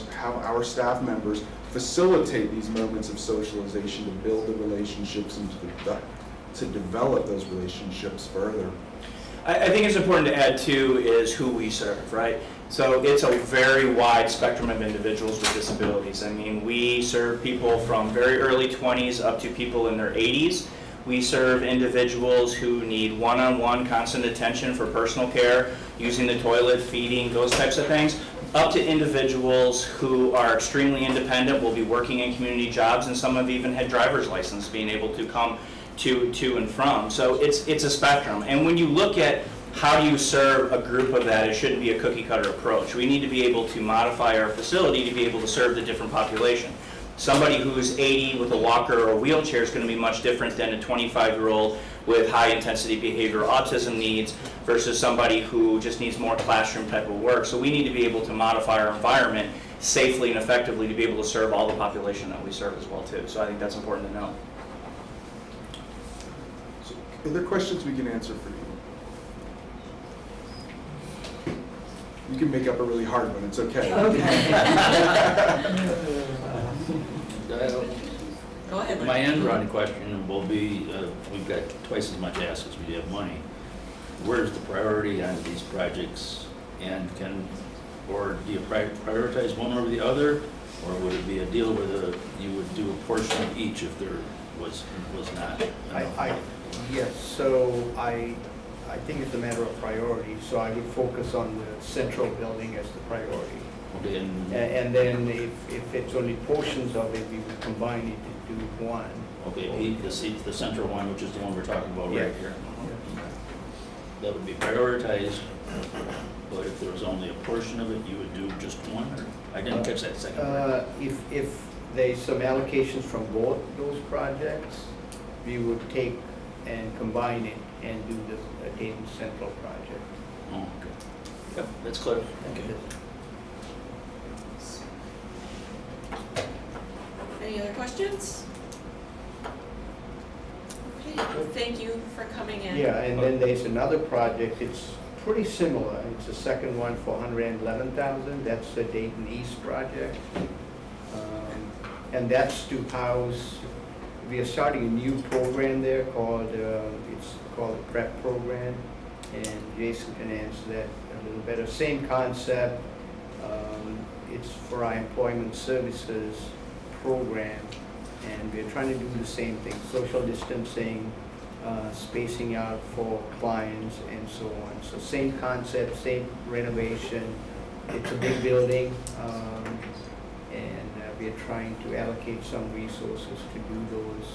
staff members facilitate these moments of socialization to build the relationships and to develop those relationships further. I think it's important to add too is who we serve, right? So it's a very wide spectrum of individuals with disabilities. I mean, we serve people from very early 20s up to people in their 80s. We serve individuals who need one-on-one constant attention for personal care, using the toilet, feeding, those types of things, up to individuals who are extremely independent, will be working in community jobs, and some have even had driver's license, being able to come to and from. So it's a spectrum. And when you look at how do you serve a group of that, it shouldn't be a cookie cutter approach. We need to be able to modify our facility to be able to serve the different population. Somebody who's 80 with a walker or a wheelchair is going to be much different than a 25-year-old with high-intensity behavioral autism needs versus somebody who just needs more classroom type of work. So we need to be able to modify our environment safely and effectively to be able to serve all the population that we serve as well too. So I think that's important to know. So, are there questions we can answer for you? You can make up a really hard one, it's okay. Go ahead. My end run question will be, we've got twice as much assets as we do have money. Where's the priority on these projects? And or do you prioritize one over the other? Or would it be a deal where you would do a portion of each if there was not? Yes, so I think it's a matter of priority, so I would focus on the central building as the priority. Okay, and then if it's only portions of it, we would combine it to do one. Okay, the central one, which is the one we're talking about right Yeah. here. That would be prioritized, but if there was only a portion of it, you would do just one? Or I didn't catch that second part. If there's some allocations from both those projects, we would take and combine it and do the Dayton Central project. Oh, okay. Yep, that's clear. Thank you. Any other questions? Great, thank you for coming in. Yeah, and then there's another project, it's pretty similar. It's the second one for 111,000. That's the Dayton East project. And that's to house, we are starting a new program there called, it's called the PrEP program. And Jason can answer that a little better. Same concept. It's for our employment services program. And we're trying to do the same thing, social distancing, spacing out for clients and so on. So same concept, same renovation. It's a big building, and we're trying to allocate some resources to do those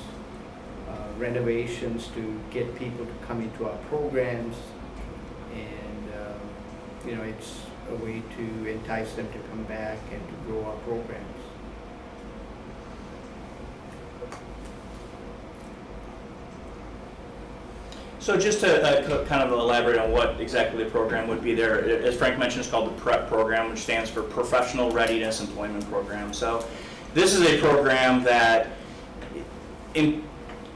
renovations to get people to come into our programs. And, it's a way to entice them to come back and to grow our programs. So just to kind of elaborate on what exactly the program would be there, as Frank mentioned, it's called the PrEP program, which stands for Professional Readiness Employment Program. So this is a program that in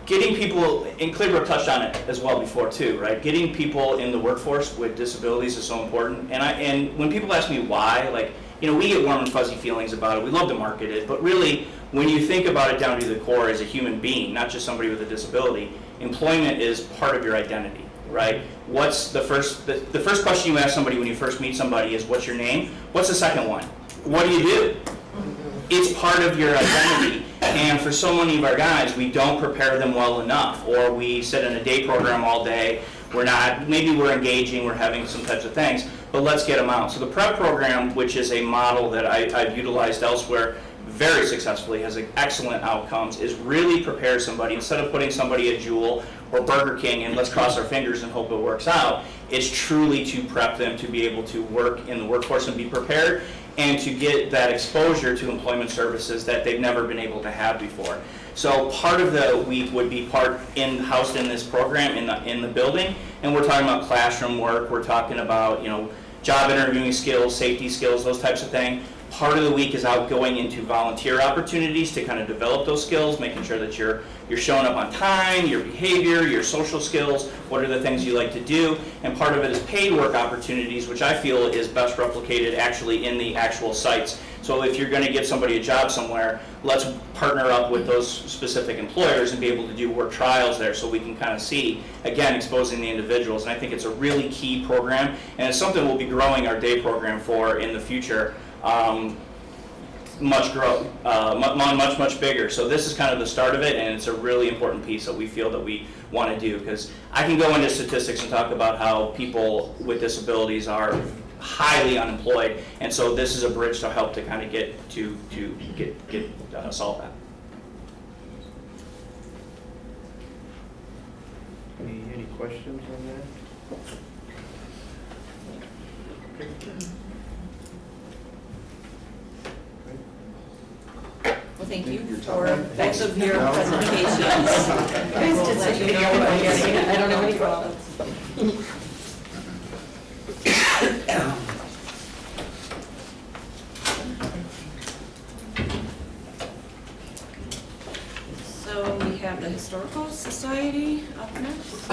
getting people, and Claybrook touched on it as well before too, right? Getting people in the workforce with disabilities is so important. And when people ask me why, like, we get warm and fuzzy feelings about it. We love to market it, but really, when you think about it down to the core as a human being, not just somebody with a disability, employment is part of your identity, right? What's the first question you ask somebody when you first meet somebody is, what's your name? What's the second one? What do you do? It's part of your identity. And for so many of our guys, we don't prepare them well enough, or we sit in a day program all day. Maybe we're engaging, we're having some types of things, but let's get them out. So the PrEP program, which is a model that I've utilized elsewhere very successfully, has excellent outcomes, is really prepare somebody, instead of putting somebody at Jewel or Burger King and let's cross our fingers and hope it works out, it's truly to prep them to be able to work in the workforce and be prepared and to get that exposure to employment services that they've never been able to have before. So part of the week would be housed in this program in the building, and we're talking about classroom work, we're talking about job interviewing skills, safety skills, those types of things. Part of the week is out going into volunteer opportunities to kind of develop those skills, making sure that you're showing up on time, your behavior, your social skills, what are the things you like to do, and part of it is paid work opportunities, which I feel is best replicated actually in the actual sites. So if you're going to get somebody a job somewhere, let's partner up with those specific employers and be able to do work trials there so we can kind of see, again, exposing the individuals. And I think it's a really key program, and it's something we'll be growing our day program for in the future. Much bigger. So this is kind of the start of it, and it's a really important piece that we feel that we want to do, because I can go into statistics and talk about how people with disabilities are highly unemployed, and so this is a bridge to help to kind of get solve that. Any questions on that? Well, thank you for both of your presentations. Guys, just so you know what I'm getting at. I don't have any problems. So we have the Historical Society up next.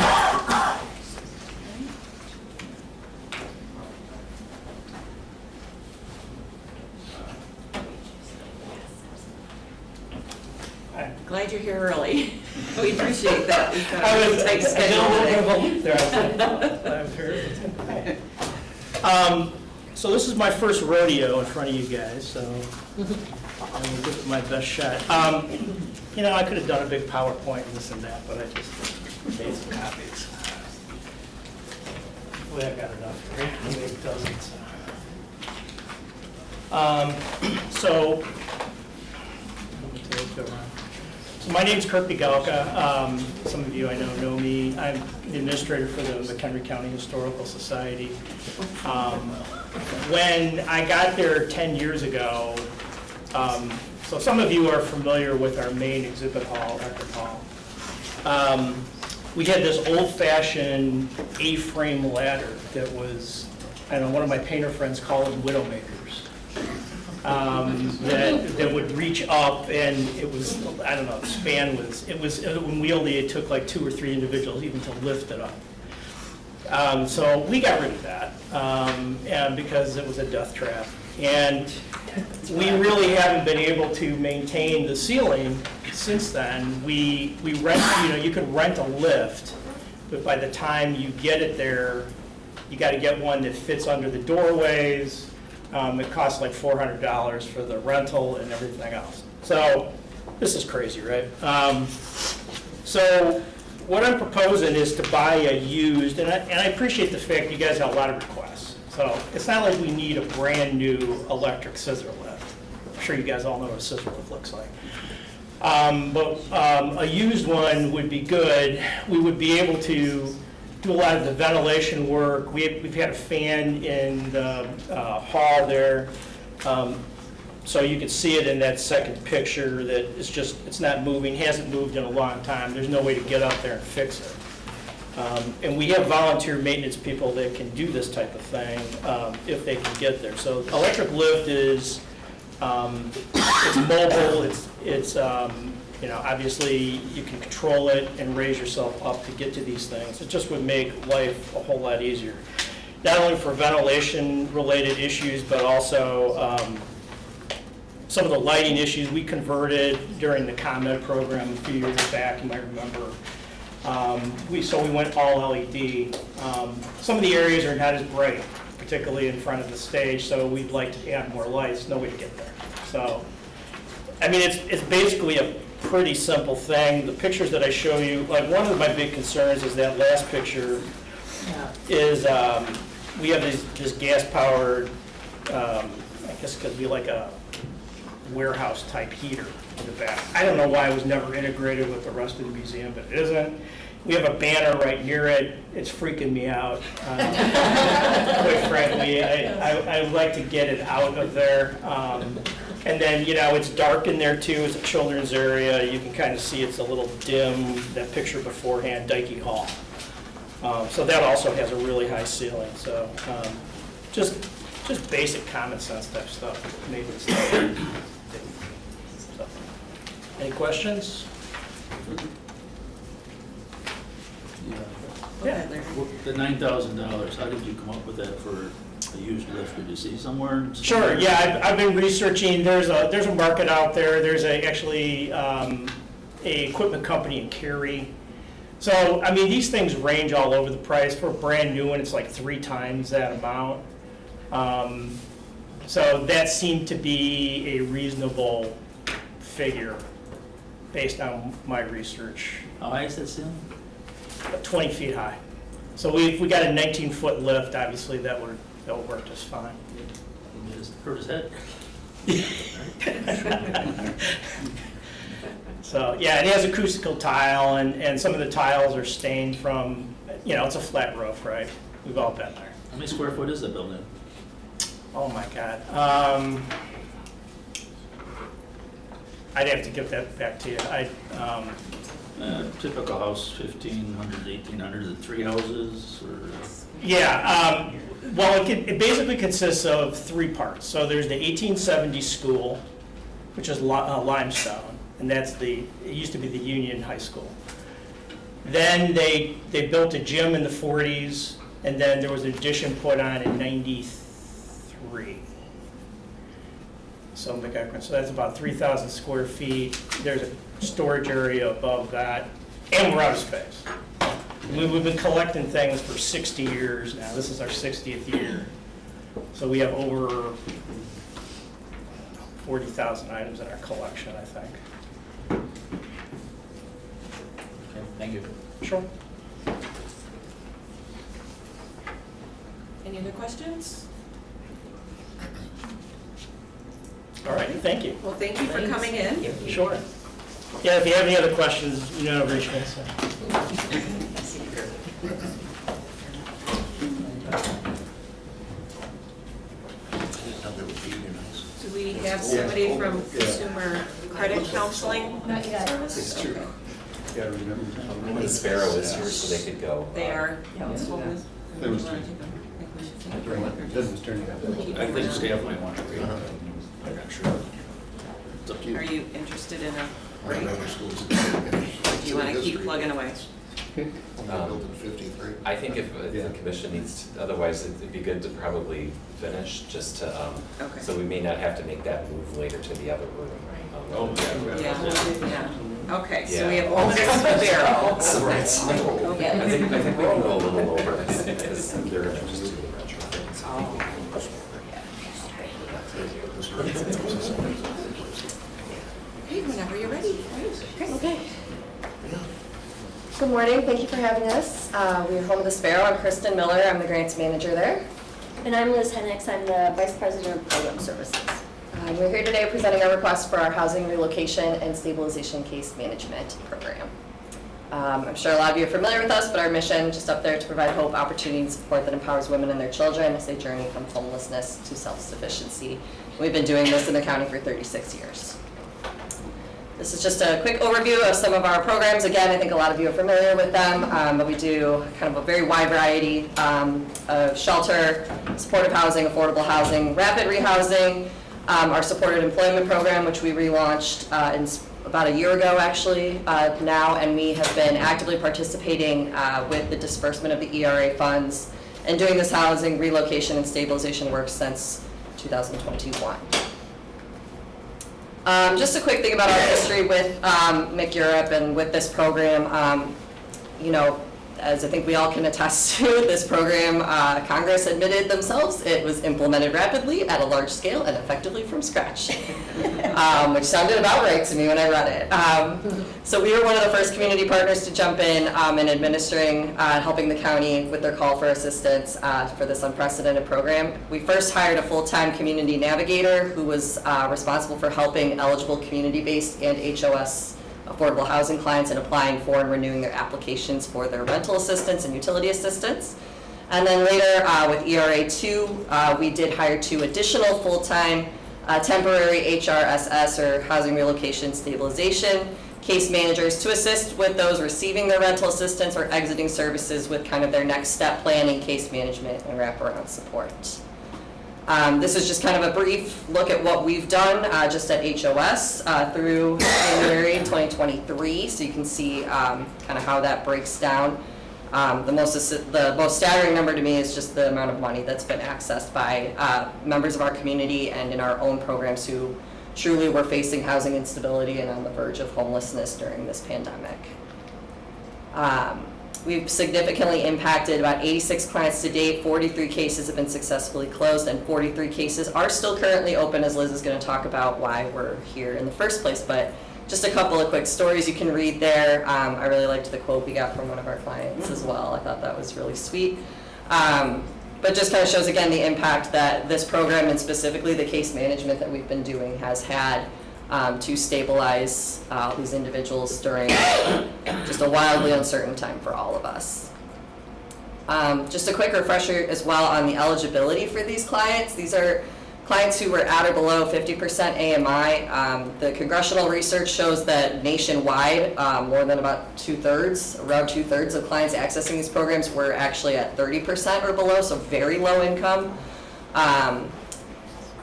Glad you're here early. We appreciate that. We've got a tight schedule today. So this is my first rodeo in front of you guys, so I'm gonna give it my best shot. I could have done a big PowerPoint and this and that, but I just made some copies. Hopefully I got enough, right? I made dozens. So my name's Kurt Bigalka. Some of you I know me. I'm the administrator for the McHenry County Historical Society. When I got there 10 years ago, so some of you are familiar with our main exhibit hall, record hall. We had this old-fashioned A-frame ladder that was, I don't know, one of my painter friends called them Widowmakers. that would reach up, and it was, I don't know, the span was, it was unwieldy. It took like 2 or 3 individuals even to lift it up. So we got rid of that, and because it was a death trap. And we really haven't been able to maintain the ceiling since then. We rent, you could rent a lift, but by the time you get it there, you got to get one that fits under the doorways. It costs like $400 for the rental and everything else. So this is crazy, right? So what I'm proposing is to buy a used, and I appreciate the fact you guys have a lot of requests. So it's not like we need a brand new electric scissor lift. I'm sure you guys all know what a scissor lift looks like. But a used one would be good. We would be able to do a lot of the ventilation work. We've had a fan in the hall there. So you can see it in that second picture that it's not moving, hasn't moved in a long time. There's no way to get up there and fix it. And we have volunteer maintenance people that can do this type of thing if they can get there. So electric lift is, it's mobile, it's obviously you can control it and raise yourself up to get to these things. It just would make life a whole lot easier. Not only for ventilation related issues, but also some of the lighting issues we converted during the ComEd program a few years back, you might remember. So we went all LED. Some of the areas are not as bright, particularly in front of the stage, so we'd like to add more lights. No way to get there. So, I mean, it's basically a pretty simple thing. The pictures that I show you, like one of my big concerns is that last picture is we have this gas-powered, I guess it could be like a warehouse type heater in the back. I don't know why it was never integrated with the rest of the museum, but it isn't. We have a banner right near it. It's freaking me out. Quite frankly, I'd like to get it out of there. And then, it's dark in there too. It's a children's area. You can kind of see it's a little dim, that picture beforehand, Dykey Hall. So that also has a really high ceiling. So just basic common sense type stuff. Maybe it's so, any questions? Yeah. The $9,000, how did you come up with that for a used lift? Did you see somewhere? Sure, yeah, I've been researching. There's a market out there. There's actually a equipment company in Cary. So, I mean, these things range all over the price. For a brand new one, it's like 3 times that amount. So that seemed to be a reasonable figure based on my research. How high is that ceiling? 20 feet high. So we got a 19-foot lift. Obviously, that would work just fine. It just hurt his head. So yeah, it has acoustical tile, and some of the tiles are stained from, it's a flat roof, right? We've all been there. How many square foot is that building? Oh my God. I'd have to give that back to you. Typical house, 1,500, 1,800, is it 3 houses or? Yeah, well, it basically consists of 3 parts. So there's the 1870 school, which is limestone, and it used to be the Union High School. Then they built a gym in the 40s, and then there was an addition put on in 93. So that's about 3,000 square feet. There's a storage area above that, and we're out of space. We've been collecting things for 60 years now. This is our 60th year. So we have over 40,000 items in our collection, I think. Okay, thank you. Sure. Any other questions? All right, thank you. Well, thank you for coming in. Sure. Yeah, if you have any other questions, reach me. So. Do we have somebody from Consumer Credit Counseling? Not yet. It's true. Okay. You gotta remember. The Sparrow is here, so they could go. They are. It was turning. I think staff might want to read it. I'm not sure. It's up to you. Are you interested in a break? I've never schools. Do you want to keep plugging away? Built in 53. I think if the commission needs, otherwise it'd be good to probably finish, just to, Okay. so we may not have to make that move later to the other room. Yeah. Okay, so we Yeah. have 1 minute to spare. Right. Okay. I think we can go a little over, because they're gonna just do the retro things. Okay, whenever you're ready. Okay. Good morning, thank you for having us. We're home of the Sparrow. I'm Kristen Miller, I'm the grants manager there. And I'm Liz Hennicks, I'm the Vice President of Program Services. We're here today presenting our request for our housing relocation and stabilization case management program. I'm sure a lot of you are familiar with us, but our mission just up there to provide hope, opportunity, and support that empowers women and their children as they journey from homelessness to self-sufficiency. We've been doing this in the county for 36 years. This is just a quick overview of some of our programs. Again, I think a lot of you are familiar with them, but we do kind of a very wide variety of shelter, supportive housing, affordable housing, rapid rehousing, our supported employment program, which we relaunched about a year ago actually now, and we have been actively participating with the disbursement of the ERA funds and doing this housing relocation and stabilization work since 2021. Just a quick thing about our history with MIC Europe and with this program. You know, as I think we all can attest to, this program, Congress admitted themselves, it was implemented rapidly at a large scale and effectively from scratch, which sounded about right to me when I read it. So we were one of the first community partners to jump in administering, helping the county with their call for assistance for this unprecedented program. We first hired a full-time community navigator who was responsible for helping eligible community-based and HOS affordable housing clients in applying for and renewing their applications for their rental assistance and utility assistance. And then later with ERA 2, we did hire 2 additional full-time temporary HRSS or housing relocation stabilization case managers to assist with those receiving their rental assistance or exiting services with kind of their next step planning, case management, and wraparound support. This is just kind of a brief look at what we've done just at HOS through January 2023, so you can see kind of how that breaks down. The most staggering number to me is just the amount of money that's been accessed by members of our community and in our own programs who truly were facing housing instability and on the verge of homelessness during this pandemic. We've significantly impacted about 86 clients to date. 43 cases have been successfully closed, and 43 cases are still currently open, as Liz is going to talk about why we're here in the first place. But just a couple of quick stories you can read there. I really liked the quote we got from one of our clients as well. I thought that was really sweet. But just kind of shows, again, the impact that this program and specifically the case management that we've been doing has had to stabilize these individuals during just a wildly uncertain time for all of us. Just a quick refresher as well on the eligibility for these clients. These are clients who were at or below 50% AMI. The congressional research shows that nationwide, more than about around two-thirds of clients accessing these programs were actually at 30% or below, so very low income.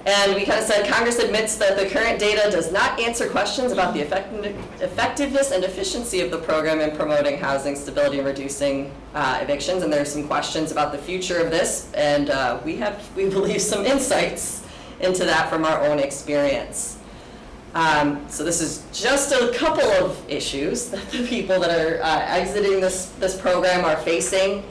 And we kind of said Congress admits that the current data does not answer questions about the effectiveness and efficiency of the program in promoting housing stability and reducing evictions. And there are some questions about the future of this, and we believe, some insights into that from our own experience. So this is just a couple of issues that the people that are exiting this program are facing.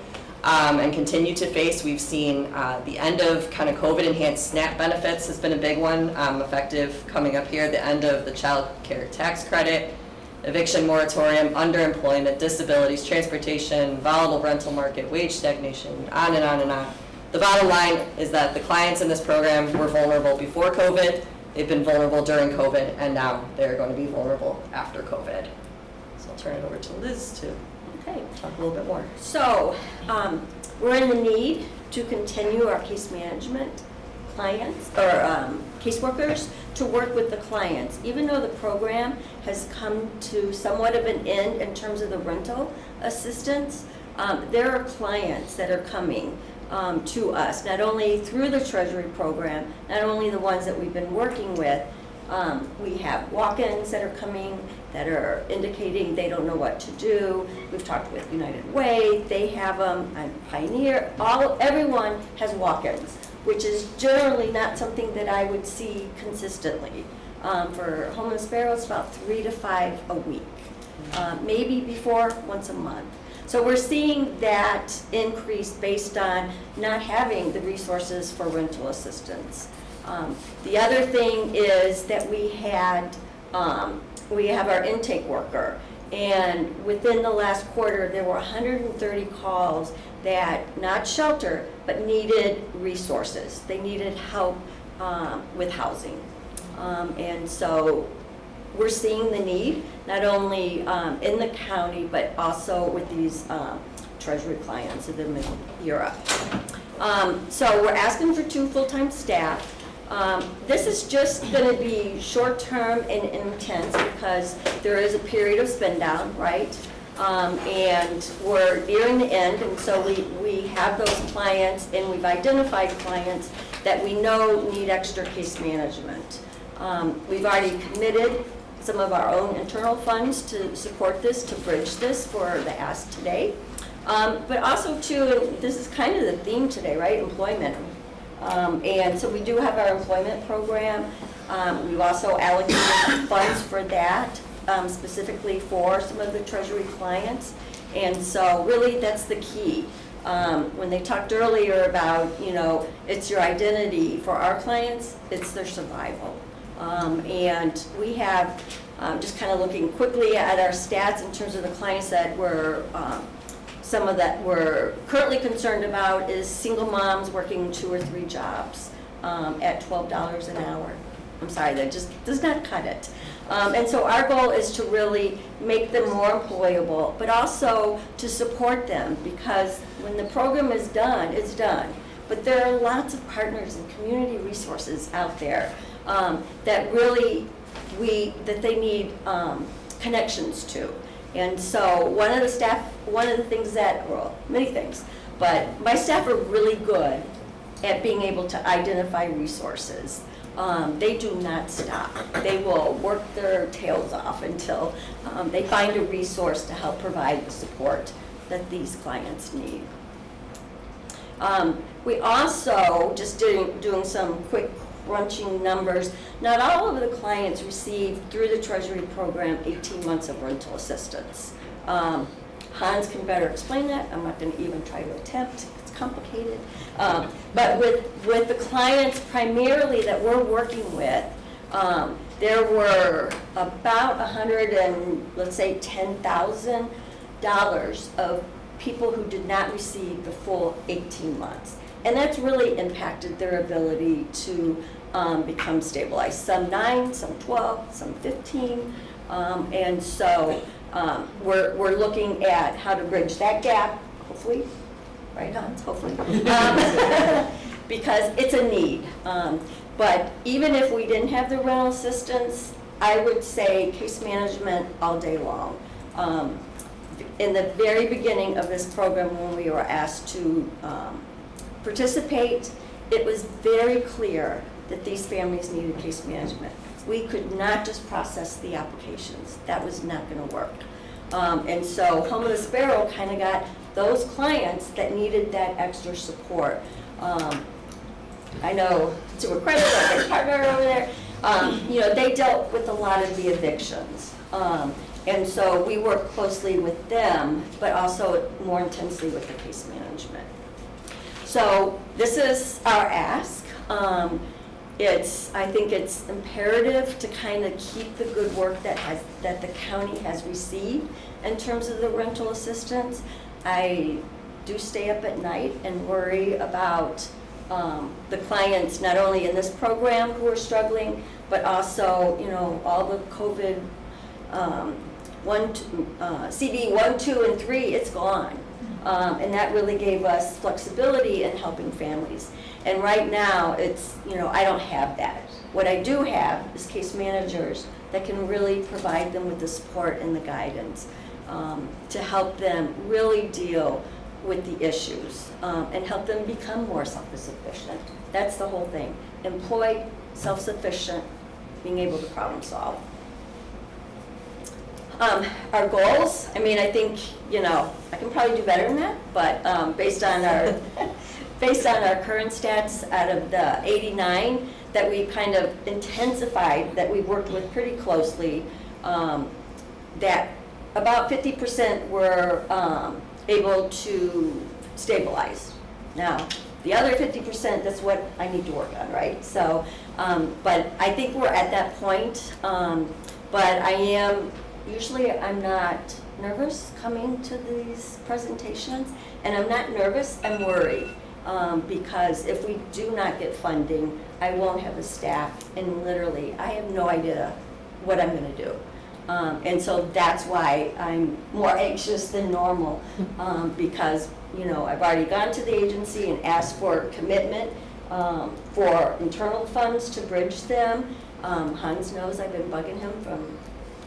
And continue to face. We've seen the end of kind of COVID-enhanced SNAP benefits has been a big one, effective coming up here, the end of the child care tax credit, eviction moratorium, underemployment, disabilities, transportation, volatile rental market, wage stagnation, on and on and on. The bottom line is that the clients in this program were vulnerable before COVID, they've been vulnerable during COVID, and now they're going to be vulnerable after COVID. So I'll turn it over to Liz to talk a little bit more. So, we're in the need to continue our case management clients, or caseworkers, to work with the clients. Even though the program has come to somewhat of an end in terms of the rental assistance, there are clients that are coming to us, not only through the Treasury program, not only the ones that we've been working with. We have walk-ins that are coming that are indicating they don't know what to do. We've talked with United Way, they have them, and Pioneer, everyone has walk-ins, which is generally not something that I would see consistently. For Home and Sparrow, it's about 3 to 5 a week, maybe before once a month. So we're seeing that increase based on not having the resources for rental assistance. The other thing is that we have our intake worker, and within the last quarter, there were 130 calls that, not shelter, but needed resources. They needed help with housing. And so we're seeing the need, not only in the county, but also with these Treasury clients of the Europe. So we're asking for 2 full-time staff. This is just going to be short-term and intense because there is a period of spend down, right? And we're nearing the end, and so we have those clients, and we've identified clients that we know need extra case management. We've already committed some of our own internal funds to support this, to bridge this for the Ask Today. But also too, and this is kind of the theme today, right? Employment. And so we do have our employment program. We've also allocated funds for that, specifically for some of the Treasury clients. And so really that's the key. When they talked earlier about, it's your identity, for our clients, it's their survival. And we have, just kind of looking quickly at our stats in terms of the clients that we're, some of that we're currently concerned about is single moms working 2 or 3 jobs at $12 an hour. I'm sorry, that just does not cut it. And so our goal is to really make them more employable, but also to support them, because when the program is done, it's done. But there are lots of partners and community resources out there that really that they need connections to. And so one of the things that, well, many things, but my staff are really good at being able to identify resources. They do not stop. They will work their tails off until they find a resource to help provide the support that these clients need. We also, just doing some quick crunching numbers, not all of the clients received through the Treasury program 18 months of rental assistance. Hans can better explain that. I'm not going to even try to attempt. It's complicated. But with the clients primarily that we're working with, there were about $10,000 of people who did not receive the full 18 months. And that's really impacted their ability to become stabilized. Some 9, some 12, some 15. And so we're looking at how to bridge that gap, hopefully. Right, Hans? Hopefully. Because it's a need. But even if we didn't have the rental assistance, I would say case management all day long. In the very beginning of this program, when we were asked to participate, it was very clear that these families needed case management. We could not just process the applications. That was not going to work. And so Home of the Sparrow kind of got those clients that needed that extra support. I know Consumer Credit, our big partner over there, they dealt with a lot of the evictions. And so we work closely with them, but also more intensely with the case management. So this is our ask. I think it's imperative to kind of keep the good work that the county has received in terms of the rental assistance. I do stay up at night and worry about the clients, not only in this program who are struggling, but also, all the COVID CD 1, 2, and 3, it's gone. And that really gave us flexibility in helping families. And right now, it's, I don't have that. What I do have is case managers that can really provide them with the support and the guidance to help them really deal with the issues and help them become more self-sufficient. That's the whole thing. Employed, self-sufficient, being able to problem solve. Our goals, I mean, I think, you know, I can probably do better than that, but based on our current stats, out of the 89 that we kind of intensified, that we worked with pretty closely, that about 50% were able to stabilize. Now, the other 50%, that's what I need to work on, right? So, but I think we're at that point, but usually I'm not nervous coming to these presentations, and I'm not nervous, I'm worried, because if we do not get funding, I won't have the staff, and literally, I have no idea what I'm gonna do. And so that's why I'm more anxious than normal, because, you know, I've already gone to the agency and asked for commitment for internal funds to bridge them. Hans knows I've been bugging him from,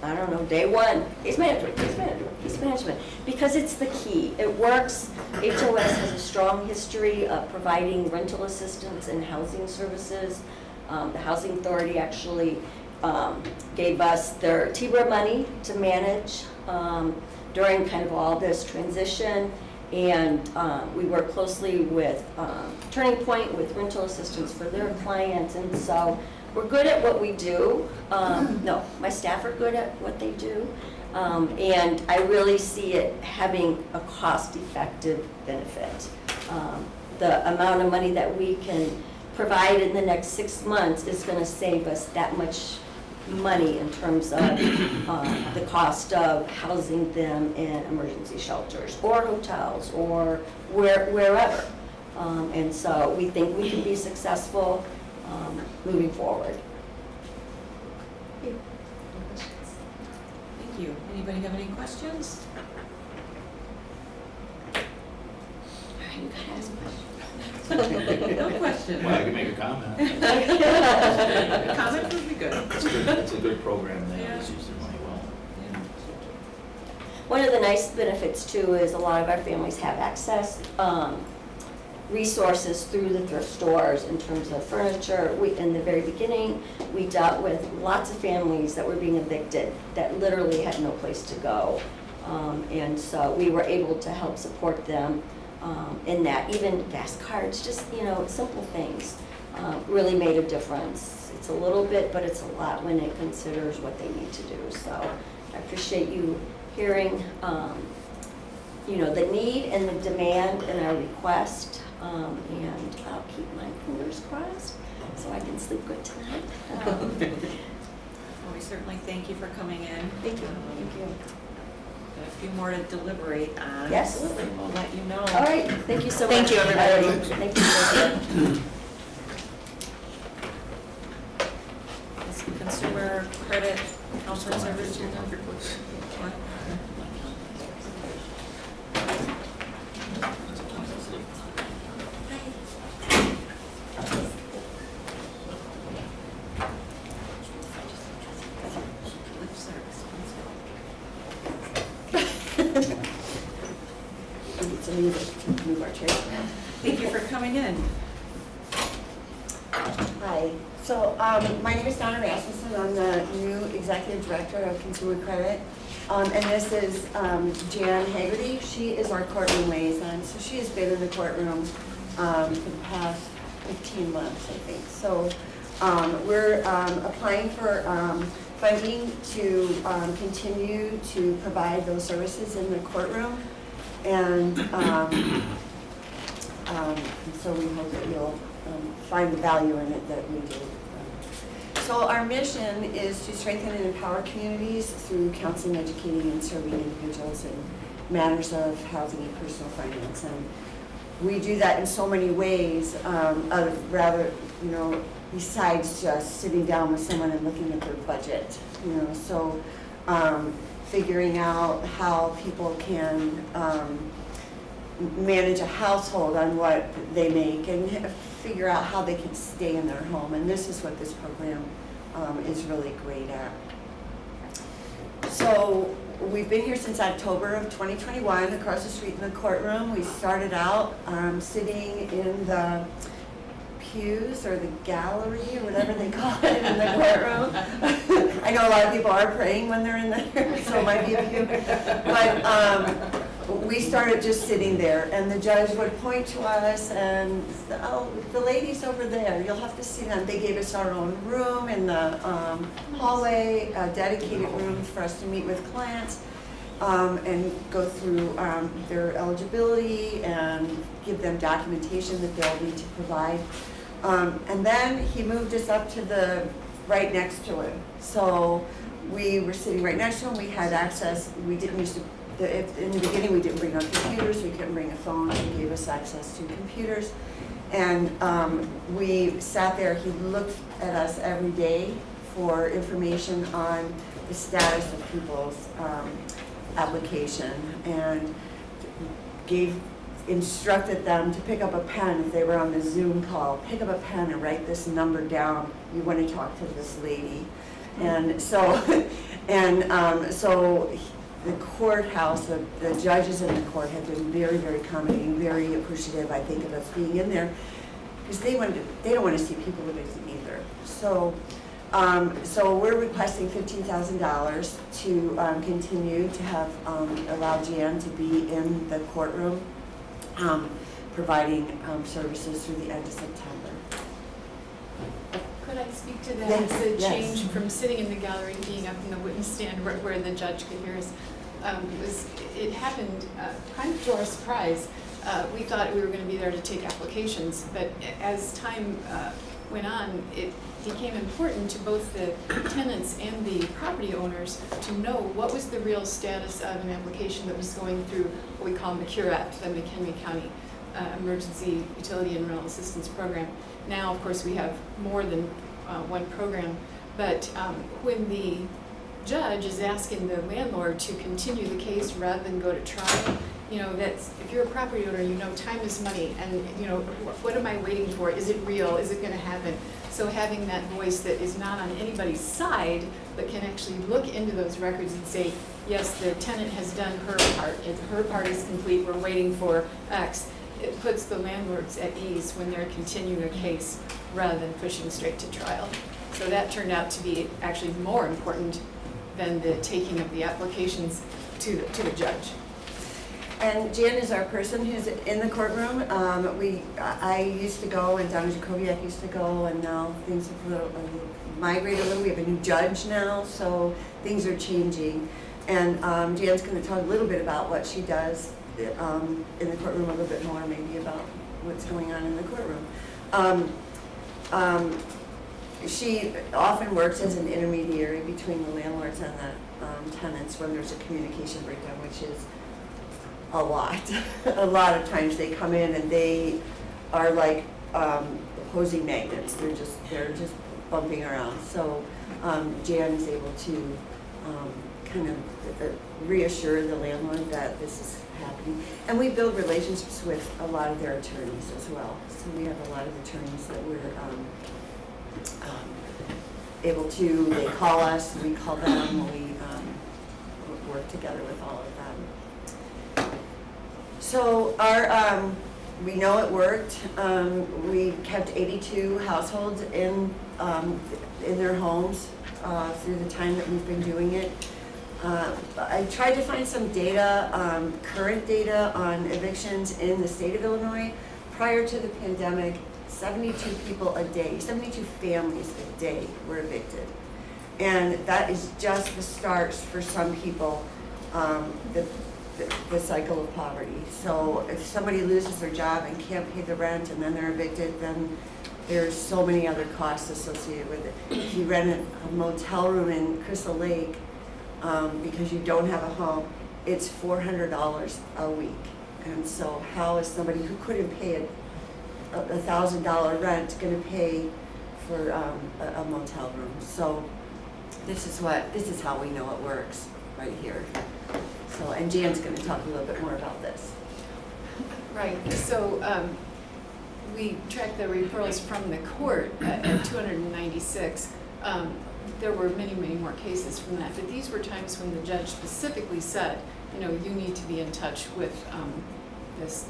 I don't know, day one. Case management, because it's the key. It works. HOS has a strong history of providing rental assistance and housing services. The Housing Authority actually gave us their TBRA money to manage during kind of all this transition, and we work closely with Turning Point with rental assistance for their clients, and so we're good at what we do. No, my staff are good at what they do, and I really see it having a cost-effective benefit. The amount of money that we can provide in the next 6 months is going to save us that much money in terms of the cost of housing them in emergency shelters or hotels or wherever. And so we think we can be successful moving forward. Thank you. Anybody have any questions? You gotta ask questions. No questions. Well, I can make a comment. A comment would be good. It's a good program, they always use their money well. One of the nice benefits too is a lot of our families have access resources through the thrift stores in terms of furniture. In the very beginning, we dealt with lots of families that were being evicted that literally had no place to go. And so we were able to help support them in that. Even gas cards, just, you know, simple things really made a difference. It's a little bit, but it's a lot when it considers what they need to do. So I appreciate you hearing you know, the need and the demand and our request, and I'll keep my fingers crossed so I can sleep good tonight. Well, we certainly thank you for coming in. Thank you. Thank you. Got a few more to deliberate on. Yes. We'll let you know. All right. Thank you so much. Thank you, everybody. Thank you. Consumer Credit Counseling Service. What? Move our chairs around. Thank you for coming in. Hi. So my name is Donna Rasmussen. I'm the new Executive Director of Consumer Credit. And this is Jan Haggerty. She is our courtroom liaison. So she has been in the courtroom for the past 15 months, I think. So we're applying for funding to continue to provide those services in the courtroom. And so we hope that you'll find the value in it that we do. So our mission is to strengthen and empower communities through counseling, educating, and serving individuals in matters of housing and personal finance. And we do that in so many ways, rather, you know, besides just sitting down with someone and looking at their budget, you know. So figuring out how people can manage a household on what they make and figure out how they can stay in their home. And this is what this program is really great at. So we've been here since October of 2021, across the street in the courtroom. We started out sitting in the pews or the gallery or whatever they call it in the courtroom. I know a lot of people are praying when they're in there, so it might be a pew. But we started just sitting there, and the judge would point to us and, oh, the ladies over there, you'll have to see them. They gave us our own room in the hallway, a dedicated room for us to meet with clients and go through their eligibility and give them documentation that they'll need to provide. And then he moved us up to the right next to him. So we were sitting right next to him. We had access. We didn't used to. In the beginning, we didn't bring our computers. We couldn't bring a phone. He gave us access to computers, and we sat there. He looked at us every day for information on the status of people's application, and instructed them to pick up a pen if they were on the Zoom call. Pick up a pen and write this number down. You want to talk to this lady, and so the courthouse, the judges in the court have been very, very accommodating, very appreciative, I think, of us being in there, because they don't want to see people with it either. So we're requesting $15,000 to continue to have allow Jan to be in the courtroom, providing services through the end of September. Could I speak to that? Yes, The yes. change from sitting in the gallery and being up in the witness stand where the judge could hear us. It happened kind of to our surprise. We thought we were going to be there to take applications, but as time went on, it became important to both the tenants and the property owners to know what was the real status of an application that was going through what we call MCURAP, the McHenry County Emergency Utility and Rental Assistance Program. Now, of course, we have more than one program, but when the judge is asking the landlord to continue the case rather than go to trial, that's, if you're a property owner, time is money, and what am I waiting for? Is it real? Is it going to happen? So having that voice that is not on anybody's side, but can actually look into those records and say, yes, the tenant has done her part, her part is complete, we're waiting for X. It puts the landlords at ease when they're continuing a case rather than pushing straight to trial. So that turned out to be actually more important than the taking of the applications to the judge. And Jan is our person who's in the courtroom. I used to go, and Donna Jacobiak used to go, and now things have migrated a little. We have a new judge now, so things are changing. And Jan's going to talk a little bit about what she does in the courtroom, a little bit more maybe about what's going on in the courtroom. She often works as an intermediary between the landlords and the tenants when there's a communication breakdown, which is a lot. A lot of times they come in and they are like opposing magnets. They're just bumping around. So Jan is able to kind of reassure the landlord that this is happening. And we build relationships with a lot of their attorneys as well. So we have a lot of attorneys that we're able to, they call us, we call them, we work together with all of them. So we know it worked. We kept 82 households in their homes through the time that we've been doing it. I tried to find some data, current data on evictions in the state of Illinois. Prior to the pandemic, 72 people a day, 72 families a day were evicted. And that is just the start for some people, the cycle of poverty. So if somebody loses their job and can't pay the rent and then they're evicted, then there's so many other costs associated with it. If you rent a motel room in Crystal Lake because you don't have a home, it's $400 a week. And so how is somebody who couldn't pay a $1,000 rent going to pay for a motel room? So this is how we know it works right here. So, and Jan's going to talk a little bit more about this. Right, so we track the referrals from the court at 296. there were many, many more cases from that, but these were times when the judge specifically said, you know, you need to be in touch with this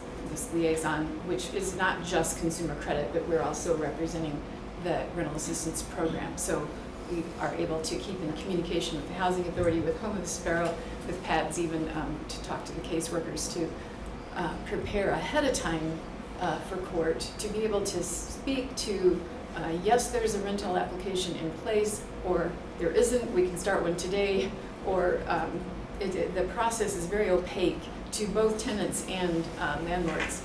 liaison, which is not just consumer credit, but we're also representing the rental assistance program. So we are able to keep in communication with the Housing Authority, with Home of the Sparrow, with PADS even, to talk to the caseworkers, to prepare ahead of time for court, to be able to speak to, yes, there's a rental application in place, or there isn't, we can start one today, or the process is very opaque to both tenants and landlords.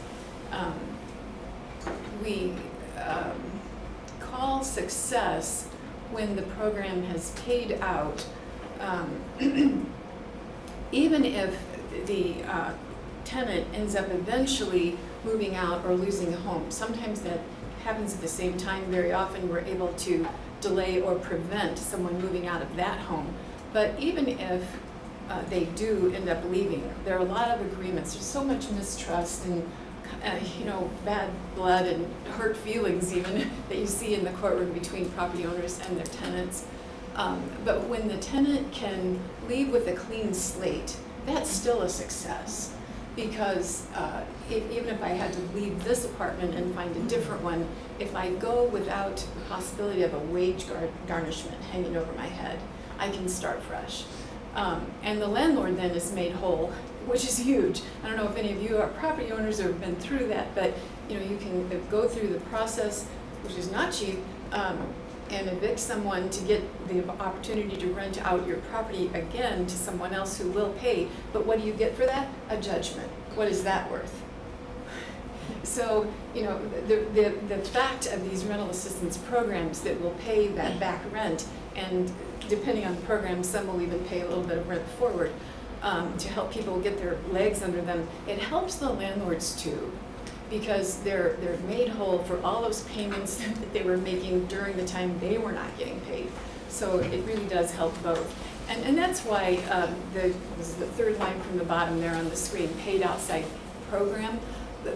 We call success when the program has paid out, even if the tenant ends up eventually moving out or losing a home. Sometimes that happens at the same time. Very often we're able to delay or prevent someone moving out of that home. But even if they do end up leaving, there are a lot of agreements. There's so much mistrust and you know, bad blood and hurt feelings even that you see in the courtroom between property owners and their tenants. But when the tenant can leave with a clean slate, that's still a success. Because even if I had to leave this apartment and find a different one, if I go without the possibility of a wage garnishment hanging over my head, I can start fresh. And the landlord then is made whole, which is huge. I don't know if any of you are property owners or have been through that, but you know, you can go through the process, which is not cheap, and evict someone to get the opportunity to rent out your property again to someone else who will pay. But what do you get for that? A judgment. What is that worth? So, you know, the fact of these rental assistance programs that will pay that back rent, and depending on the program, some will even pay a little bit of rent forward to help people get their legs under them. It helps the landlords too, because they're made whole for all those payments that they were making during the time they were not getting paid. So it really does help both. And that's why this is the third line from the bottom there on the screen, paid outside program.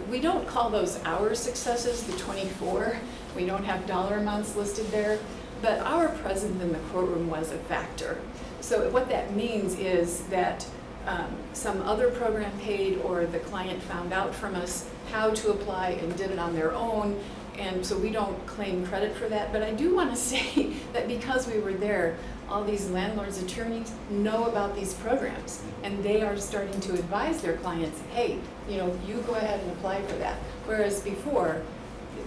We don't call those our successes, the 24. We don't have dollar amounts listed there, but our presence in the courtroom was a factor. So what that means is that some other program paid, or the client found out from us how to apply and did it on their own, and so we don't claim credit for that. But I do want to say that because we were there, all these landlords' attorneys know about these programs, and they are starting to advise their clients, hey, you know, you go ahead and apply for that. Whereas before,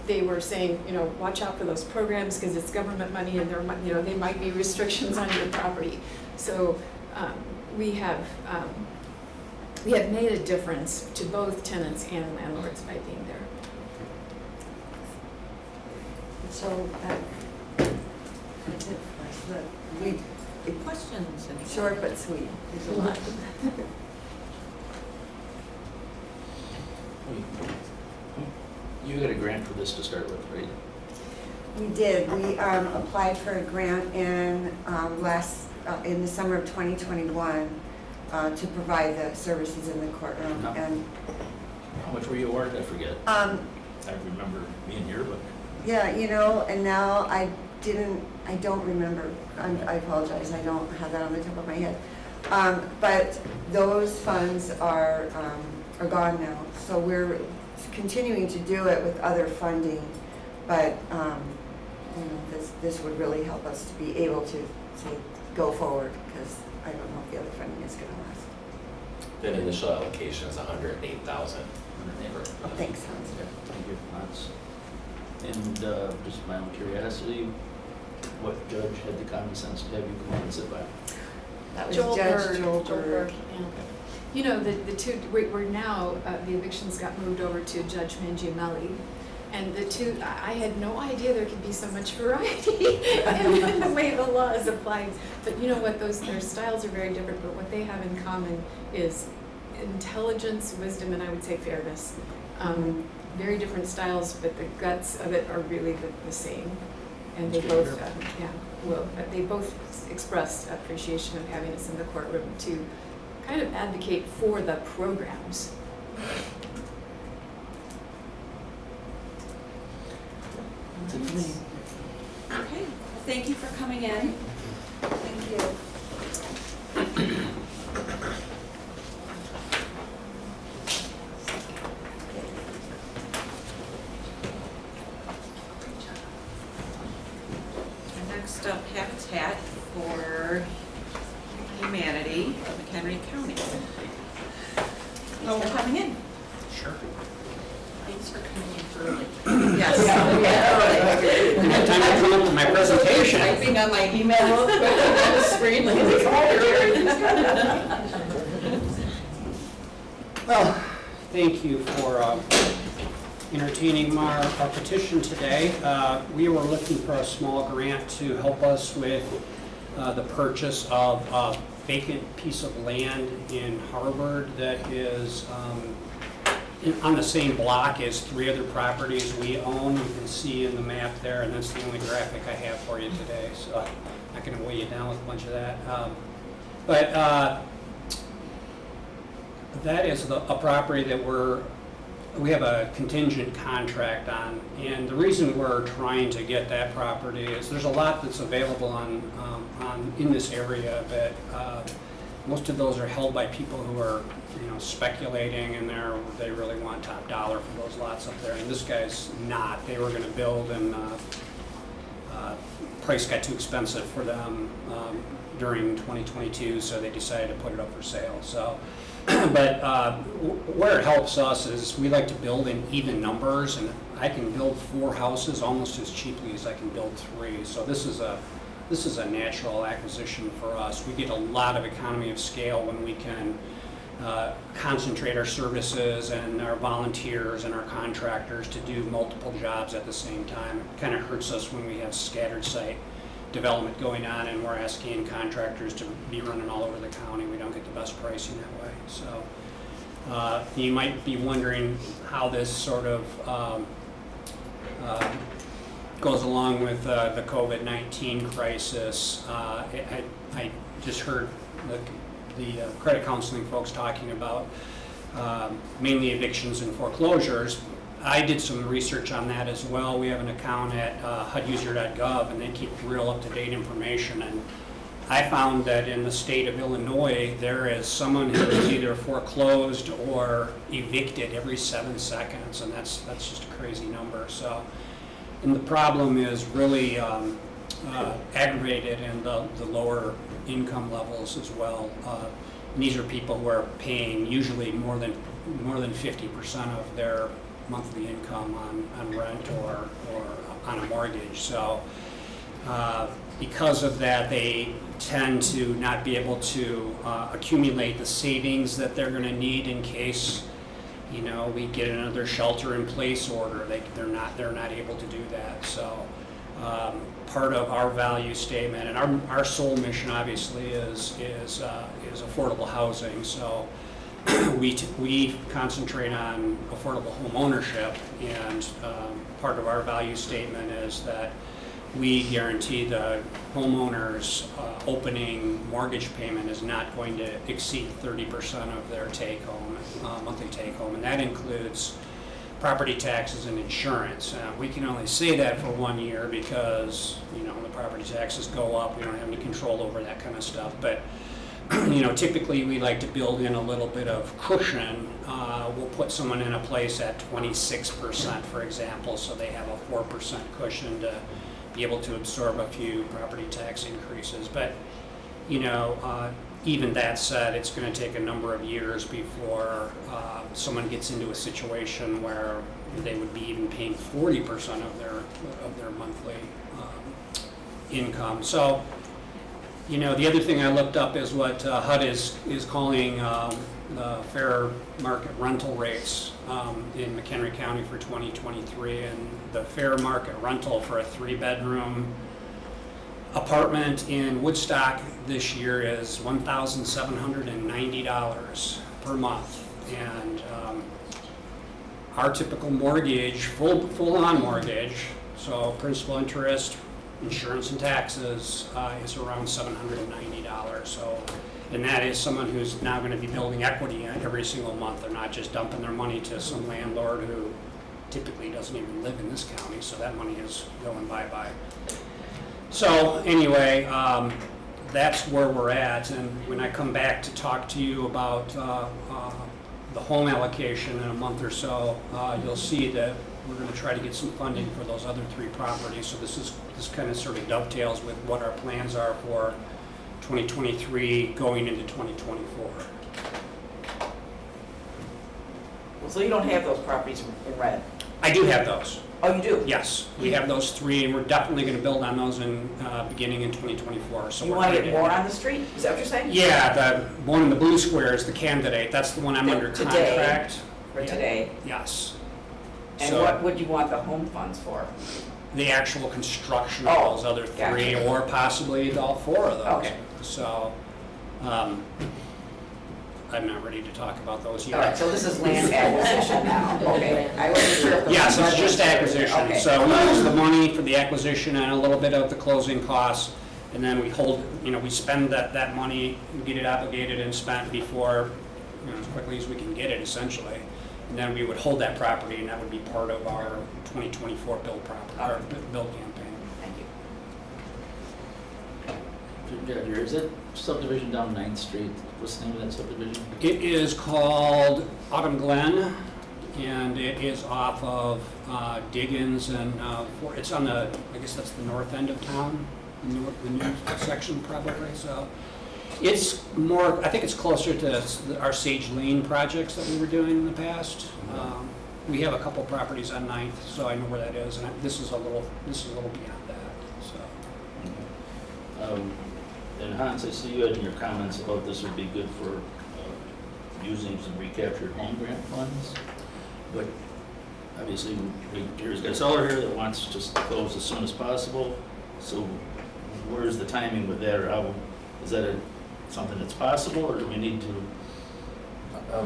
they were saying, you know, watch out for those programs because it's government money, and there, you know, they might be restrictions on your property. So we have made a difference to both tenants and landlords by being there. So that's it for us. Questions? And Short but sweet. There's a lot. You got a grant for this to start with, right? We did. We applied for a grant in in the summer of 2021 to provide the services in the courtroom. No. And How much were you awarded? I forget. I remember being here, but. yeah, you know, and now I don't remember. I apologize. I don't have that on the top of my head. But those funds are gone now. So we're continuing to do it with other funding, but you know, this would really help us to be able to go forward, because I don't know if the other funding is going to last. The initial allocation is $108,000. Thanks, Hans. Thank you, Hans. And just my own curiosity, what judge had the common sense to have you come and sit by? That was Joel Judge Berg. Joel Berg. Yeah. You know, the two, we're now, the evictions got moved over to Judge Mangiamelli. And the two, I had no idea there could be so much variety in the way the law is applied. But you know what, their styles are very different, but what they have in common is intelligence, wisdom, and I would say fairness. Very different styles, but the guts of it are really the same. And they both, they both expressed appreciation of having us in the courtroom to kind of advocate for the programs. Okay, thank you for coming in. Thank you. Next up, Habitat for Humanity of McHenry County. Thanks for coming in. Sure. Thanks for coming in early. Yes. Time to come up to my presentation. Typing on my email real quick on the screen like it's Well, thank you for entertaining our petition today. We were looking for a small grant to help us with the purchase of a vacant piece of land in Harvard that is on the same block as 3 other properties we own. You can see in the map there, and that's the only graphic I have for you today, so I'm not going to weigh you down with a bunch of that. That is a property that we have a contingent contract on, and the reason we're trying to get that property is there's a lot that's available in this area, but most of those are held by people who are speculating, and they really want top dollar for those lots up there. And this guy's not. They were going to build, and price got too expensive for them during 2022, so they decided to put it up for sale. So. But where it helps us is we like to build in even numbers, and I can build 4 houses almost as cheaply as I can build 3. So this is a natural acquisition for us. We get a lot of economy of scale when we can concentrate our services and our volunteers and our contractors to do multiple jobs at the same time. It kind of hurts us when we have scattered site development going on and we're asking contractors to be running all over the county. We don't get the best pricing that way. So you might be wondering how this sort of goes along with the COVID-19 crisis. I just heard the credit counseling folks talking about mainly evictions and foreclosures. I did some research on that as well. We have an account at HUDuser.gov, and they keep real up-to-date information. And I found that in the state of Illinois, there is someone who is either foreclosed or evicted every 7 seconds, and that's just a crazy number. So, and the problem is really aggravated in the lower income levels as well. And these are people who are paying usually more than 50% of their monthly income on rent or on a mortgage. So because of that, they tend to not be able to accumulate the savings that they're going to need in case we get another shelter-in-place order. They're not able to do that. So part of our value statement and our sole mission obviously is affordable housing. So we concentrate on affordable home ownership, and part of our value statement is that we guarantee the homeowner's opening mortgage payment is not going to exceed 30% of their take-home, monthly take-home, and that includes property taxes and insurance. We can only say that for 1 year because the property taxes go up. We don't have any control over that kind of stuff, but typically we like to build in a little bit of cushion. We'll put someone in a place at 26%, for example, so they have a 4% cushion to be able to absorb a few property tax increases. But, even that said, it's going to take a number of years before someone gets into a situation where they would be even paying 40% of their monthly income. So, the other thing I looked up is what HUD is calling the fair market rental rates in McHenry County for 2023, and the fair market rental for a 3-bedroom apartment in Woodstock this year is $1,790 per month, and our typical mortgage, full-on mortgage, so principal, interest, insurance, and taxes is around $790. So, and that is someone who's now going to be building equity every single month. They're not just dumping their money to some landlord who typically doesn't even live in this county, so that money is going bye-bye. So anyway, that's where we're at, and when I come back to talk to you about the home allocation in a month or so, you'll see that we're going to try to get some funding for those other 3 properties. So this kind of sort of dovetails with what our plans are for 2023 going into 2024. So you don't have those properties in red? I do have those. Oh, you do? Yes, we have those 3, and we're definitely going to build on those in beginning in 2024. So You we're want to trying get more on the street? Is that what you're saying? Yeah, the one in the blue square is the candidate. That's the one I'm under Today. contract. For today? Yes. And So- what would you want the home funds for? The actual construction of those other 3, gotcha. or possibly all 4 of those. Okay. So, I'm not ready to talk about those yet. All right, so this is land acquisition now, okay. I wasn't sure if the. Yes, it's just acquisition. Okay. So we use the money for the acquisition and a little bit of the closing costs, and then we hold, we spend that money, we get it obligated and spent before, as quickly as we can get it, essentially. And then we would hold that property, and that would be part of our 2024 build campaign. Thank you. Roger, is that subdivision down 9th Street? What's the name of that subdivision? It is called Autumn Glen, and it is off of Diggins, and it's on the, I guess that's the north end of town, the new section probably. So it's more, I think it's closer to our Sage Lane projects that we were doing in the past. We have a couple properties on 9th, so I know where that is, and this is a little beyond that. So. And Hans, I see you had in your comments about this would be good for using some recaptured home grant funds, but obviously here's got a seller here that wants to just close as soon as possible. So where's the timing with that, or how, is that something that's possible, or do we need to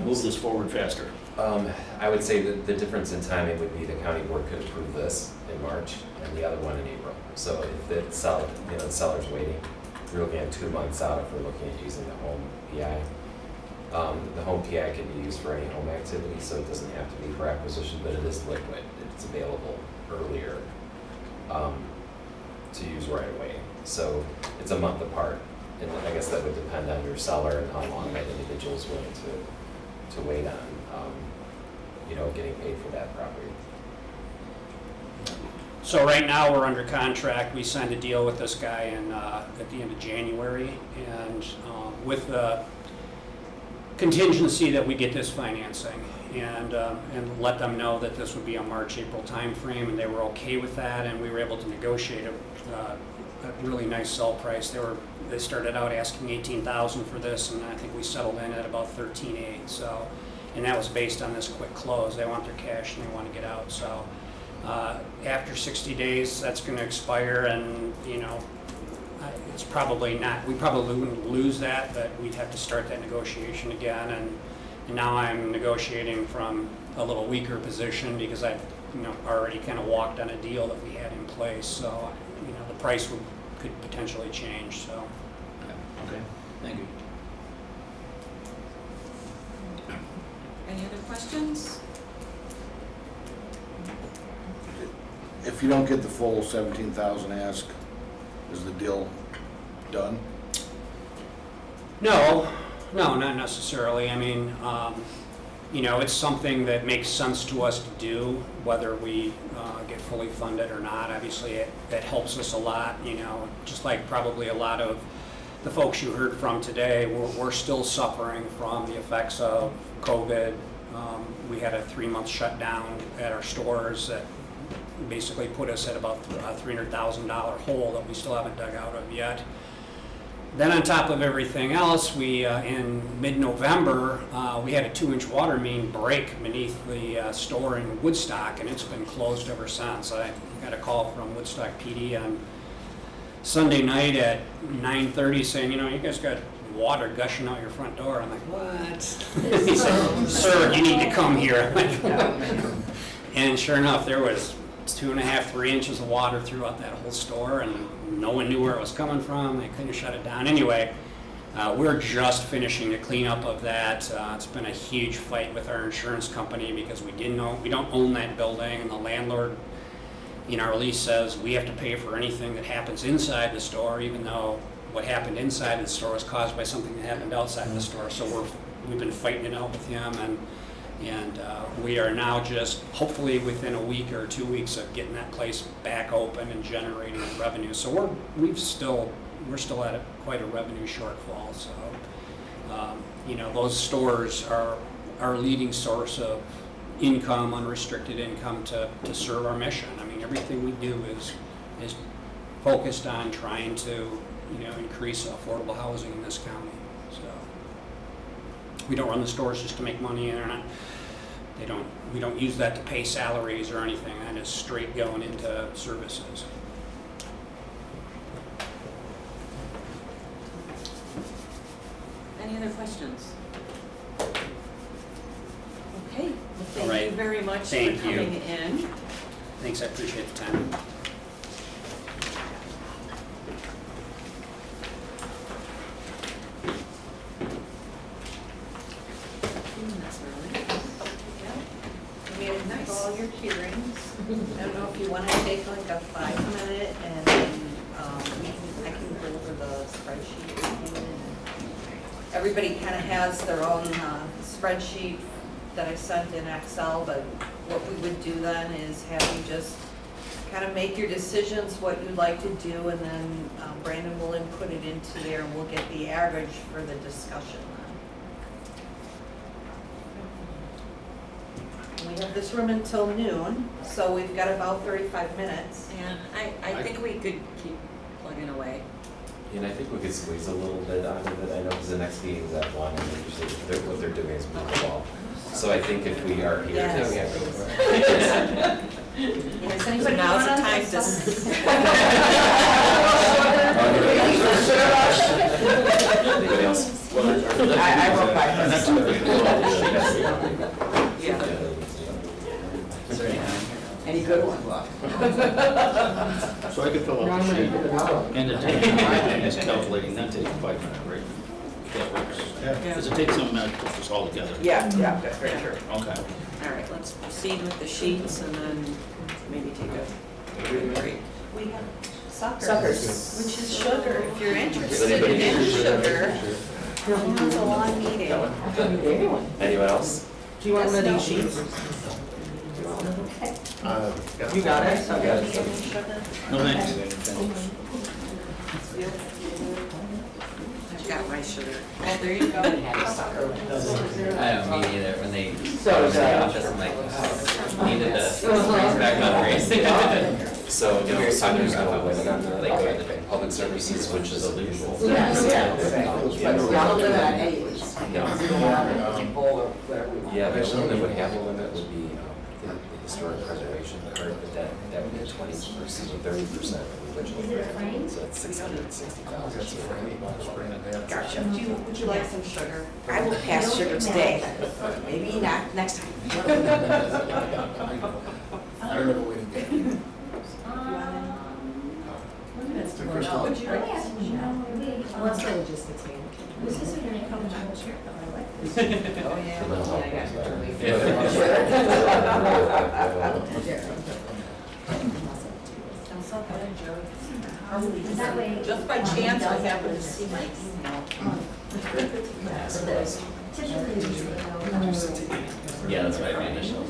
move this forward faster? I would say that the difference in timing would be the county board could approve this in March and the other one in April. So if the seller, the seller's waiting, we're looking at 2 months out if we're looking at using the home PI. The home PI can be used for any home activity, so it doesn't have to be for acquisition, but it is liquid. It's available earlier to use right away. So it's a month apart, and I guess that would depend on your seller and how long that individual is willing to wait on, getting paid for that property. So right now, we're under contract. We signed a deal with this guy at the end of January, and with the contingency that we get this financing, and let them know that this would be a March, April timeframe, and they were okay with that, and we were able to negotiate a really nice sell price. They started out asking $18,000 for this, and I think we settled in at about $13,800. So, and that was based on this quick close. They want their cash and they want to get out. So. After 60 days, that's going to expire, and it's probably not. We probably wouldn't lose that, but we'd have to start that negotiation again. And now I'm negotiating from a little weaker position because I've already kind of walked on a deal that we had in place. So the price could potentially change. So. Okay. Thank you. Any other questions? If you don't get the full 17,000 ask, is the deal done? No, not necessarily. I mean, it's something that makes sense to us to do, whether we get fully funded or not. Obviously, that helps us a lot, just like probably a lot of the folks you heard from today. We're still suffering from the effects of COVID. We had a 3-month shutdown at our stores that basically put us at about a $300,000 hole that we still haven't dug out of yet. Then on top of everything else, we in mid-November, we had a 2-inch water main break beneath the store in Woodstock, and it's been closed ever since. I got a call from Woodstock PD on Sunday night at 9:30 saying, you guys got water gushing out your front door. I'm like, what? He said, sir, you need to come here. And sure enough, there was 2.5, 3 inches of water throughout that whole store, and no one knew where it was coming from. They couldn't shut it down. Anyway, we're just finishing the cleanup of that. It's been a huge fight with our insurance company because we don't own that building, and the landlord in our lease says we have to pay for anything that happens inside the store, even though what happened inside the store was caused by something that happened outside the store. So we've been fighting it out with him, and we are now just hopefully within a week or 2 weeks of getting that place back open and generating revenue. So we're still at quite a revenue shortfall. So those stores are our leading source of income, unrestricted income to serve our mission. I mean, everything we do is focused on trying to increase affordable housing in this county. So we don't run the stores just to make money, and we don't use that to pay salaries or anything. That is straight going into services. Any other questions? Okay, well, All thank right. you very much for Thank you. coming in. Thanks, I appreciate the time. We have all your hearings. I don't know if you want to take like a 5-minute and then I can go over the spreadsheet with you. Everybody kind of has their own spreadsheet that I sent in Excel, but what we would do then is have you just kind of make your decisions, what you'd like to do, and then Brandon will input it into there and we'll get the average for the discussion then. We have this room until noon, so we've got about 35 minutes. Yeah, I think we could keep plugging away. And I think we could squeeze a little bit out of it, I know, because the next meeting is at 1, and usually what they're doing is pickleball. So I think if we are here. Yes. Yes, anybody now's the time to. Anybody else? I wrote Any good ones? So I could fill out the sheet, and the time is calculating, that takes 5 minutes, right? That works. Because it takes some minutes to put this all together. Yeah, that's very true. Okay. All right, let's proceed with the sheets and then maybe take a break. We have suckers, Suckers. which is sugar. If you're Does interested anybody in need sugar, it's a long meeting. Anyone else? Do you want one of these sheets? You got it? Okay. No, thanks. I've got my sugar. Oh, there you go. I don't mean either, when they So, go to the office, I'm like, needed to back up race. So here's there's no limit on the public services, which is illegal. Yes, Yeah, the only one that would have a limit would be the historic preservation card, but that would be 20% or 30% of the original. So it's 660,000. Gotcha. Would you like some sugar? I will pass sugar today, maybe not next time. I don't know what way to get it. Would you like some sugar? What's the logistics mean? This isn't going to come down here, but I like this. Oh, That way. Just by chance, I happened to see my email. Yeah, that's what I made initial.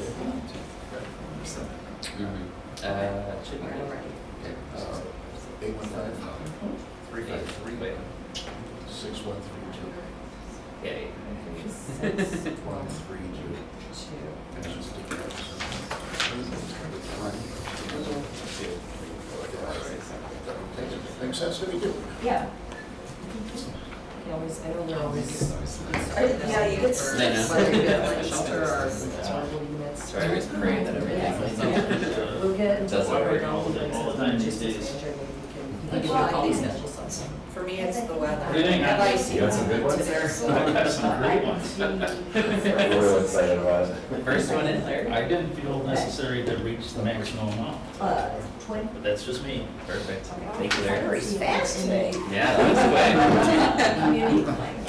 Should be good. 815-353-6132. Yeah. 6132. Makes sense to me too. Yeah. I know they're always. Yeah, you get six. I know. Shelter or affordable units. So I always pray that everything We'll get. does work. All the time these days. We can give you a call, schedule something. For me, it's the weather. What do you think? And I see You got some good ones? I got some great ones. We're real excited about it. First one in, Larry. I didn't feel necessary to reach the maximum amount, but that's just me. Perfect. Thank you, Larry. Larry's fast today. Yeah, that was quick.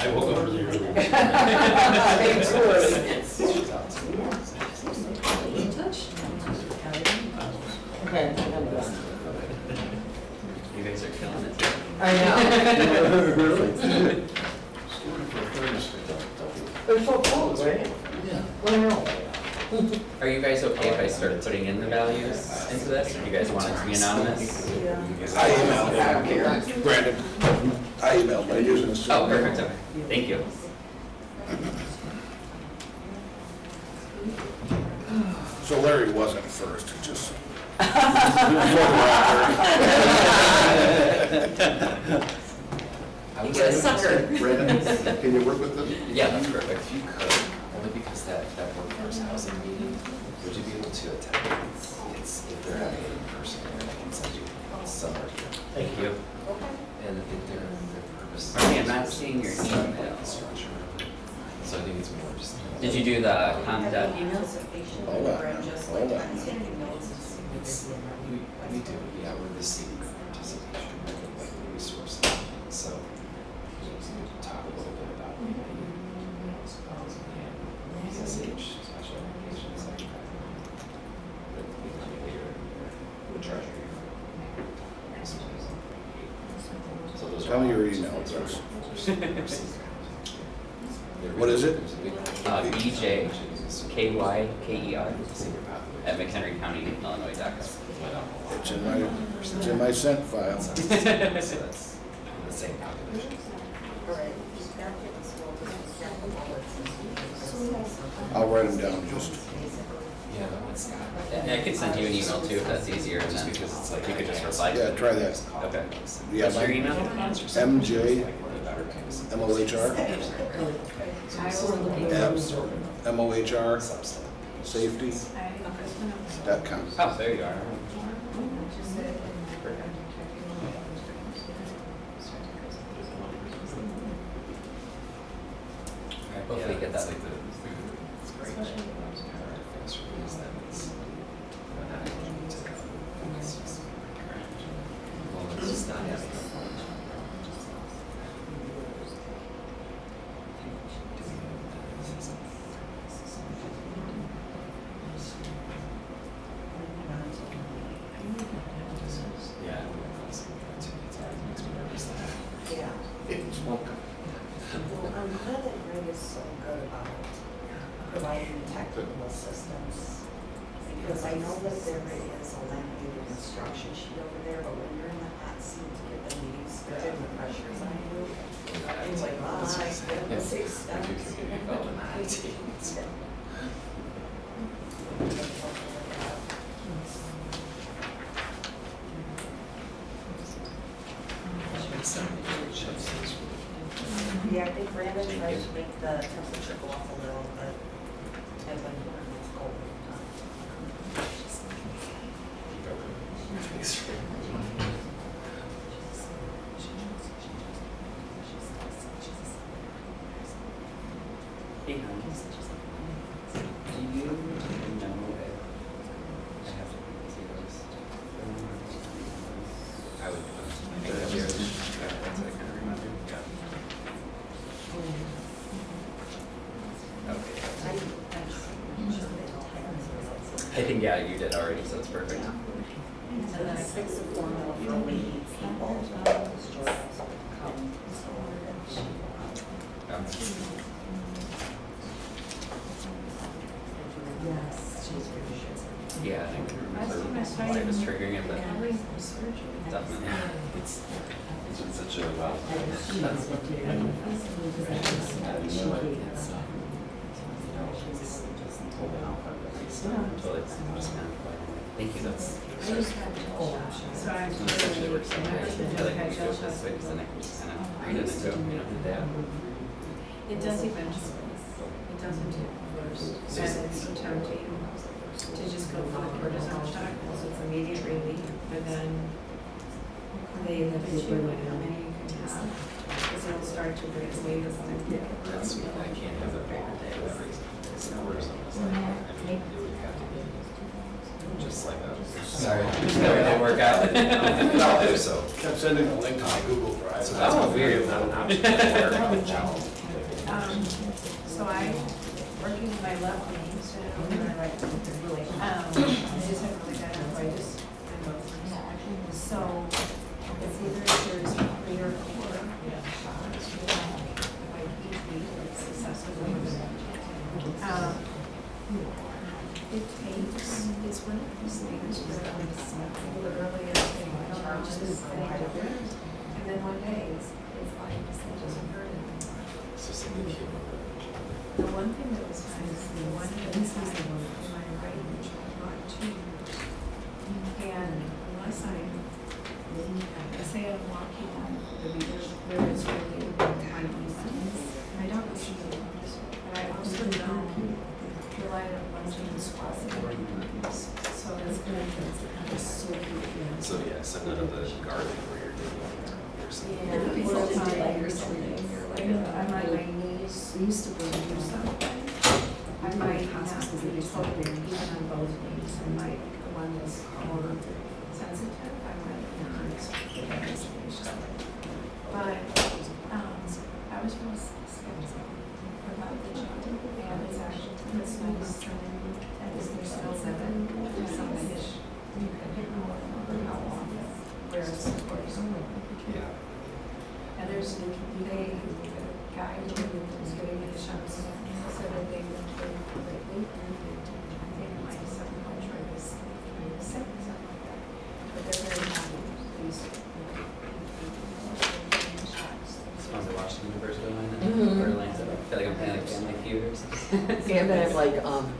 I woke up really early. Okay, I'm done. You guys are killing it. I know. Really? They're so cold, right? Yeah. Well, Are you guys okay if I start putting in the values into this? Or do you guys want it to be anonymous? I emailed him, Brandon, I emailed my business. Oh, perfect, okay. Thank you. So Larry wasn't first, it just. I You was get a able to- sucker. Brandon, can you work with them? Yeah, that's perfect. If you could, only because that workforce housing meeting, would you be able to attend? It's, if they're having it in person, I can send you some. Thank you. And I think their purpose. Okay, I'm not seeing your is email. structure. So I think it's more just. Did you do the contact? Hold on, hold on. It's, we do, yeah, we're the seeking participation, like the resource. So, we talk a little bit about SH, special education, like that. But we come later, the treasury. So those are. Tell me your email address. What is it? BJKYKER@McHenryCountyIllinois.gov. It's in my sent file. So that's the same population. I'll write them down just. Yeah, that one's got. And I could send you an email too if that's easier, and then Because it's like. you could just reply to Yeah, it. try that. Okay. Yeah, What's your email? MJ, MOHR, MOHR, safety.com. Oh, there you are. Hopefully get that. It's great. Well, it's just not having. Yeah. Yeah. It's welcome. Well, I'm glad that Greg is so good about providing technical assistance. Because I know that there is a laminated instruction sheet over there, but when you're in the hot seat to get the meetings started, the pressure's on you. It's like, oh, I get the 6 steps. Community development IT. Yeah, I think Brandon tried to make the temperature go up a little, but as I'm hearing it's cold. Hey, hon. Do you know if I have to see those? I would. That's what I kind of remember. Yeah. Okay. I think, yeah, you did already, so it's perfect. And then I fixed the formula for waiting people. Yeah, I think I remember why it was triggering it, but definitely. It's been such a, Totally. Thank you, that's. Essentially works out. I like when we go this way, because then I can just kind of read it and go, you know, do that. It does eventually. It doesn't at first. And it's sometimes to just go for the cortisone shot, because it's immediate relief, but then they limit you on how many you can have, because it'll start to break away with them. that's, I can't have a bigger day for that reason. It's the cortisone. It's like, I mean, it would have to be just like a. Sorry, just never did work out. No, it was so. Kept sending a link to my Google Drive. So that's Oh, weird. not an option for John. So I, working with my left knee instead of with my right. I just haven't really got enough, I just, I know. So It's either there's 3 or 4 like each week it's successful. It takes, it's one of those things where literally just and then one day it's like it doesn't hurt anymore. The one thing that was kind of the one that this is the one in my right, which I brought to, and unless I say I'm walking on the beach, there is really my easements, I don't see the ones, but I also don't rely on bunching the squats and everything. So it's good, it's so cute. So yeah, so none of the gardening where you're digging or something. Yeah, or if I'm or something, I'm on my knees, we used to do something. I might not be totally even on both knees, I might, the one that's more sensitive, I might not. But, I was real skeptical about the job, and it's actually, it's nice, and it's there's no seven, there's some fish, you can hit more than how often, whereas of course, Yeah. and there's, they, guy who was getting me the shots, said that they went to lately, I think my second contract was 96, something like that. But they're very happy, these shots. It's fun to watch the universe go in, or like, I feel like I'm playing like Family Feud or something. And then like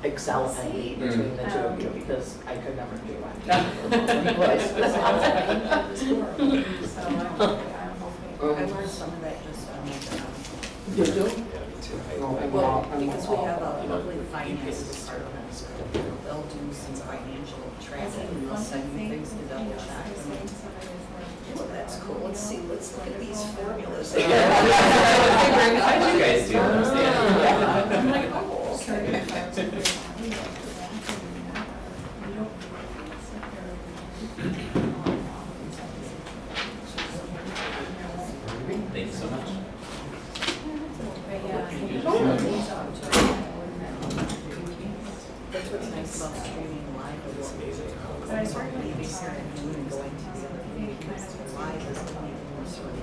Excel and between the two of you because I could never do one. So I'm hoping. I learned some of that just on You do? Yeah, me too. well, because we have a lovely finance department, so they'll do some financial tracking, and they'll send you things to double check. Well, that's cool, let's look at these formulas. You guys do understand. I'm like, oh, okay. Thank you so much. That's what's nice about streaming live. It's amazing how. But I started to be here and going to the other meetings live is becoming more sort of.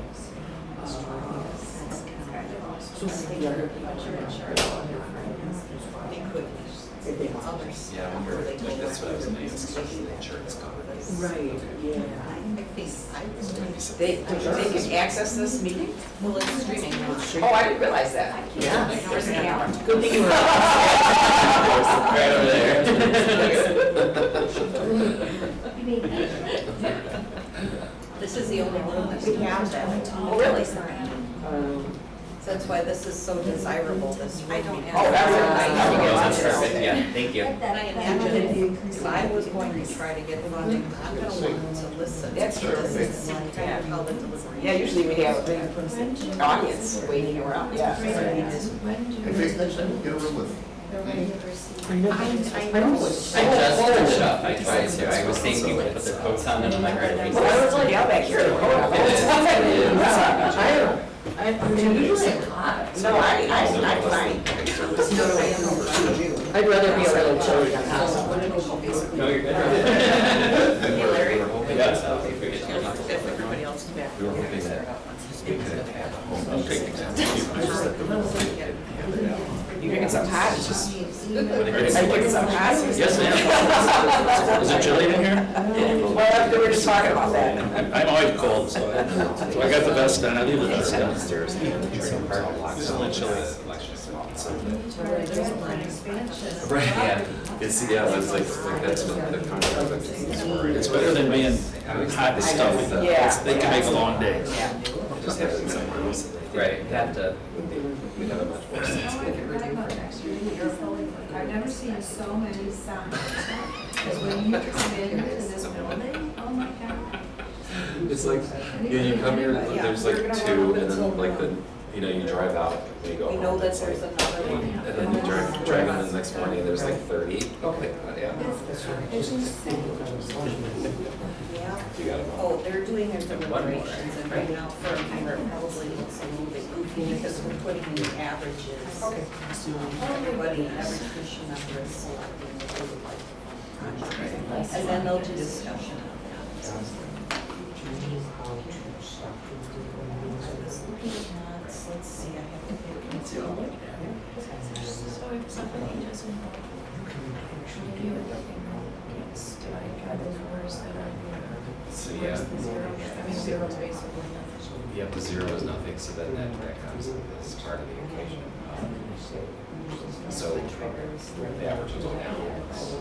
So the other They could. Others. Yeah, I wonder, that's what I was thinking, it's because the insurance companies. Right, yeah. They can access this meeting? Well, it's streaming. Oh, I didn't realize that. Yeah. Where's the camera? Good thing you were. Right over there. This is the only room that we have that. Oh, really? So that's why this is so desirable, this. I don't have. Oh, That's perfect, yeah, thank you. And I imagine if I was going to try to get funding, I'm gonna want to listen. That's true. This is kind of how the delivery. Yeah, usually we have an audience waiting around, yeah. Get a room with. I just finished up, I tried to, I was seeing people put their coats on and I'm like, all right. Well, I was like, out back here. I'm usually hot. No, I'm fine. I'd rather be a little chilly than hot. No, you're good. Hey, Larry. We were hoping Yeah. that, If everybody else is back. we were hoping that we could have a home training exam. Just that the room could have it out. You drinking some hot? It's just- Are you drinking some hot? Yes, ma'am. Is it chilly in here? Well, we were just talking about that. I'm always cold, so I got the vest on, I leave the vest on. Downstairs, the training part locked. This is only chilly. Right, yeah, it's, yeah, it's like that's what the contract is. It's better than being hot and stuffy. Yeah. They can make a long day. Just have it somewhere else. Right, you have to, We'd have a much more sense. I've never seen so many signs. Because when you come into this building, oh my God. It's like, yeah, you come here, there's like two, and then like the, you know, you drive out, and you go We home. know that it's there's like- another one. And then you drive in the next morning, there's like 30. Okay. Yeah. It's insane. Yeah. You got it. Oh, they're doing their deliberations, and right now for a year, it probably looks a little bit goofy because we're putting in averages. Okay. Everybody, every commission member is selecting what they would like to fund project. And then they'll do discussion on that. Let's see, I have to pick. So if somebody doesn't review it, do I add the numbers that are here? So, Where's yeah. the zero? I mean, zero is basically nothing. Yep, the zero is nothing, so then that comes as part of the equation. So the average will go down,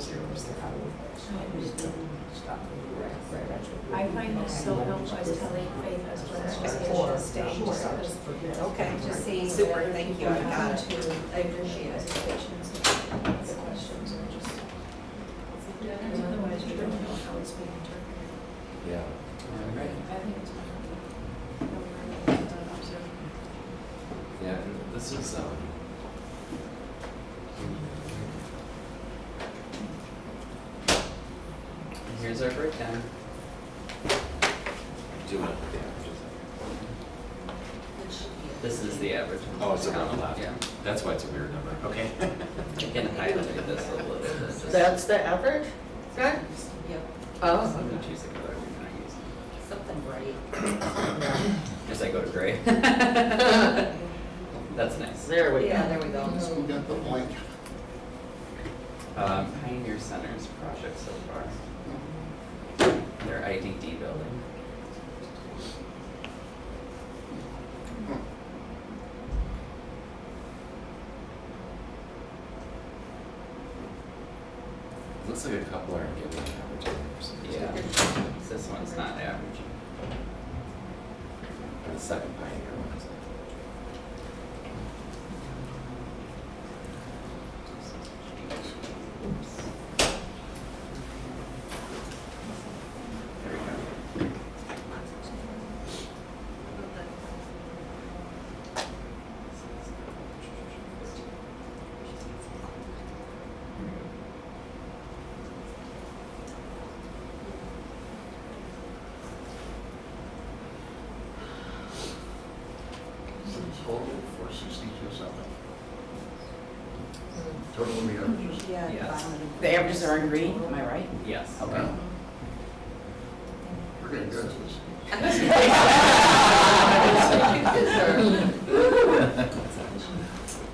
zero is there. I find this so helpful as telling Faith as well as stage. Okay, Just seeing. super, thank you, I got it. I appreciate it. The questions are just, because otherwise you don't know how it's being interpreted. Yeah. I think it's fine. Yeah, and this is, Here's our breakdown. do you want to put the averages This is the average. Oh, it's around the left. Yeah. That's why it's a weird number, okay. You can highlight this a little bit. Just- That's the average? Good. Yep, Oh. You can choose the color you're not using. something bright. As I go to gray. That's nice. There we go. Yeah, there we go. We got the blank. Pioneer Center's project so far. Their IDD building. Looks like a couple aren't giving an average numbers. Yeah. This one's not average. And the second Pioneer one is There we go. Total 462 something. Total of the averages. Yeah. Yes. The averages are in green, am I right? Yes. Okay. We're getting good at this.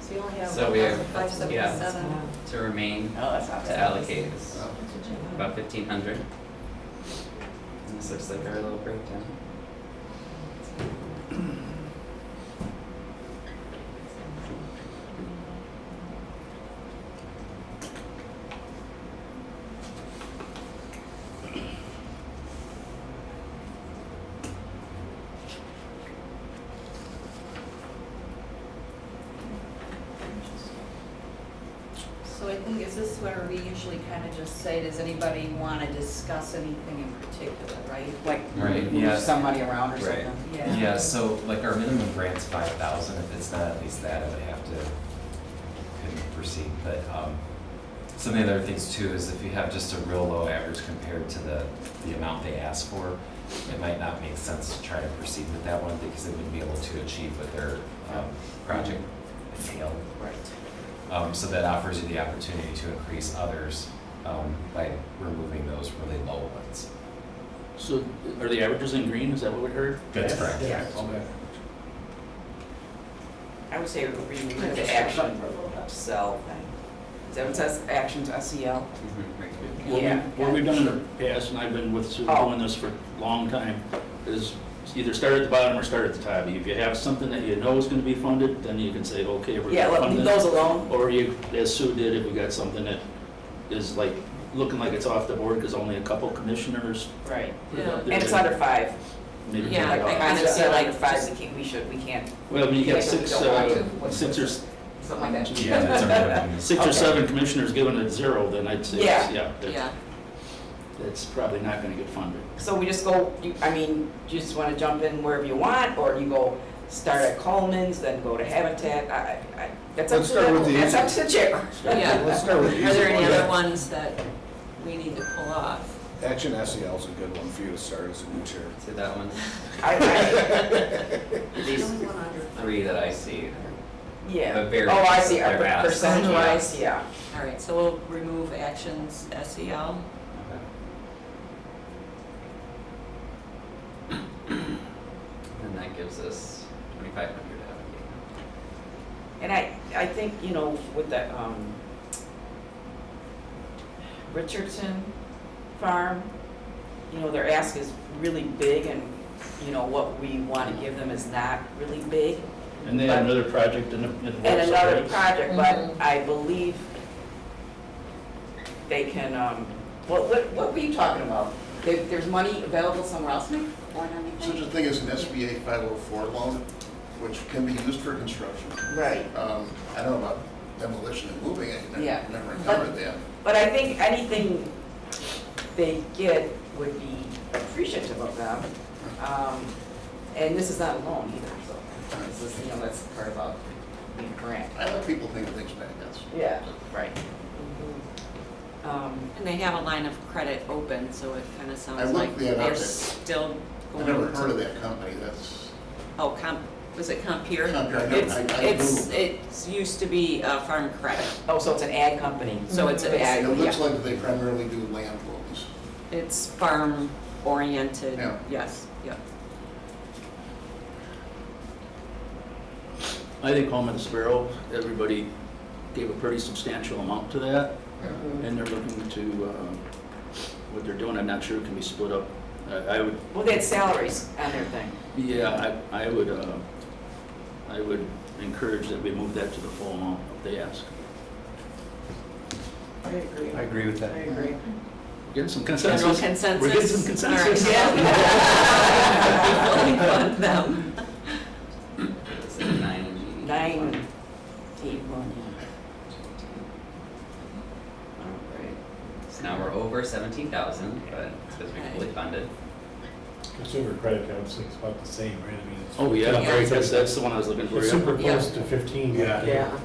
So you only have So we have, 577. to remain, Oh, that's not to bad. allocate is about 1,500. And this looks like our little breakdown. So I think, is this where we usually kind of just say, does anybody want to discuss anything in particular, right? Like Right, move yeah. some money around or Right. something? Yeah, so like our minimum grant's 5,000, if it's not at least that, I would have to, couldn't proceed, but, some of the other things too is if you have just a real low average compared to the amount they ask for, it might not make sense to try to proceed with that one because they wouldn't be able to achieve what their, project entailed. Right. So that offers you the opportunity to increase others, by removing those really low ones. So are the averages in green, is that what we heard? That's correct. Yeah. Okay. I would say remove the action cell thing. Is that what it says, action to SEL? Yeah. What we've done in the past, and I've been with Sue Oh. doing this for a long time, is either start at the bottom or start at the top. If you have something that you know is gonna be funded, then you can say, okay, we're Yeah, gonna let fund leave this. those alone. Or you, as Sue did, if we got something that is like, looking like it's off the board because only a couple commissioners. Right. put it up there, And it's then under 5. maybe Yeah, take it I off. kind of feel like 5, we can't. Well, I mean, you got like, we six, don't want to. six or, Something like that. Yeah, that's our minimum. 6 or Okay. 7 commissioners giving it 0, then I'd say, Yeah. yeah, that's probably not gonna get funded. So we just go, you just want to jump in wherever you want, or you go start at Coleman's, then go to Habitat? That's up Let's to start with the, the that's up easy. to the chair. Yeah. Let's start with the Are there easy any one. other ones that we need to pull off? Action SEL is a good one for you to start as a new chair. See that one? I- These 3 that I see. Yeah. But very- Oh, I see, they're asked. percentage wise, yeah. All right, so we'll remove actions SEL. Okay. gives us $2,500 out of it. And I think, you know, with the Richardson Farm, you know, their ask is really big, and, you know, what we want to give them is not really big. And they had another project in the works And another already. project, but I believe they can, what were you talking about? There's money available somewhere else, Nick? Such a thing as an SBA 504 loan, which can be used for construction. Right. I don't know about demolition and moving it, Yeah. I've never encountered that. But I think anything they get would be appreciative of them. And this is not a loan either, so this is, you know, that's the part about being a grant. I let people think of things back, that's. Yeah, right. And they have a line of credit open, so it kind of I sounds like looked that up. they're It's- still going I've to. never heard of that company, that's. Oh, was it Compier? Compier, I know, It's used to be Farm Credit, Oh, so it's an ag company. so it's a ag, It looks yeah. like they primarily do land loans. It's farm oriented, Yeah. yes, yeah. I think Home and Sparrow, everybody gave a pretty substantial amount to that, and they're looking to, what they're doing, I'm not sure, it can be split up. I would, Well, they had salaries on their thing. yeah, I would encourage that we move that to the full amount if they ask. I agree. I agree with that. I agree. We're getting some consensus. General consensus? We're getting some consensus. All right, yeah. Fully fund them. This is 9 9, 8 million. So now we're over 17,000, but it's because we fully funded. Consumer credit counseling's about the same, right? I mean, it's. Oh, yeah, that's the one I was looking for. It's yeah. super close to 15. Yeah.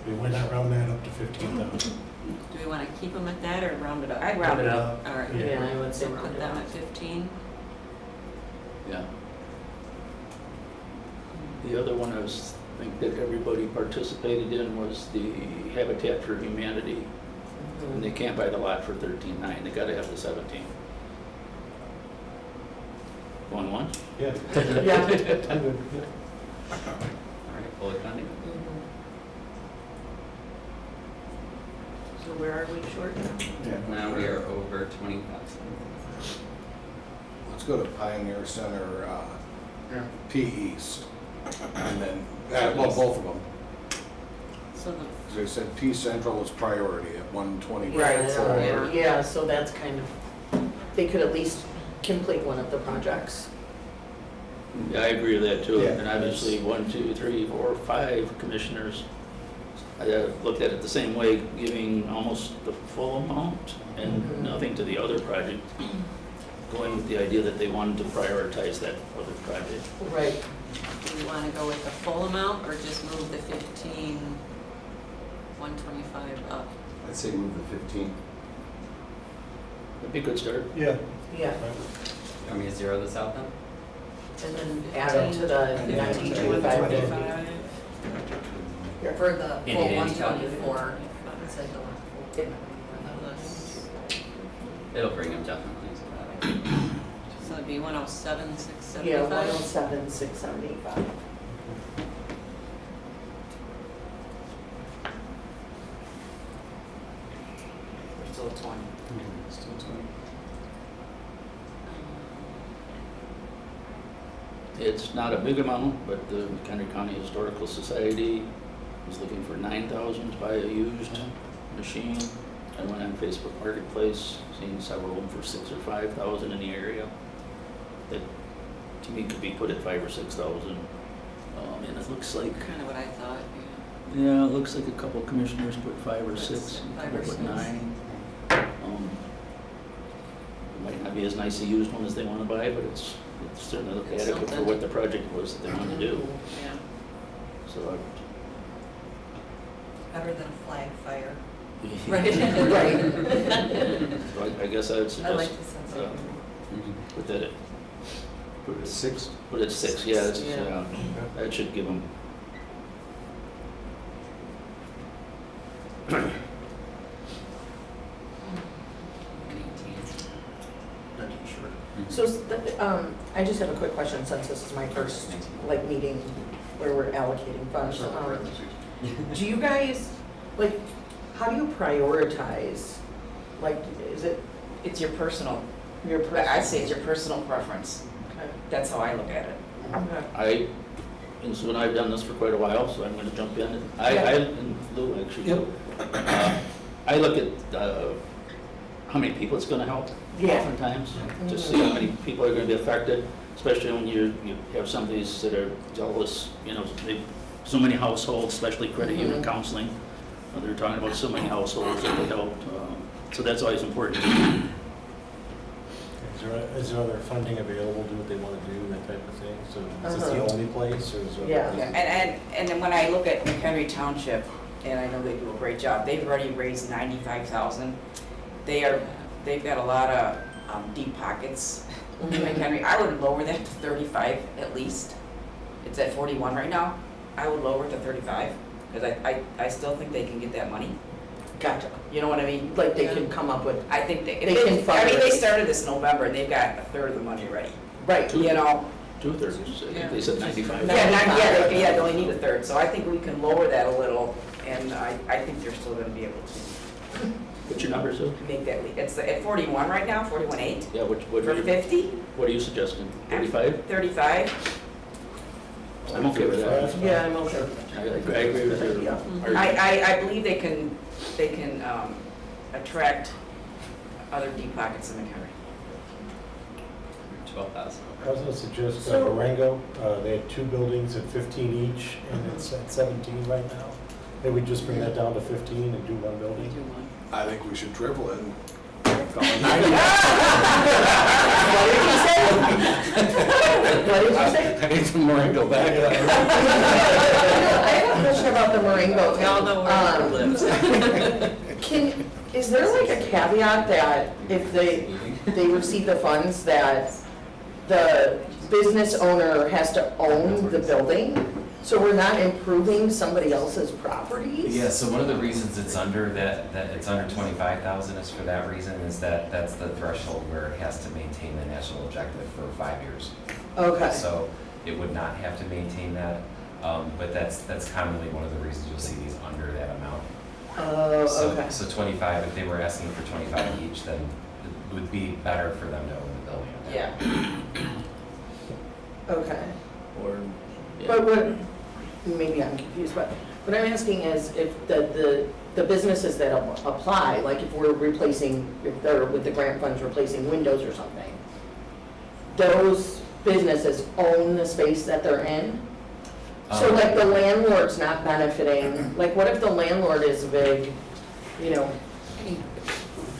We went not round that up to 15,000. Do we want to keep them at that or round it up? I'd round it up. All right. Yeah, I would say So round put it them up. at 15. Yeah. The other one I think that everybody participated in was the Habitat for Humanity. And they can't buy the lot for 13.9, they gotta have the 17. Going once? Yeah. Yeah. I'm good, yeah. All right, fully funding. So where are we short now? Now we are over 20,000. Let's go to Pioneer Center, P East. And then, well, both of them. So the, As I said, P Central is priority at 120. Right, yeah, so that's kind of, they could at least complete one of the projects. Yeah, I agree with that too. Yeah. And obviously, 1, 2, 3, 4, 5 commissioners looked at it the same way, giving almost the full amount and nothing to the other project. Going with the idea that they wanted to prioritize that other project. Right. do we want to go with the full amount or just move the 15, 125 up? I'd say move the 15. That'd be a good start. Yeah. Yeah, You want me to zero this out then? and then add it to the 1925. For the Andy, full Andy, 124. Instead of the It'll bring him definitely. So it'd be 107, 675? Yeah, 107, 675. We're still at 20. Still 20. It's not a big amount, but the McHenry County Historical Society is looking for 9,000 to buy a used machine. I went on Facebook Marketplace, seen several of them for 6,000 or 5,000 in the area. That to me could be put at 5,000 or 6,000. And it looks like, Kind of what I thought, yeah, it looks like a couple commissioners put 5 or 6, a 5 couple or put 6. 9. It might not be as nice a used one as they want to buy, but it's certainly It's adequate for something. what the project was that they wanted to do. Yeah. So Better than a flag fire. Right. So I guess I would I like suggest, the sense of humor. put that at, Put it at 6. put it at 6, yeah, that's, Yeah. that should give them. So, I just have a quick question, since this is my first, like, meeting where we're allocating funds. Do you guys, like, how do you prioritize? Like, is it It's your personal, your I'd say it's your personal preference. Okay. That's how I look at it. Okay. And so, and I've done this for quite a while, so I'm gonna jump in. Yeah. And Lou, actually, I look at, how many people it's gonna help. Yeah. Oftentimes, to see how many people are gonna be affected, especially when you have some of these that are jealous, so many households, especially credit union counseling. They're talking about so many households that they helped, so that's always important. Is there other funding available to do what they want to do, that type of thing? So is this the only place, or is there? Yeah. And then when I look at McHenry Township, and I know they do a great job, they've already raised $95,000. They've got a lot of deep pockets in McHenry. I would lower that to 35 at least. It's at 41 right now. I would lower it to 35, because I still think they can get that money. Gotcha. You know what I mean? Like, they can come up with, I think They can fund I mean, it. they started this November, and they've got a third of the money ready. right. You know? 2/3, I think they said 95. They only need a third, so I think we can lower that a little, and I think they're still gonna be able to What's your number, Sue? make that leap. It's at 41 right now, 41.8. Yeah, what For 50, are you suggesting? 35? 35. I'm okay with that. Yeah, I'm okay. I agree with your argument. I believe they can attract other deep pockets in McHenry. 12,000. I was going to suggest So- Marengo, they had 2 buildings at 15 each, and it's at 17 right now. Maybe we just bring that down to 15 and do 1 building. I think we should triple it. What did you say? I need some Marengo back. I have a question about the Marengo. We all know where it lives. Is there like a caveat that if they receive the funds, that the business owner has to own the building? So we're not improving somebody else's properties? Yeah, so one of the reasons it's under that it's under 25,000 is for that reason, is that that's the threshold where it has to maintain the national objective for 5 years. Okay. So it would not have to maintain that, but that's commonly one of the reasons you'll see these under that amount. Oh, okay. So 25, if they were asking for 25 each, then it would be better for them to own the building. Yeah. Okay. Or, yeah. But what, maybe I'm confused, but what I'm asking is if the businesses that apply, like if we're replacing, if they're with the grant funds replacing windows or something, those businesses own the space that they're in? So like the landlord's not benefiting, like what if the landlord is a big,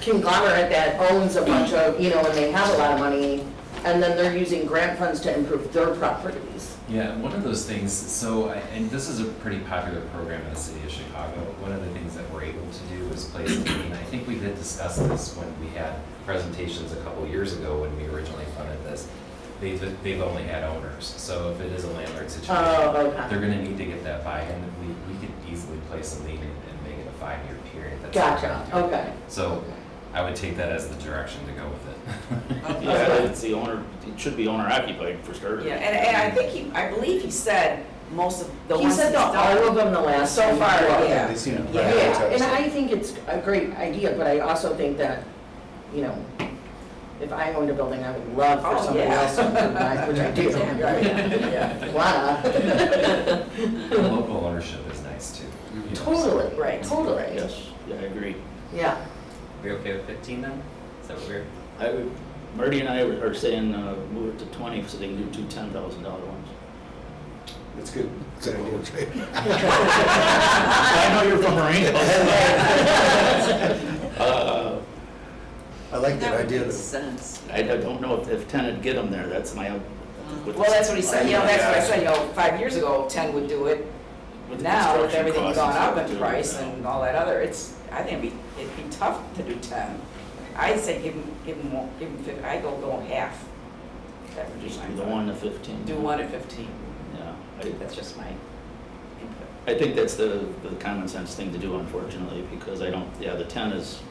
conglomerate that owns a bunch of, and they have a lot of money, and then they're using grant funds to improve their properties? Yeah, one of those things, and this is a pretty popular program in the city of Chicago. One of the things that we're able to do is place a lien. I think we did discuss this when we had presentations a couple years ago when we originally funded this. They've only had owners, so if it is a landlord situation, okay. they're gonna need to get that buy-in. We could easily place a lien and make it a 5-year period. That's Gotcha, what we do. okay. So I would take that as the direction to go with it. Yeah, it's the owner, it should be owner occupied for starters. Yeah, and I believe he said most of the He ones said he's all done. of them the last So time. far, yeah. They seem to Yeah. Yeah, and I think it's a great idea, but I also think that, if I owned a building, I would love for Oh, somebody yeah. else to improve mine, which I do. Yeah. Wanna. Local ownership is nice too. Totally, Right. totally. Yes, yeah, I agree. Yeah. We okay with 15 then? Is that what we're? Marty and I are saying move it to 20 so they can do 2 $10,000 ones. That's good. Is that what we're saying? I know you're from Marengo. I like that idea. Makes sense. I don't know if 10 would get them there, that's my. Well, that's what he said, that's what I said, 5 years ago, 10 would do it. With the Now, with construction everything costs gone and up stuff, in too, price you know. and all that other, I think it'd be tough to do 10. I'd say give him more, I'd go half. That would be Just my do the thought. 1 to 15. Do 1 to 15. Yeah. That's just my input. I think that's the common sense thing to do, unfortunately, because the 10 is,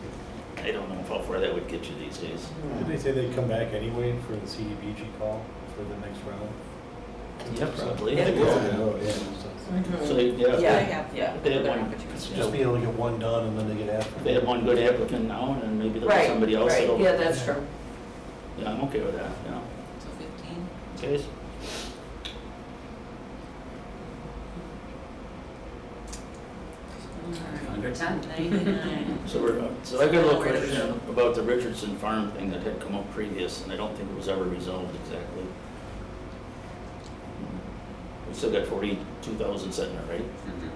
I don't know how far that would get you these days. Did they say they'd come back anyway for the CDBG call for the next round? Yeah, probably. Yeah. They will. Oh, yeah. So, they- yeah. Yeah. If they had one, Just be able to get one done and then they get after. if they have one good applicant now, and then maybe there'll be Right, somebody else that'll. right, yeah, that's true. Yeah, I'm okay with that, yeah. So 15? Okay, Under 1099. so I got a little question about the Richardson Farm thing that had come up previous, and I don't think it was ever resolved exactly. We still got 42,000 sitting there, right? Mhm.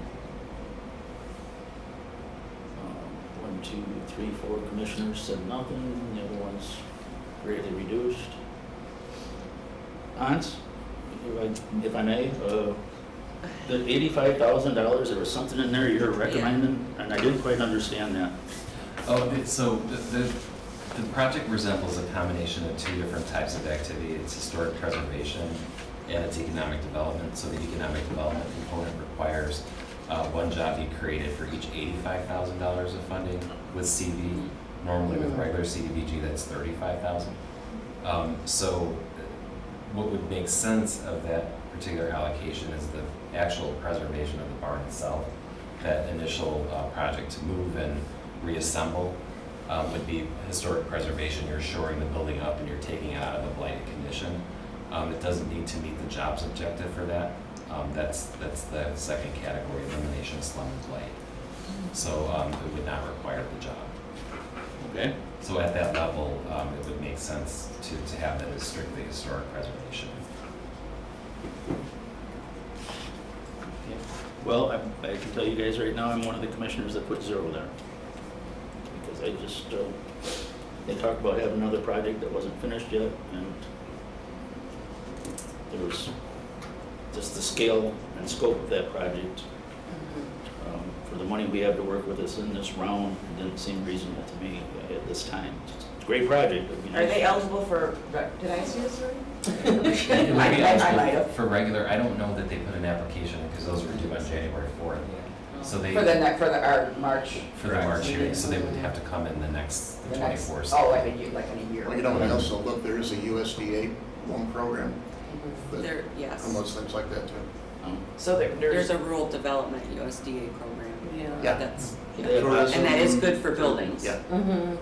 1, 2, 3, 4 commissioners said nothing, the other ones greatly reduced. Hans, if I may, the $85,000, there was something in there you're recommending, and I didn't quite understand that. Oh, so the project resembles a combination of two different types of activity. It's historic preservation and it's economic development. So the economic development component requires one job be created for each $85,000 of funding with CV. Normally with regular CDBG, that's $35,000. So what would make sense of that particular allocation is the actual preservation of the barn itself. That initial project to move and reassemble would be historic preservation. You're shoring the building up and you're taking it out of a blighted condition. It doesn't need to meet the jobs objective for that. That's the second category, elimination of slum and blight. So it would not require the job. Okay. So at that level, it would make sense to have that as strictly historic preservation. Well, I can tell you guys right now, I'm one of the commissioners that put 0 there. Because I just, they talked about having another project that wasn't finished yet, and there was just the scale and scope of that project. For the money we have to work with us in this round, it didn't seem reasonable to me at this time. It's a great project, it'd be Are nice. they eligible for, did I see this already? It would be I eligible might have. for regular, I don't know that they put an application because those were due on January 4th. So they, Our March. for the March hearing, so they would have to come in the next, the 24th. Oh, like in a year. Well, you know what else, though, look, there is a USDA loan program. that There, yes. promotes things like that too. So There's a rural development USDA program. Yeah. That's, They have and that is good for buildings. Yeah. Mm-hmm.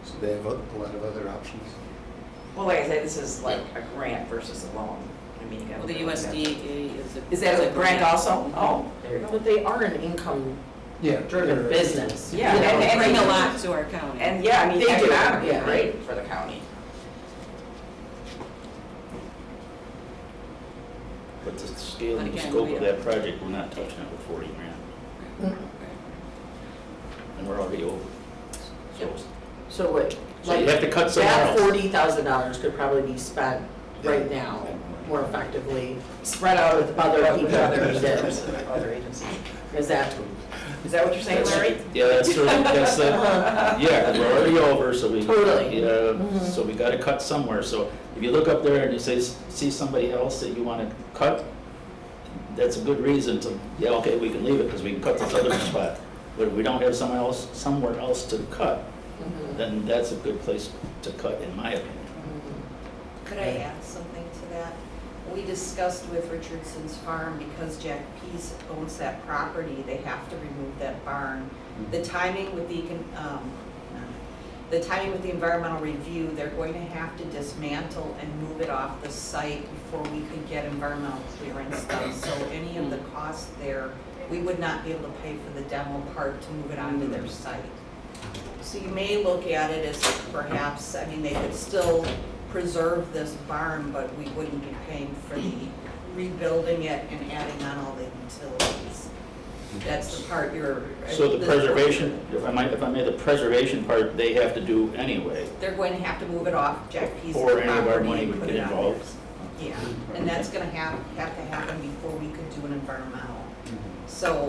So they have a lot of other options. Well, like I said, this is like a grant versus a loan. I mean, you gotta. Well, the look at that. USDA is Is that a grant also? Oh, there you go. But they are an income Yeah. driven business. Yeah, You know, and bring a lot to our county. And yeah, I mean, They do, economically, yeah. great for the county. But the scale But and the again, scope we of have- that project, we're not touching it with 40 grand. And we're already over. So what, So you like, have to cut somewhere that else. $40,000 could probably be spent right now more effectively, spread out with other people, other agencies. Other agencies. Is that, Is that what you're saying, Larry? Yeah, that's sort of, yeah, 'cause we're already over, so we. Totally. Yeah, so we gotta cut somewhere, so if you look up there and you say, see somebody else that you wanna cut, that's a good reason to, yeah, okay, we can leave it, because we can cut this other spot. But if we don't have somewhere else to cut, then that's a good place to cut, in my opinion. Could I add something to that? We discussed with Richardson's Farm, because Jack Pease owns that property, they have to remove that barn. The timing with the environmental review, they're going to have to dismantle and move it off the site before we could get environmental clearance done. So any of the costs there, we would not be able to pay for the demo part to move it onto their site. So you may look at it as perhaps, I mean, they could still preserve this barn, but we wouldn't be paying for the rebuilding it and adding on all the utilities. That's the part you're. So the preservation, if I may, the preservation part, they have to do anyway. They're going to have to move it off Jack Pease's Or property any of our money and would put get it on involved. theirs. Yeah, and that's gonna have to happen before we could do an environmental. So,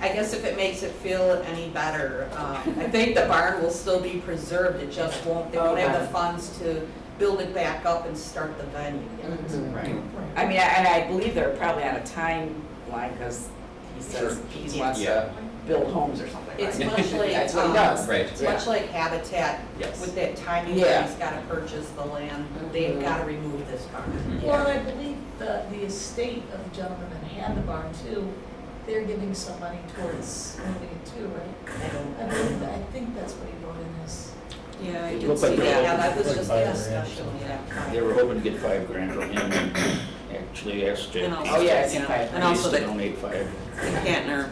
I guess if it makes it feel any better, I think the barn will still be preserved, it just won't, they won't have the funds to build it back up and start the venue yet. Right. I mean, and I believe they're probably on a timeline, because he says Sure. he wants to build homes or something, right? It's much like, That's what he does. Right. It's much like Habitat Yes. with that timing where Yeah. he's gotta purchase the land. They've gotta remove this barn. Well, I believe the estate of the gentleman that had the barn too, they're giving some money towards moving it too, right? I think that's what he wrote in his. Yeah, I It did looked see like that. they're Yeah, that was Like just 5 a grand, discussion, so. yeah. They were hoping to get $5 grand from him, and actually asked Jake. And also, Oh, yeah, I see you know, five. and also to the donate 5. Kantner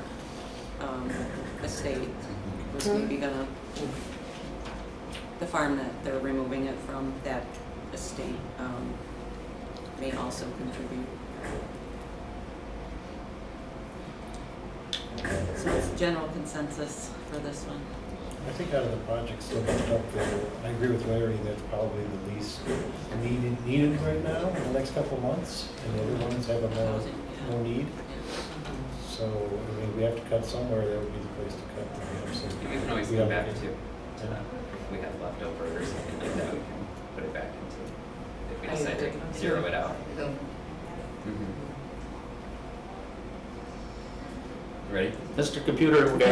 estate was maybe gonna, the farm that they're removing it from, that estate may also contribute. So it's general consensus for this one. I think out of the projects still left up there, I agree with Larry, that's probably the least needed right now in the next couple of months, and the other ones have a Housing, yeah. more need. Yeah. So, I mean, we have to cut somewhere, that would be the place to cut. We can always We go have- back to, if we have leftover or something like that, we can put it back into, if we decide to zero it out. Ready? Mr. Computer Guy.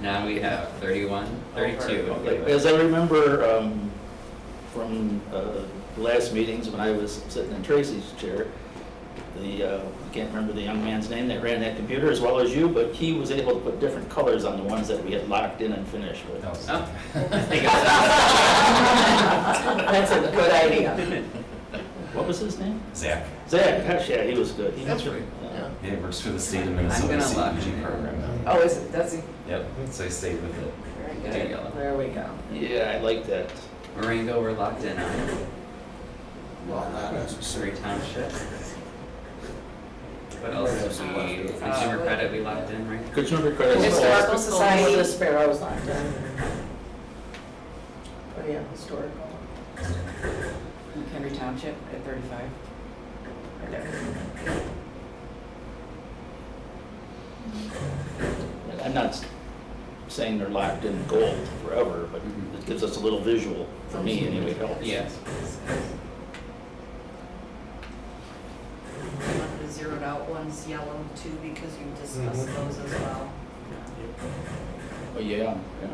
Now we have 31, 32. As I remember from the last meetings when I was sitting in Tracy's chair, I can't remember the young man's name that ran that computer as well as you, but he was able to put different colors on the ones that we had locked in and finished with. Oh. That's a good idea. What was his name? Zach. Zach, gosh, yeah, he was good. He That's was, right. Yeah, he works for the state of Minnesota I'm gonna CPG program. Oh, is it, does he? Yep, so he stayed with it. Very good. Yellow. There we go. Yeah, I like that. Marengo, we're locked in on. Well, not necessarily. Surrey Township. What else do we, consumer credit we locked in, right? Consumer credit. Historical Society. The Sparrows locked in. Oh, yeah, historical. Henry Township at 35. Right there. I'm not saying they're locked in gold forever, but it gives us a little visual, for me anyway, it helps. Yes. The zeroed out ones yellow too, because you discussed those as well. Oh, yeah, yeah.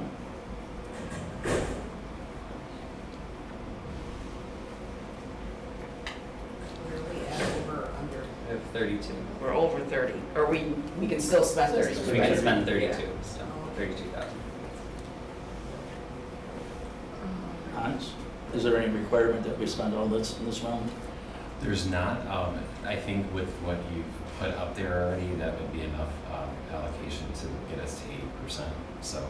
Where are we at, over or under? We have 32. We're over 30, or we can still spend 32. We right? can spend 32, Yeah. so 32,000. Hans, is there any requirement that we spend all this in this round? There's not. I think with what you've put up there already, that would be enough allocation to get us to 80%. So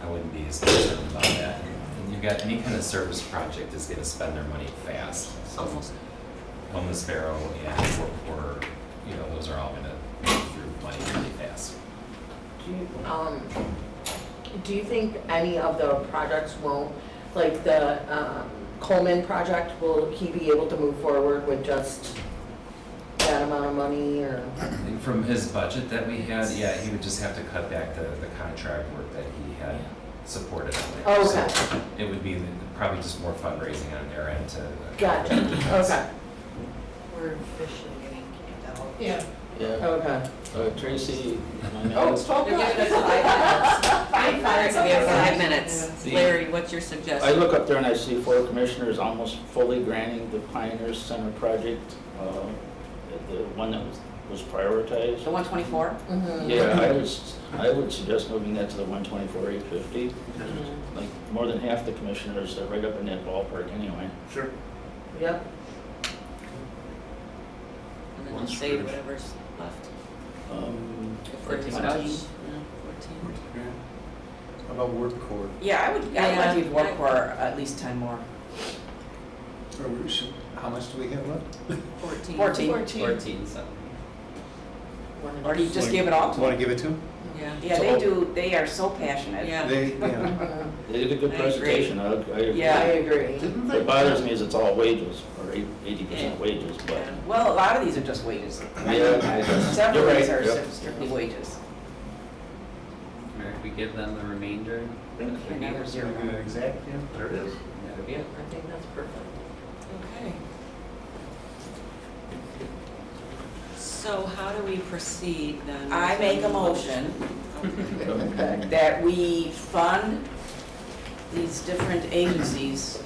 I wouldn't be as concerned about that. And you've got any kind of service project is gonna spend their money fast. So Almost. Home the Sparrow and Fort Porter, those are all gonna move through money really fast. Do you think any of the projects won't, like the Coleman project, will he be able to move forward with just that amount of money, or? I think from his budget that we had, yeah, he would just have to cut back the contract work that he had supported on there. Oh, So okay. it would be probably just more fundraising on their end to. Gotcha, okay. We're officially getting kicked out. Yeah. Yeah. Okay. Tracy, am I Oh, on? it's 12 They're minutes. giving us 5 minutes. We have 5 minutes. The- Larry, what's your I suggestion? look up there and I see 4 commissioners almost fully granting the Pioneers Center project, the one that was prioritized. The 124? Yeah, I would suggest moving that to the 124,850. Like, more than half the commissioners are right up in that ballpark anyway. Sure. Yep. And then just save whatever's left. If there's 14 14. bucks. Yeah, 14. How about work court? Yeah, I would Yeah, you to work I- for at least 10 more. How much do we have left? 14. 14, so. Or do you just give it all to Want them? to give it to them? Yeah. Yeah, they are so passionate. Yeah. They, yeah. They did a good I presentation, I agree. Yeah, I agree. What bothers me is it's all wages, or 80% wages, but. Yeah. Well, a lot of these are just wages. Yeah, Several you're of these right, are yep. strictly wages. Or if we give them the remainder, that would be Never zero. Exact, yeah, there it is. that would be it. I think that's perfect. Okay. So how do we proceed then? I make a motion Okay. that we fund these different agencies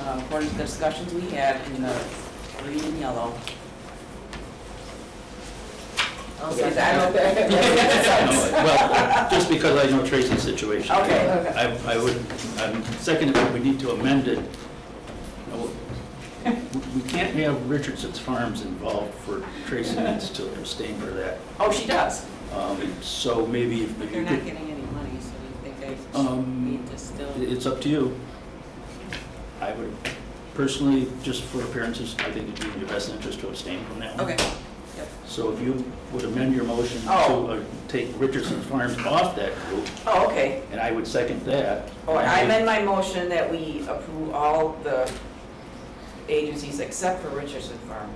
according to the discussions we had in the green and yellow. Okay. Is that okay? No, well, just because I know Tracy's situation. Okay. I'm second, we need to amend it. No, we can't have Richardson's Farms involved for Tracy needs to abstain for that. Oh, she does. So maybe if But you they're not could, getting any money, so you think I need to still? it's up to you. I would personally, just for appearances, I think it'd be in your best interest to abstain from that one. Okay, yep. So if you would amend your motion Oh. to take Richardson's Farms off that group, Oh, okay. and I would second that. Oh, I amend my motion that we approve all the agencies except for Richardson Farm.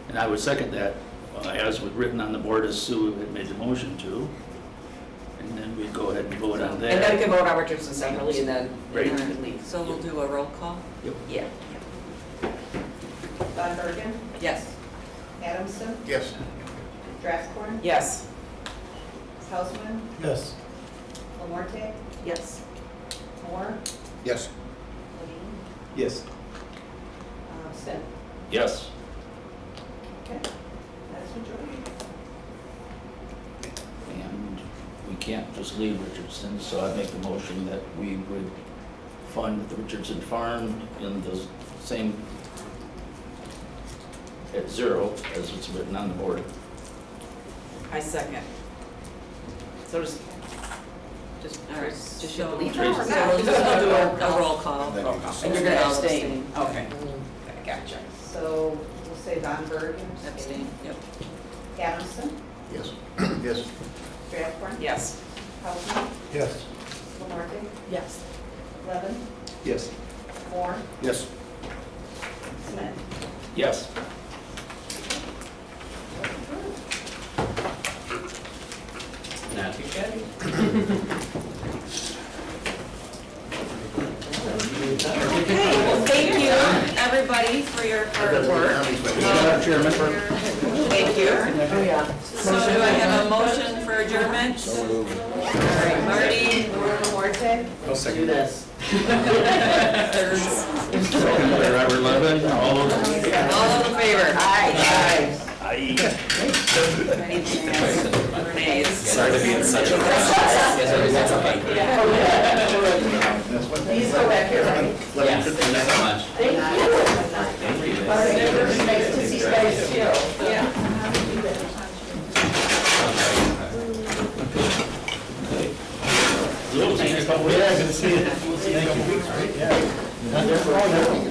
And I would second that, as was written on the board as Sue had made the motion to. And then we'd go ahead and vote on And then we that. can vote on Richardson separately and then Right. we can leave. So we'll do a roll call? Yeah. Von Bergen, Yes. Adamson, Yes. Draftscorn, Yes. Hausman, Yes. Lamorte, Yes. Moore, Yes. Levine, Yes. Smith. Yes. Okay, that's majority. And we can't just leave Richardson, so I'd make the motion that we would fund the Richardson Farm in the same, at zero, as it's written on the board. I second. So just All right, just so delete so her or we'll not? just do a roll call. Then you just- And you're gonna I'll abstain? Okay. Gotcha. So we'll say Von Bergen. Abstain, yep. Adamson, Yes. Yes. Draftscorn, Yes. Hausman, Yes. Lamorte, Yes. Levin, Yes. Moore, Yes. Smith. Yes. Not too shabby. Okay, well, thank you, everybody, for your hard work. Madam Chairman. Thank you. Oh, yeah. So do I have a motion for adjournment? So moved. All right, Marty, Lamorte, Do this. Second by Robert Levin, all those in favor? all in favor? Aye. Aye. Renee's. Sorry to be in such a rush. That's okay. please go back here, right? Yes, thank you so much. Thank you. It's nice to see you guys too. Yeah. We'll take a couple. Yeah, good to see you. We'll see you in a couple weeks, right? Yeah.